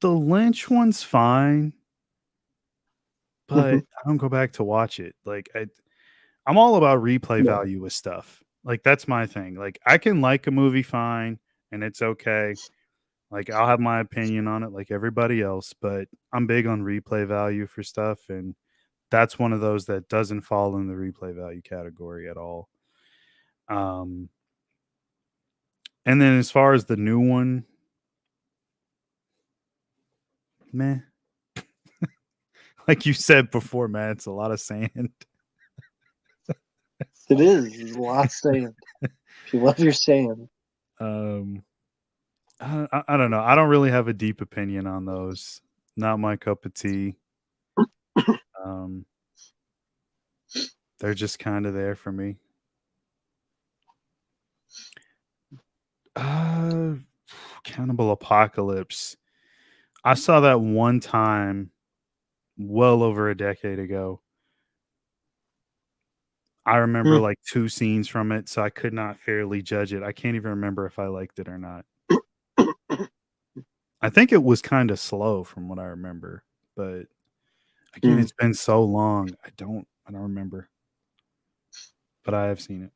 The Lynch one's fine, but Mhm. I don't go back to watch it. Like I'm all about replay Yeah. value with stuff. Like that's my thing. Like I can like a movie fine and it's okay. Like I'll have my opinion on it like everybody else, but I'm big on replay value for stuff, and that's one of those that doesn't fall in the replay value category at all. Um and then as far as the new one, meh. Like you said before, man, it's a lot of sand. It is. There's a lot of sand. If you love your sand. Um I don't know. I don't really have a deep opinion on those. Not my cup of tea. Um, they're just kind of there for me. Uh, Cannibal Apocalypse. I saw that one time, well over a decade ago. I remember Mm. like 2 scenes from it, so I could not fairly judge it. I can't even remember if I liked it or not. I think it was kind of slow from what I remember, but again, Mm. it's been so long. I don't remember, but I have seen it.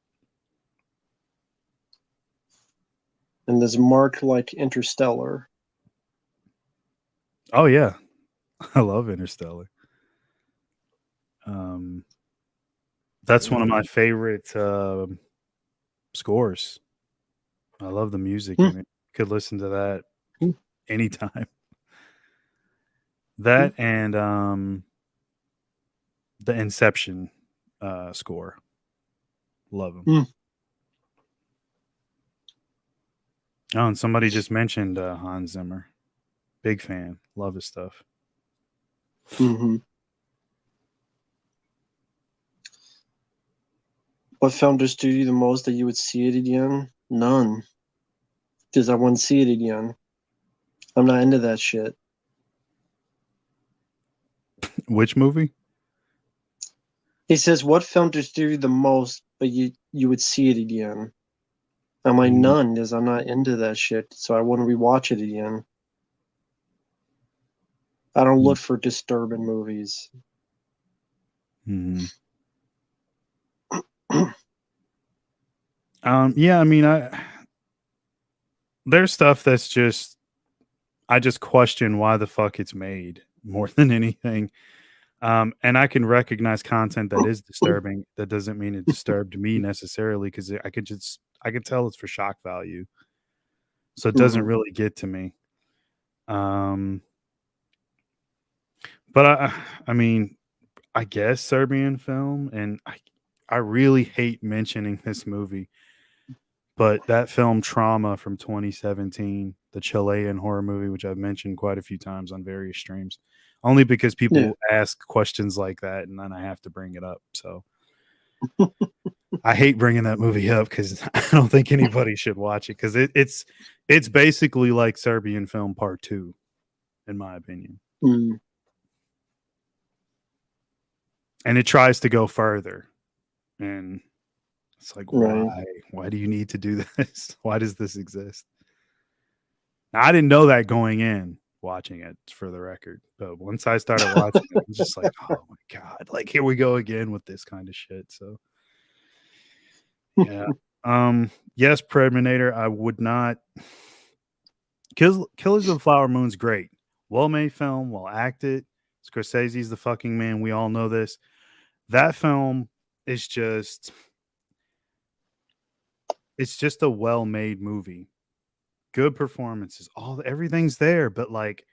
And does Mark like Interstellar? Oh yeah, I love Interstellar. Um, that's one of my favorite scores. I love the music Mm. in it. Could listen to that Mm. anytime. That and the Inception score. Love them. Mm. Oh, and somebody just mentioned Hans Zimmer. Big fan. Love his stuff. Mm-hmm. What film disturbed you the most that you would see it again? None. Because I wouldn't see it again. I'm not into that shit. Which movie? He says, what film disturbed you the most, but you would see it again? I'm like, none, because I'm not into that shit, so I wouldn't rewatch it again. I don't look for disturbing movies. Mm-hmm. Yeah, I mean, there's stuff that's just I just question why the fuck it's made more than anything. And I can recognize content that is disturbing. That doesn't mean it disturbed me necessarily because I could tell it's for shock value. So it doesn't Mhm. really get to me. But I mean, I guess Serbian film, and I really hate mentioning this movie, but that film Trauma from 2017, the Chilean horror movie, which I've mentioned quite a few times on various streams, only because Yeah. people ask questions like that, and then I have to bring it up. So I hate bringing that movie up because I don't think anybody should watch it because it's basically like Serbian film part 2, in my opinion. Mm. And it tries to go further, and it's like, Right. why do you need to do this? Why does this exist? Now, I didn't know that going in watching it, for the record, but once I started watching it, I'm just like, oh my god, like here we go again with this kind of shit. So yeah. Yes, Predator, I would not. Killers of the Flower Moon's great. Well made film, well acted. Scorsese's the fucking man. We all know this. That film is just it's just a well made movie. Good performances, everything's there, but like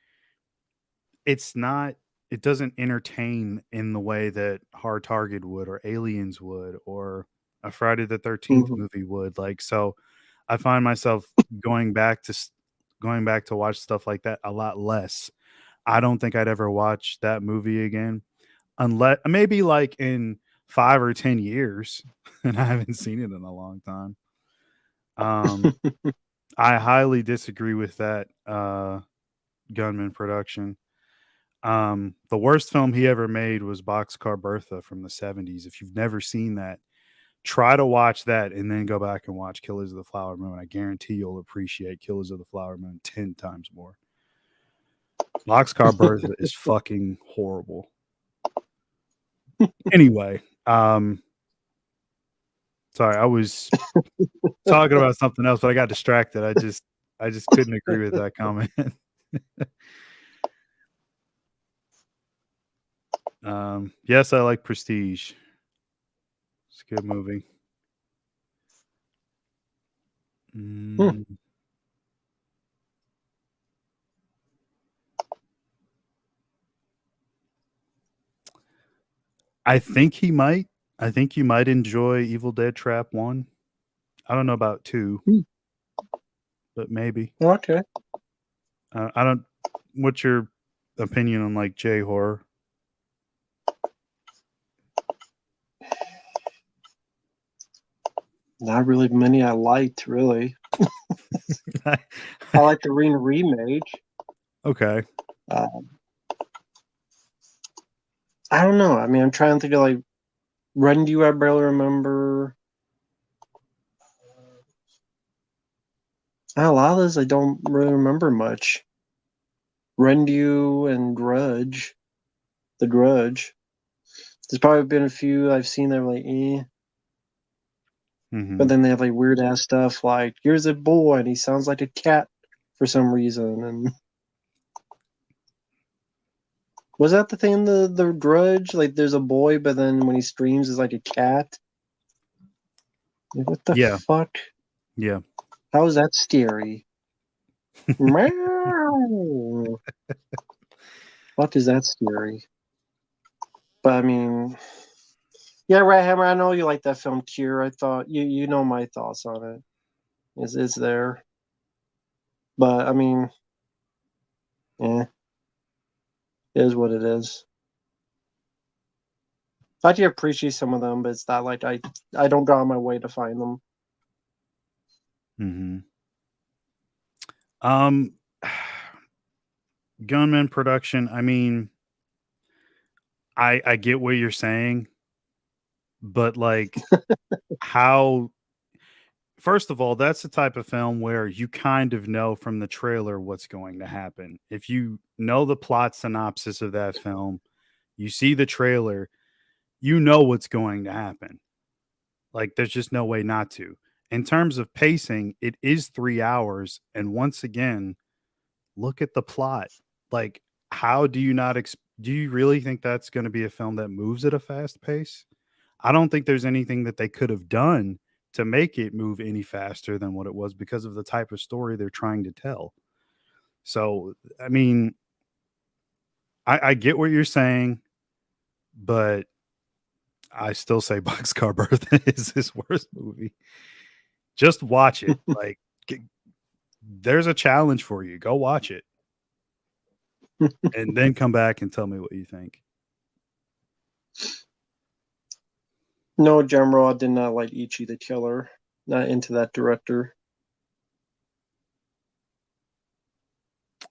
it's not it doesn't entertain in the way that Hard Target would or Aliens would or a Friday the 13th Mhm. movie would. Like, so I find myself going back to watch stuff like that a lot less. I don't think I'd ever watch that movie again unless maybe like in 5 or 10 years, and I haven't seen it in a long time. I highly disagree with that Gunman production. The worst film he ever made was Boxcar Bertha from the 70s. If you've never seen that, try to watch that and then go back and watch Killers of the Flower Moon. I guarantee you'll appreciate Killers of the Flower Moon 10 times more. Boxcar Bertha is fucking horrible. Anyway, sorry, I was talking about something else, but I got distracted. I just couldn't agree with that comment. Yes, I like Prestige. It's a good movie. Mm, I think he might. I think you might enjoy Evil Dead Trap 1. I don't know about 2, but maybe. Okay. I don't. What's your opinion on like J horror? Not really many I liked, really. I like the remake. Okay. I don't know. I mean, I'm trying to think of like Run You, I barely remember. A lot of this I don't really remember much. Run You and Grudge. The Grudge. There's probably been a few I've seen that were like, eh. But then they have like weird ass stuff like, here's a boy and he sounds like a cat for some reason. And was that the thing in the Grudge? Like there's a boy, but then when he screams is like a cat? Like, what the Yeah. fuck? Yeah. How is that scary? Meow. Fuck is that scary? But I mean, yeah, Rat Hammer. I know you like that film Cure. I thought you know my thoughts on it. Is there? But I mean, yeah, it is what it is. I do appreciate some of them, but it's not like I don't go on my way to find them. Gunman production. I mean, I get what you're saying, but like how first of all, that's the type of film where you kind of know from the trailer what's going to happen. If you know the plot synopsis of that film, you see the trailer, you know what's going to happen. Like there's just no way not to. In terms of pacing, it is 3 hours, and once again, look at the plot. Like how do you not do you really think that's going to be a film that moves at a fast pace? I don't think there's anything that they could have done to make it move any faster than what it was because of the type of story they're trying to tell. So, I mean, I get what you're saying, but I still say Boxcar Bertha is his worst movie. Just watch it. Like, there's a challenge for you. Go watch it. And then come back and tell me what you think. No, Gemro, I did not like Ichi the Killer. Not into that director.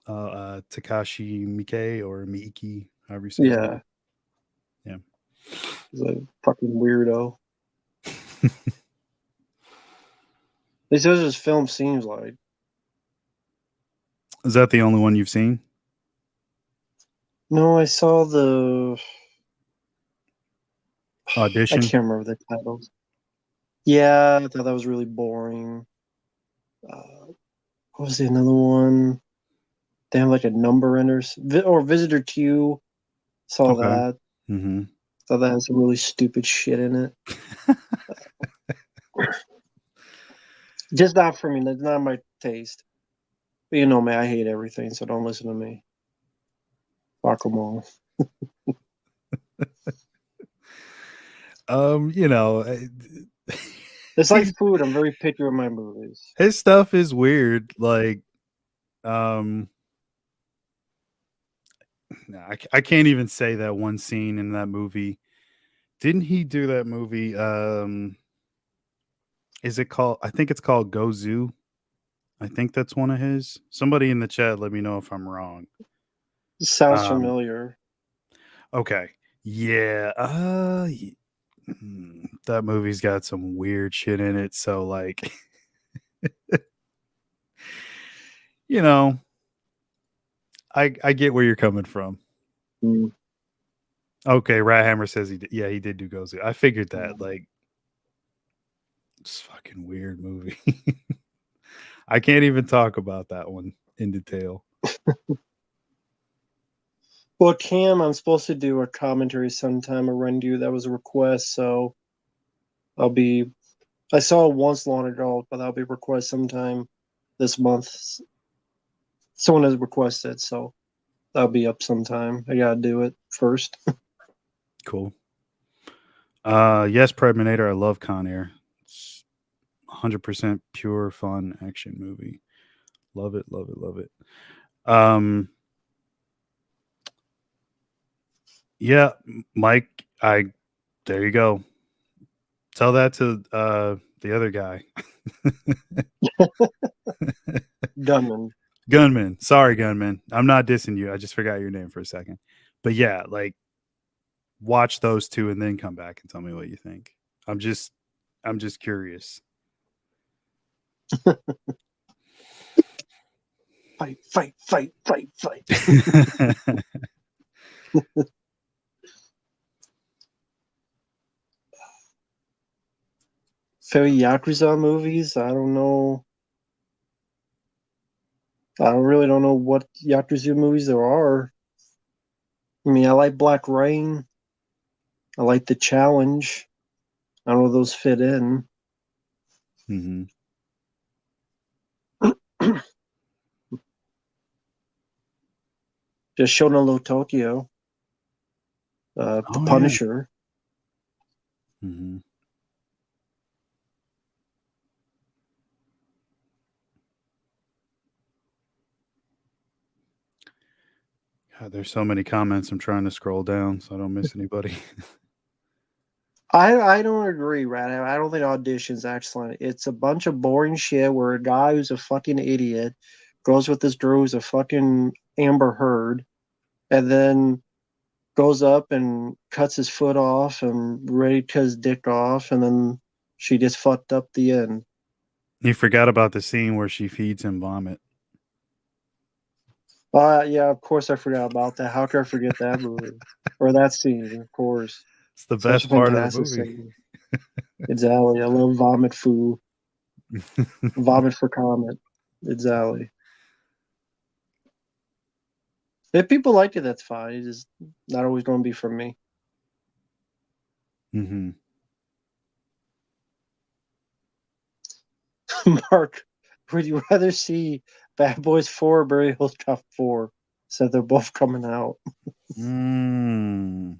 Takashi Miike or Miike, however you say his name. Yeah. He's a fucking weirdo. He says his film seems like. Is that the only one you've seen? No, I saw the Audition. I can't remember the titles. Yeah, I thought that was really boring. What was the another one? They have like a number in or Visitor Q. Saw that. Mm-hmm. Thought that had some really stupid shit in it. Just not for me. That's not my taste. But you know me, I hate everything, so don't listen to me. Fuck them all. You know, It's like food. I'm very picky with my movies. His stuff is weird. Like, um, I can't even say that one scene in that movie. Didn't he do that movie? Is it called? I think it's called Go Zoo. I think that's one of his. Somebody in the chat, let me know if I'm wrong. Sounds Um, familiar. okay, yeah. That movie's got some weird shit in it. So, like, you know, I get where you're coming from. Mm. Okay, Rat Hammer says he did. Yeah, he did do Go Zoo. I figured that. Like, it's fucking weird movie. I can't even talk about that one in detail. Well, Cam, I'm supposed to do a commentary sometime, a review. That was a request, so I'll be. I saw it once long ago, but that'll be a request sometime this month. Someone has requested, so that'll be up sometime. I gotta do it first. Cool. Yes, Predator. I love Con Air. It's 100% pure fun action movie. Love it, love it, love it. Yeah, Mike, there you go. Tell that to the other guy. Gunman. Gunman. Sorry, Gunman. I'm not dissing you. I just forgot your name for a second. But yeah, like watch those two and then come back and tell me what you think. I'm just curious. Fight, fight, fight, fight, fight. Favorite Yakuza movies? I don't know. I really don't know what Yakuza movies there are. I mean, I like Black Rain. I like The Challenge. I don't know if those fit in. Mm-hmm. Just Shonalo Tokyo. The Oh yeah. Punisher. Mm-hmm. God, there's so many comments. I'm trying to scroll down so I don't miss anybody. I don't agree, Rat. I don't think Audition's excellent. It's a bunch of boring shit where a guy who's a fucking idiot goes with this girl who's a fucking Amber Heard, and then goes up and cuts his foot off and ready to cut his dick off, and then she just fucked up the end. You forgot about the scene where she feeds him vomit. Yeah, of course I forgot about that. How could I forget that movie or that scene? Of course, It's the such a best part of the fantastic movie. scene. Exactly. I love vomit foo. Vomit for comment. Exactly. If people like it, that's fine. It's just not always going to be for me. Mm-hmm. Mark, would you rather see Bad Boys 4 or Beverly Hills Cop 4? Said they're both coming out. Mm.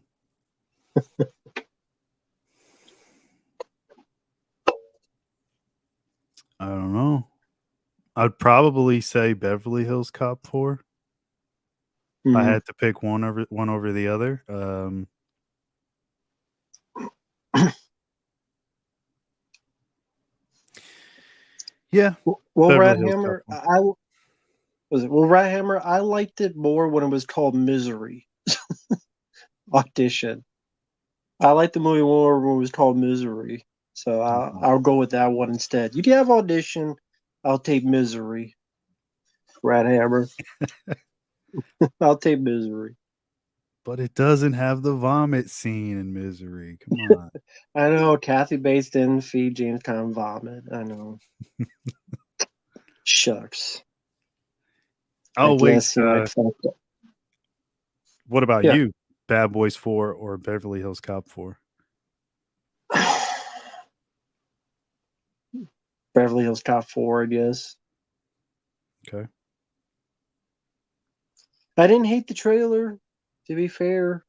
I don't know. I'd probably say Beverly Hills Cop 4. If I Mm. had to pick one over the other. Yeah, Well, Beverly Rat Hills Cop Hammer, 4. Rat Hammer. I liked it more when it was called Misery. Audition. I liked the movie more when it was called Misery. So Mhm. I'll go with that one instead. You can have Audition. I'll take Misery. Rat Hammer. I'll take Misery. But it doesn't have the vomit scene in Misery. Come on. I know Kathy Bates didn't feed James Conn vomit. I know. Shucks. I Oh wait, guess he might fuck up. what about Yeah. you? Bad Boys 4 or Beverly Hills Cop 4? Beverly Hills Cop 4, I guess. Okay. I didn't hate the trailer, to be fair.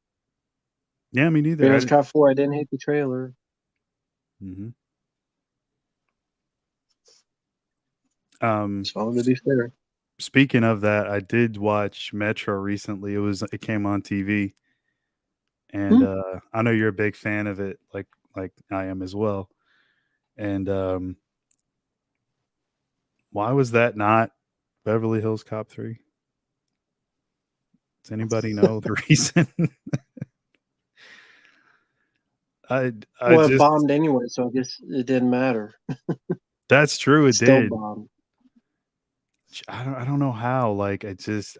Yeah, me Beverly neither. Hills Cop 4, I didn't hate the trailer. Mm-hmm. Just wanted to be fair. Speaking of that, I did watch Metro recently. It came on TV, and I know you're a big fan of it, like I am as well. And why was that not Beverly Hills Cop 3? Does anybody know the reason? I Well, it just bombed anyway, so I guess it didn't matter. That's true. It Still did. bombed. I don't know how. Like I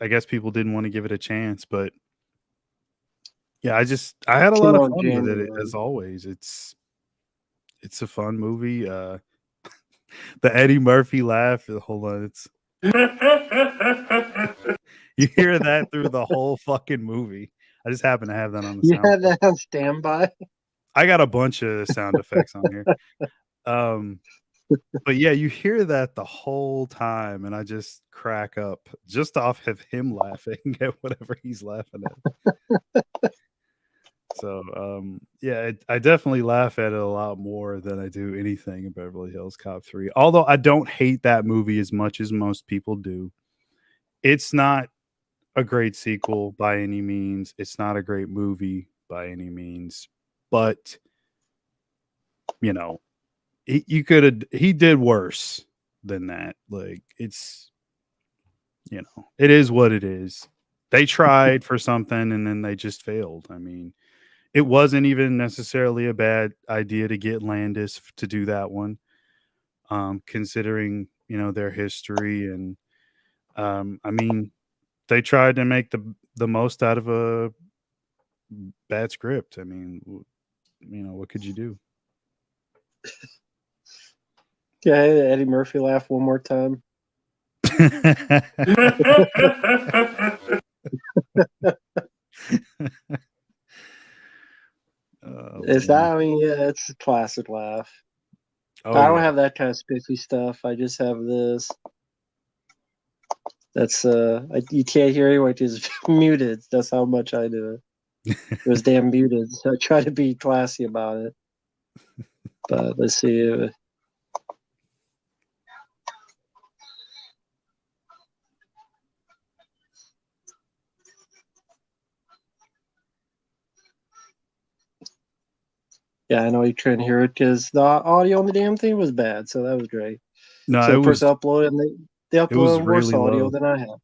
guess people didn't want to give it a chance, but yeah, I had a lot Came of out in fun with it January. as always. It's a fun movie. The Eddie Murphy laugh. Hold on, it's you hear that through the whole fucking movie. I just happen to have that on the You had soundboard. that on standby? I got a bunch of sound effects on here. But yeah, you hear that the whole time, and I just crack up just off of him laughing at whatever he's laughing at. So, yeah, I definitely laugh at it a lot more than I do anything in Beverly Hills Cop 3. Although I don't hate that movie as much as most people do. It's not a great sequel by any means. It's not a great movie by any means. But, you know, he did worse than that. Like, it is what it is. They tried for something and then they just failed. I mean, it wasn't even necessarily a bad idea to get Landis to do that one, considering their history and I mean they tried to make the most out of a bad script. I mean, what could you do? Okay, Eddie Murphy laugh one more time. It's man. that. I mean, yeah, it's a classic laugh. Oh I don't yeah. have that kind of spiffy stuff. I just have this. That's you can't hear anyway. It's muted. That's how much I do it. It was damn muted. So I try to be classy about it. But let's see. Yeah, I know you couldn't hear it because the audio on the damn thing was bad. So that was great. No, So the person uploaded, and they it was uploaded worse really audio low. than I have.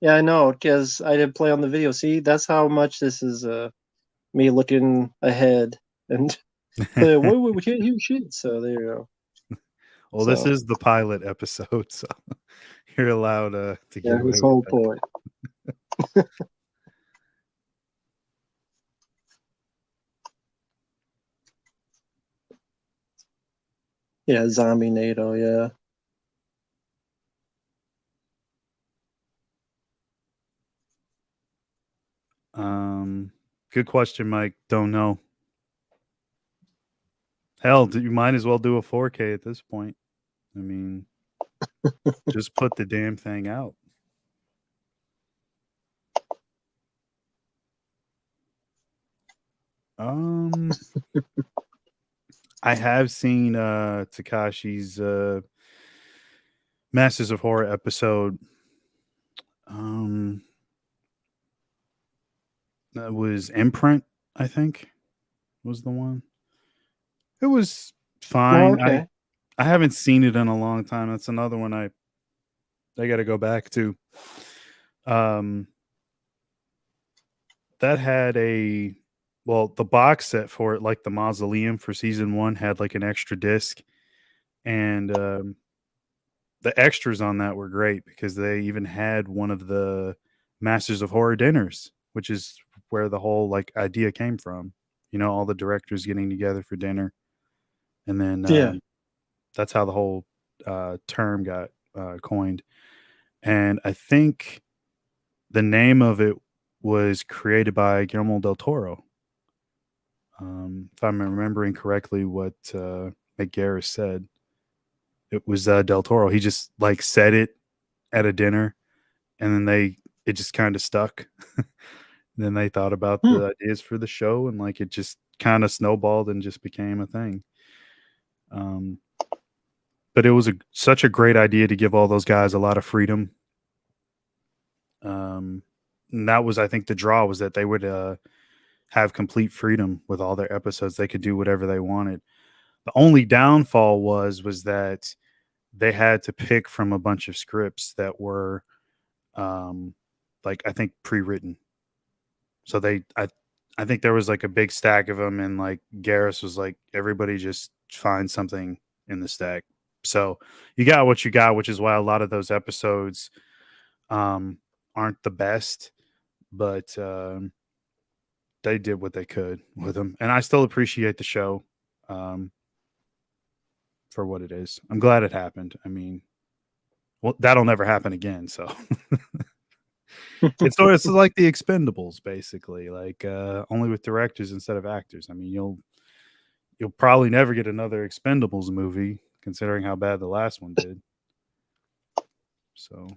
Yeah, I know because I didn't play on the video. See, that's how much this is me looking ahead and we can't hear shit. So there you go. Well, this So is the pilot episode, so you're allowed to yeah, get away this with whole that. point. Yeah, Zombie NATO. Yeah. Good question, Mike. Don't know. Hell, you might as well do a 4K at this point. I mean, just put the damn thing out. I have seen Takashi's Masters of Horror episode. That was Imprint, I think, was the one. It was fine. Oh, okay. I haven't seen it in a long time. That's another one I got to go back to. That had the box set for it, like the Mausoleum for season 1, had like an extra disc, and the extras on that were great because they even had one of the Masters of Horror dinners, which is where the whole like idea came from. All the directors getting together for dinner, and then Yeah. that's how the whole term got coined. And I think the name of it was created by Guillermo del Toro. If I'm remembering correctly, what McGarris said, it was Del Toro. He just like said it at a dinner, and then it just kind of stuck. Then they thought about the ideas for the show, and like it just kind of snowballed and just became a thing. but it was such a great idea to give all those guys a lot of freedom. And that was, I think, the draw was that they would have complete freedom with all their episodes. They could do whatever they wanted. The only downfall was that they had to pick from a bunch of scripts that were, like, I think, pre-written. So I think there was like a big stack of them, and like Garrus was like, everybody just find something in the stack. So you got what you got, which is why a lot of those episodes aren't the best, but they did what they could with them, and I still appreciate the show for what it is. I'm glad it happened. I mean, well, that'll never happen again. So it's like the Expendables, basically, like only with directors instead of actors. I mean, you'll probably never get another Expendables movie, considering how bad the last one did. So,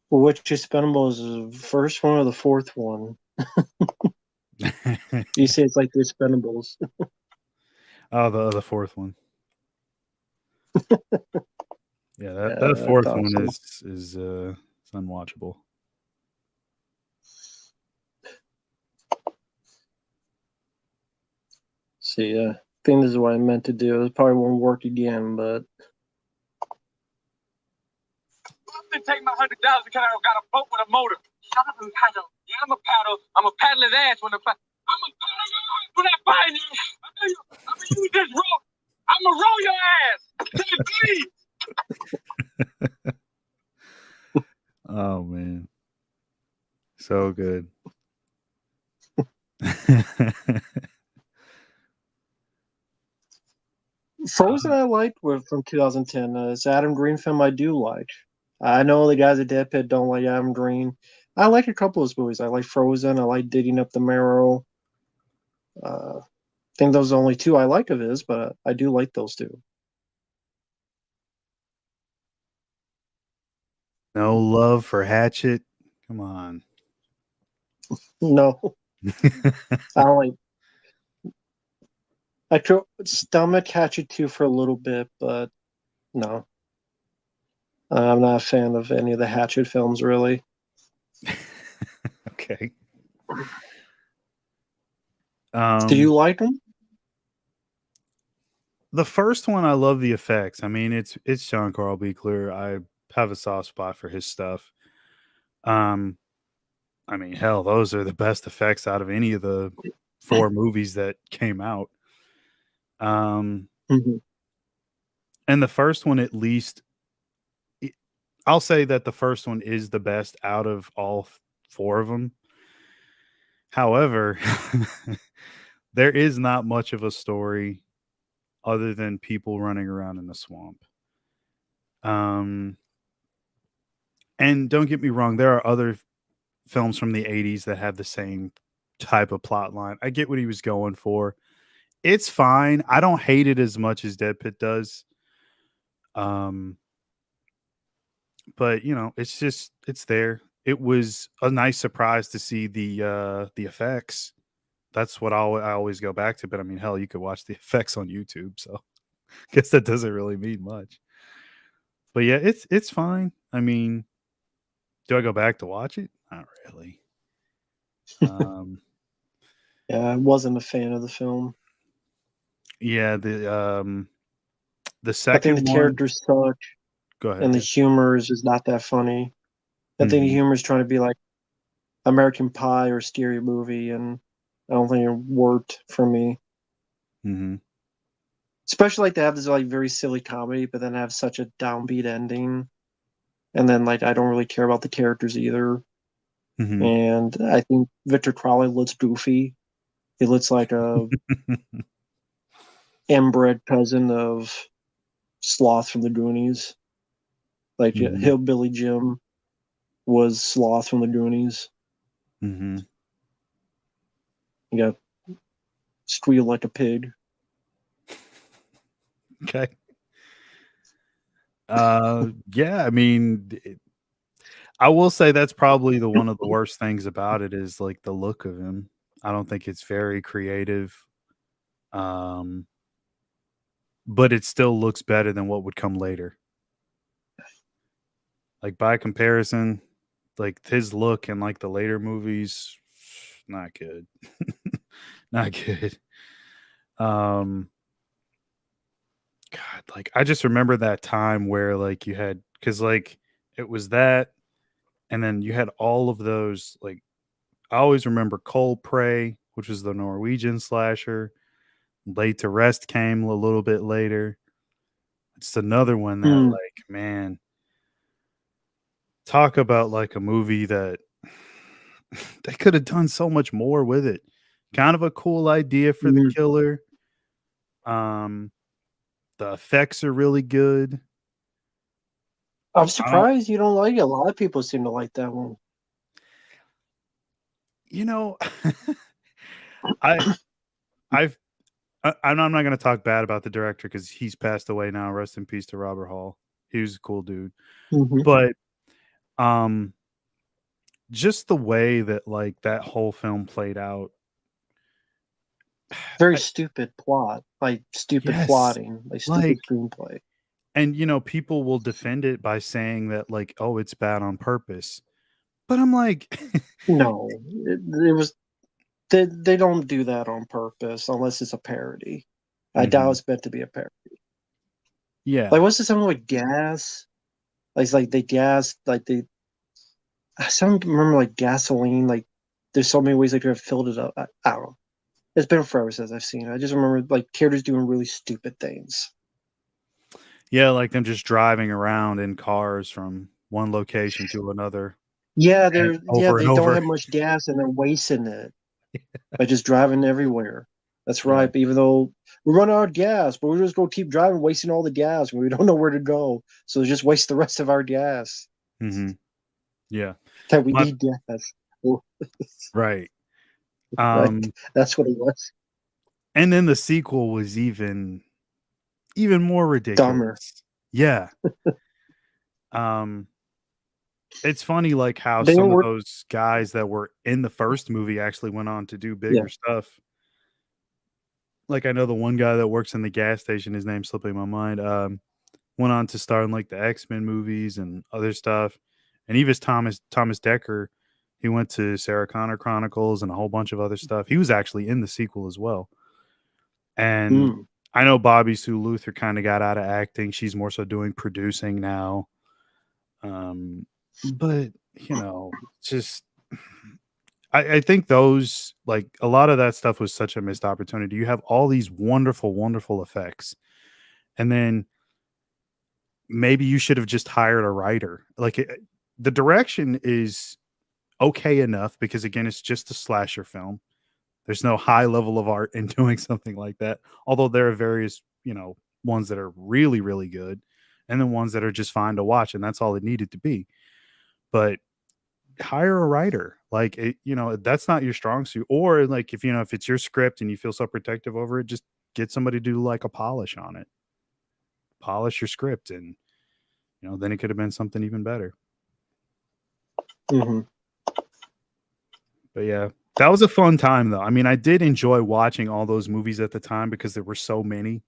Well, which Expendables is the first one or the fourth one? You say it's like the Expendables. oh, the fourth one. Yeah, that fourth one is it's unwatchable. See, I think this is what I meant to do. It probably won't work again, but Take my 100,000 because I got a boat with a motor. Shut up and paddle. Yeah, I'm a paddle. I'm a paddle his ass when I'm a paddle your ass when I find you. I'm gonna use this rope. I'm gonna roll your ass. Please. Oh man, so good. Frozen I liked from 2010. It's Adam Green film I do like. I know the guys at Dead Pit don't like Adam Green. I like a couple of his movies. I like Frozen. I like Digging Up the Marrow. I think those are the only two I like of his, but I do like those two. No love for Hatchet. Come on. No, I don't like. I could stomach Hatchet 2 for a little bit, but no. I'm not a fan of any of the Hatchet films, really. Okay. Do you like them? The first one, I love the effects. I mean, it's Sean Carl Buechler. I have a soft spot for his stuff. I mean, hell, those are the best effects out of any of the 4 movies that came out. Mm-hmm. And the first one, at least, I'll say that the first one is the best out of all 4 of them. However, there is not much of a story other than people running around in the swamp. And don't get me wrong, there are other films from the 80s that have the same type of plot line. I get what he was going for. It's fine. I don't hate it as much as Dead Pit does. But you know, it's there. It was a nice surprise to see the effects. That's what I always go back to. But I mean, hell, you could watch the effects on YouTube, so I guess that doesn't really mean much. But yeah, it's fine. I mean, do I go back to watch it? Not really. Yeah, I wasn't a fan of the film. Yeah, the I think second the one. characters suck, Go ahead. and the Yeah. humor is just not that funny. I think the humor is trying to be like American Pie or Scary Movie, and I don't think it worked for me. Mm-hmm. Especially like they have this like very silly comedy, but then have such a downbeat ending, and then like I don't really care about the characters either. Mm-hmm. And I think Victor Crowley looks goofy. He looks like a inbred cousin of Sloth from the Goonies. Like Mm-hmm. Hillbilly Jim was Sloth from the Goonies. Mm-hmm. You got squeal like a pig. Okay. Yeah, I mean, I will say that's probably one of the worst things about it is like the look of him. I don't think it's very creative. Um, but it still looks better than what would come later. Like by comparison, like his look in like the later movies, not good. Not good. Um God, like I just remember that time where like you had because like it was that, and then you had all of those like I always remember Cold Prey, which was the Norwegian slasher. Laid to Rest came a little bit later. It's another one that Hmm. like man, talk about like a movie that they could have done so much more with it. Kind of a cool idea for the Hmm. killer. Um, the effects are really good. I'm I don't, surprised you don't like it. A lot of people seem to like that one. you know, I, I've, I'm not going to talk bad about the director because he's passed away now. Rest in peace to Robert Hall. He was a cool dude, Hmm. but um, just the way that like that whole film played out. Very I, stupid plot, like stupid yes, plotting, like stupid like screenplay. and people will defend it by saying that like oh it's bad on purpose. But I'm like No, it was they don't do that on purpose unless it's a parody. I doubt Mhm. it's meant to be a parody. Like Yeah. what's the something with gas? Like it's like they gas like they I don't remember like gasoline. Like there's so many ways they could have filled it up. I don't know. It's been forever since I've seen it. I just remember like characters doing really stupid things. Yeah, like them just driving around in cars from one location to another Yeah, and over and they don't over. have much gas and they're wasting it by just driving everywhere. That's Yeah. right. Even though we run out of gas, but we're just gonna keep driving, wasting all the gas when we don't know where to go. So just waste the rest of our gas Mhm. Yeah. that we My need gas. right. Right. Um That's what it was. and then the sequel was even more Dumber. ridiculous. Yeah. Um it's funny like how They some of were those guys that were in the first movie actually went on to do yeah. bigger stuff. Like I know the one guy that works in the gas station, his name's slipping my mind. Went on to star in like the X-Men movies and other stuff. And even Thomas Decker, he went to Sarah Connor Chronicles and a whole bunch of other stuff. He was actually in the sequel as well. And Mm. I know Bobby Sue Luther kind of got out of acting. She's more so doing producing now. But just I think those like a lot of that stuff was such a missed opportunity. You have all these wonderful, wonderful effects, and then maybe you should have just hired a writer. Like the direction is okay enough because again, it's just a slasher film. There's no high level of art in doing something like that. Although there are various, ones that are really, really good, and then ones that are just fine to watch, and that's all it needed to be. But hire a writer. Like that's not your strong suit. Or like if it's your script and you feel so protective over it, just get somebody to do like a polish on it. Polish your script and then it could have been something even better. Hmm. But yeah, that was a fun time though. I mean, I did enjoy watching all those movies at the time because there were so many.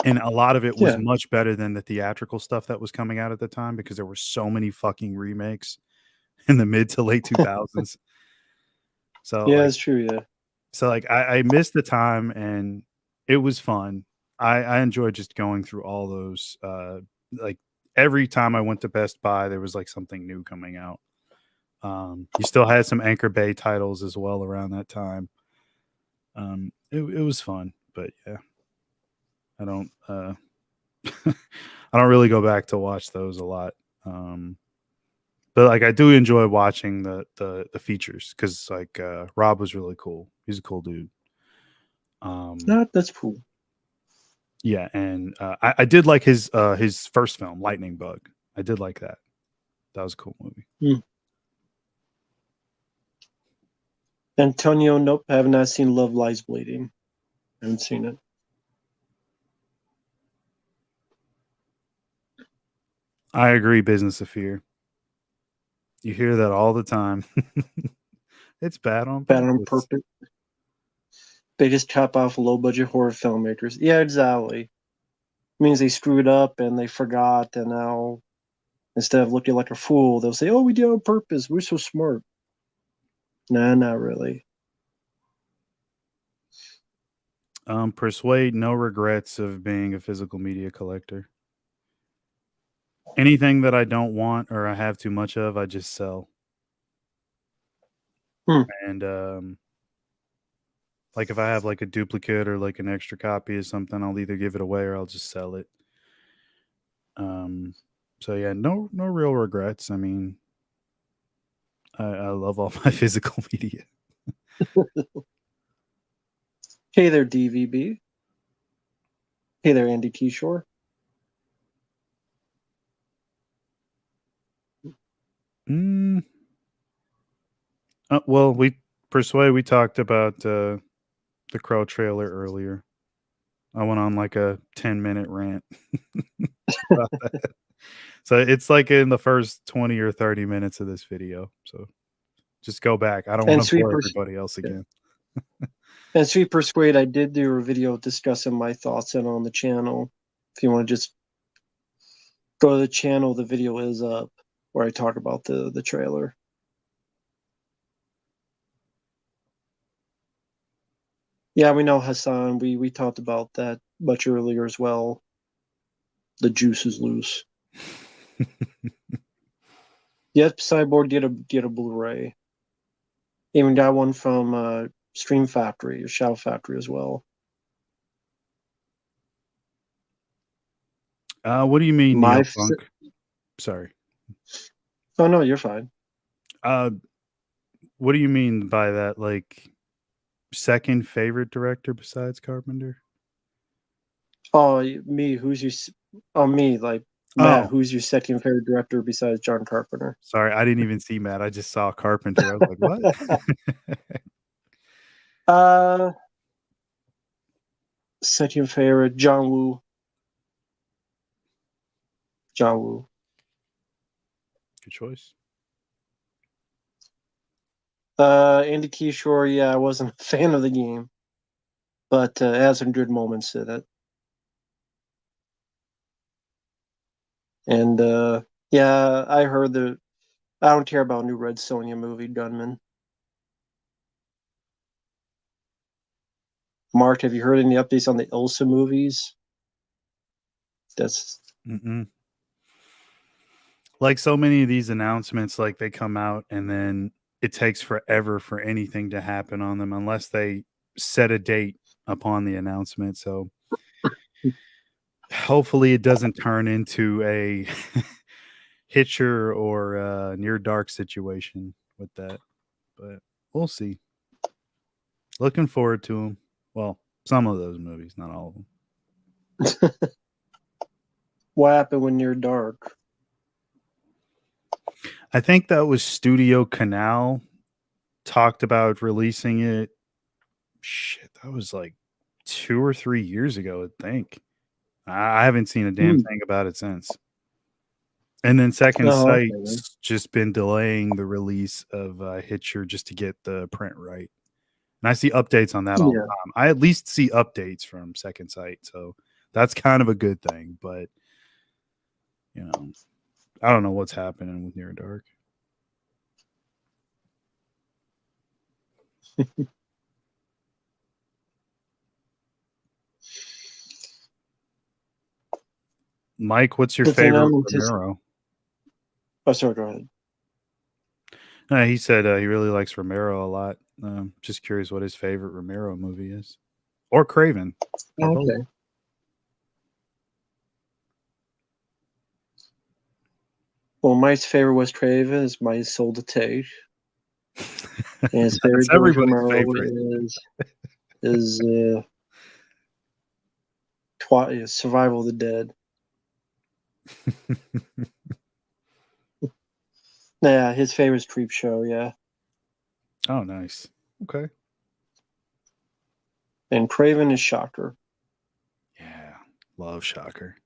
And a lot of it was Yeah. much better than the theatrical stuff that was coming out at the time because there were so many fucking remakes in the mid to late 2000s. So Yeah, like it's true. Yeah. I missed the time and it was fun. I enjoyed just going through all those like every time I went to Best Buy there was like something new coming out. You still had some Anchor Bay titles as well around that time. It was fun, but yeah, I don't I don't really go back to watch those a lot. But like I do enjoy watching the features because like Rob was really cool. He's a cool dude. No, that's cool. Yeah, and I did like his first film, Lightning Bug. I did like that. That was a cool movie. Mm. Antonio, nope, I have not seen Love Lies Bleeding. I haven't seen it. I agree, Business of Fear. You hear that all the time. It's bad on Bad on purpose. purpose. They just chop off low budget horror filmmakers. Yeah, exactly. It means they screwed up and they forgot, and now instead of looking like a fool, they'll say, "Oh, we did it on purpose. We're so smart." Nah, not really. Persuade, no regrets of being a physical media collector. Anything that I don't want or I have too much of, I just sell. And like if I have like a duplicate or like an extra copy of something, I'll either give it away or I'll just sell it. So yeah, no real regrets. I mean, I love all my physical media. Hey there, DVB. Hey there, Andy T. Shore. Well, we talked about the Crow trailer earlier. I went on like a 10-minute rant about that. So it's like in the first 20 or 30 minutes of this video. So just go back. I don't want to bore everybody else again. And Sweet Persuade, I did do a video discussing my thoughts on the channel. If you want to just go to the channel, the video is up where I talk about the trailer. Yeah, we know Hassan. We talked about that much earlier as well. The juice is loose. Yep, Cyborg did a Blu-ray. Even got one from Stream Factory or Shout Factory as well. What do you mean, Neopunk? Sorry. Oh no, you're fine. What do you mean by that? Like second favorite director besides Carpenter? Oh, me. Who's your? Oh, me. Like Matt. Who's your second favorite director besides John Carpenter? Sorry, I didn't even see Matt. I just saw Carpenter. I was like, what? Second favorite, John Woo. John Woo. Good choice. Andy Kishore, yeah, I wasn't a fan of the game, but it has some good moments in it. And yeah, I heard I don't care about new Red Sonja movie, Gunman. Mark, have you heard any updates on the Ilsa movies? That's like so many of these announcements, like they come out and then it takes forever for anything to happen on them unless they set a date upon the announcement. So hopefully it doesn't turn into a Hitcher or Near Dark situation with that, but we'll see. Looking forward to them. Well, some of those movies, not all of them. What happened when Near Dark? I think that was Studio Canal talked about releasing it. Shit, that was like 2 or 3 years ago, I think. I haven't seen a damn thing about it since. And then Second Sight's just been delaying the release of Hitcher just to get the print right. And I see updates on that all the time. I at least see updates from Second Sight, so that's kind of a good thing. But you know, I don't know what's happening with Near Dark. Mike, what's your favorite Romero? Oh, sorry, go ahead. He said he really likes Romero a lot. Just curious what his favorite Romero movie is. Or Craven. Or okay. both. Well, Mike's favorite was Craven. Is my soul to take. And his favorite everybody's favorite is Survival of the Dead. Yeah, his favorite is Creep Show. Yeah. Oh, nice. Okay. And Craven is Shocker. Yeah, love Shocker.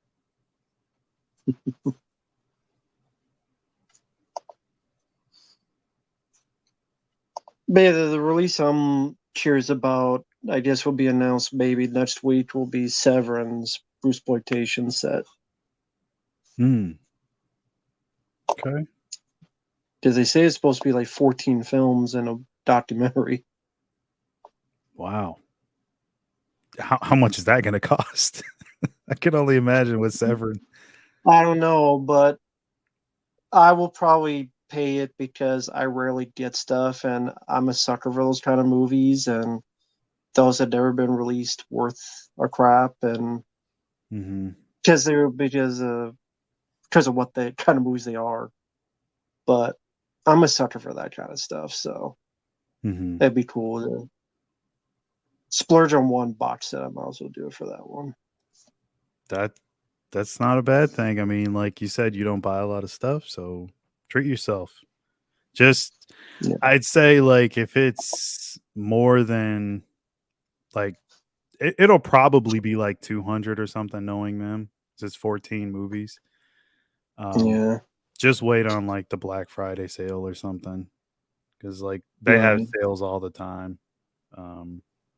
But yeah, the release I'm curious about I guess will be announced maybe next week will be Severin's Bruceploitation set. Okay. Because they say it's supposed to be like 14 films and a documentary. Wow. How much is that going to cost? I can only imagine with Severin. I don't know, but I will probably pay it because I rarely get stuff, and I'm a sucker for those kind of movies, and those had never been released worth a crap, and because of what the kind of movies they are. But I'm a sucker for that kind of stuff, so that'd be cool to splurge on one box set. I might as well do it for that one. That's not a bad thing. I mean, like you said, you don't buy a lot of stuff, so treat yourself. Just, I'd say, like, if it's more than, like, it'll probably be like 200 or something, knowing them. It's 14 movies. Just wait on like the Black Friday sale or something, because like they have sales all the time.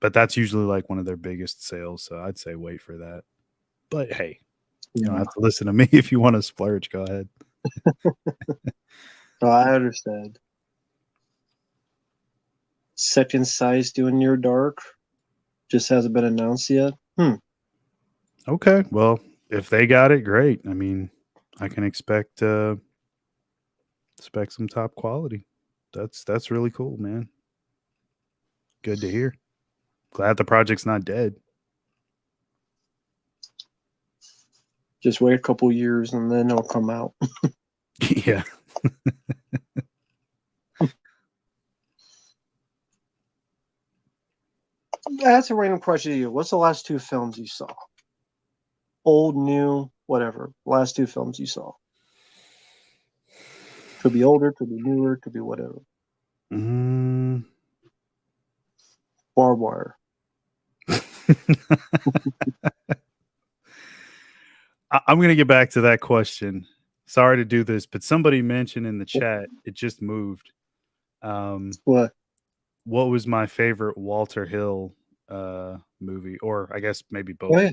But that's usually like one of their biggest sales, so I'd say wait for that. But hey, you don't have to listen to me. If you want to splurge, go ahead. Oh, I understand. Second Size doing Near Dark just hasn't been announced yet. Okay, well, if they got it, great. I mean, I can expect some top quality. That's really cool, man. Good to hear. Glad the project's not dead. Just wait a couple years and then it'll come out. Yeah. That's a random question to you. What's the last two films you saw? Old, new, whatever. Last two films you saw. Could be older, could be newer, could be whatever. Barb Wire. I'm going to get back to that question. Sorry to do this, but somebody mentioned in the chat, it just moved. What was my favorite Walter Hill movie? Or I guess maybe both.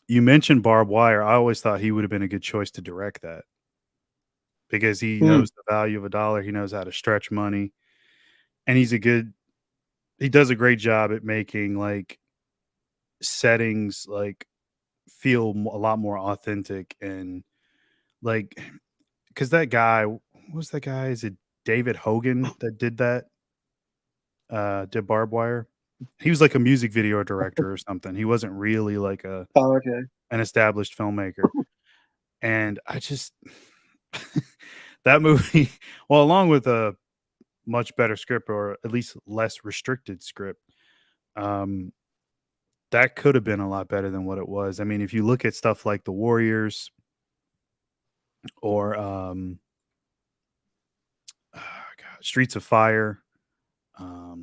You mentioned Barb Wire. I always thought he would have been a good choice to direct that, because he knows the value of a dollar. He knows how to stretch money, and he does a great job at making like settings like feel a lot more authentic, and like, because that guy, what was that guy? Is it David Hogan that did that? Did Barb Wire? He was like a music video director or something. He wasn't really like an established filmmaker. And I just that movie, well, along with a much better script, or at least less restricted script, that could have been a lot better than what it was. I mean, if you look at stuff like The Warriors or Streets of Fire,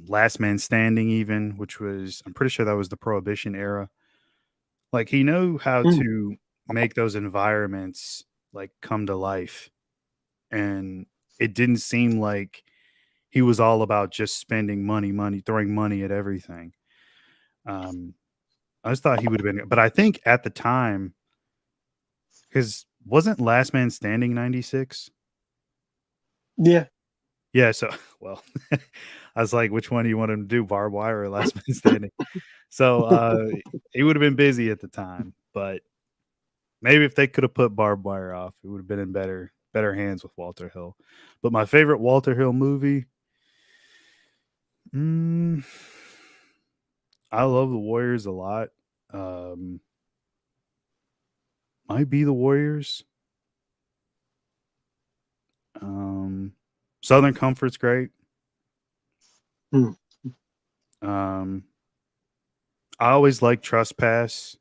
Last Man Standing, even, which was, I'm pretty sure that was the Prohibition era. Like, he knew how to make those environments like come to life, and it didn't seem like he was all about just spending money, throwing money at everything. I just thought he would have been, but I think at the time, because wasn't Last Man Standing 96? Yeah. Yeah. So, well, I was like, which one do you want him to do, Barb Wire or Last Man Standing? So he would have been busy at the time, but maybe if they could have put Barb Wire off, it would have been in better hands with Walter Hill. But my favorite Walter Hill movie, I love The Warriors a lot. Might be The Warriors. Southern Comfort's great. I always like Trespass.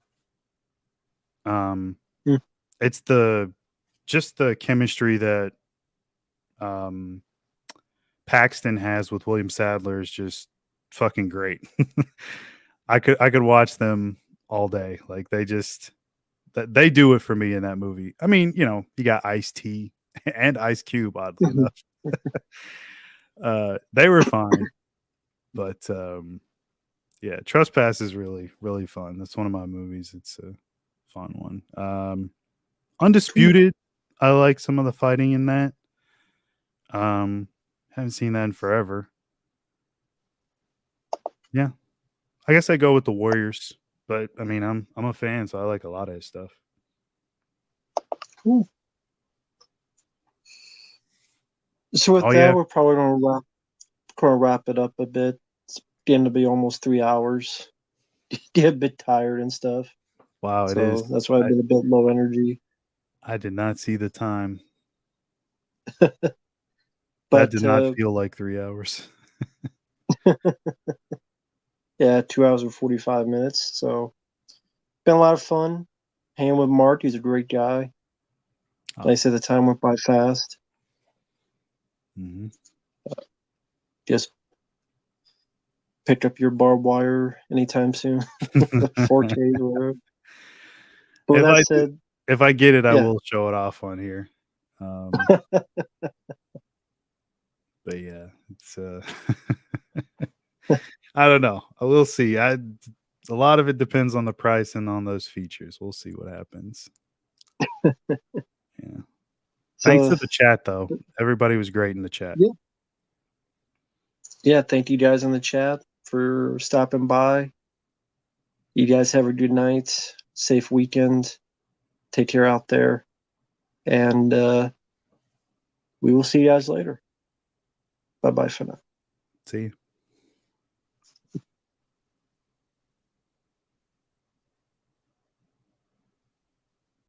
It's just the chemistry that Paxton has with William Sadler is just fucking great. I could watch them all day. Like, they do it for me in that movie. I mean, you know, you got Ice-T and Ice Cube, oddly enough. They were fine. But yeah, Trespass is really, really fun. That's one of my movies. It's a fun one. Undisputed, I like some of the fighting in that. Haven't seen that in forever. Yeah, I guess I go with the Warriors, but I mean, I'm a fan, so I like a lot of his stuff. Cool. So with Oh, that, yeah. we're probably gonna wrap it up a bit. It's getting to be almost 3 hours. Get a bit tired and stuff. Wow, it So is. that's why I've been a bit low energy. I did not see the time. That But did not feel like 3 hours. yeah, 2 hours and 45 minutes. So been a lot of fun. Hanging with Mark, he's a great guy. Oh. Like I said, the time went by fast. Mm-hmm. Just pick up your Barb Wire anytime soon. 4K or whatever. But with that said, if I get it, I yeah. will show it off on here. But yeah, it's I don't know. I will see. A lot of it depends on the price and on those features. We'll see what happens. Yeah. Thanks to the chat though. Everybody was great in the chat. Yeah. Yeah, thank you guys in the chat for stopping by. You guys have a good night, safe weekend. Take care out there. And we will see you guys later. Bye-bye for now. See you.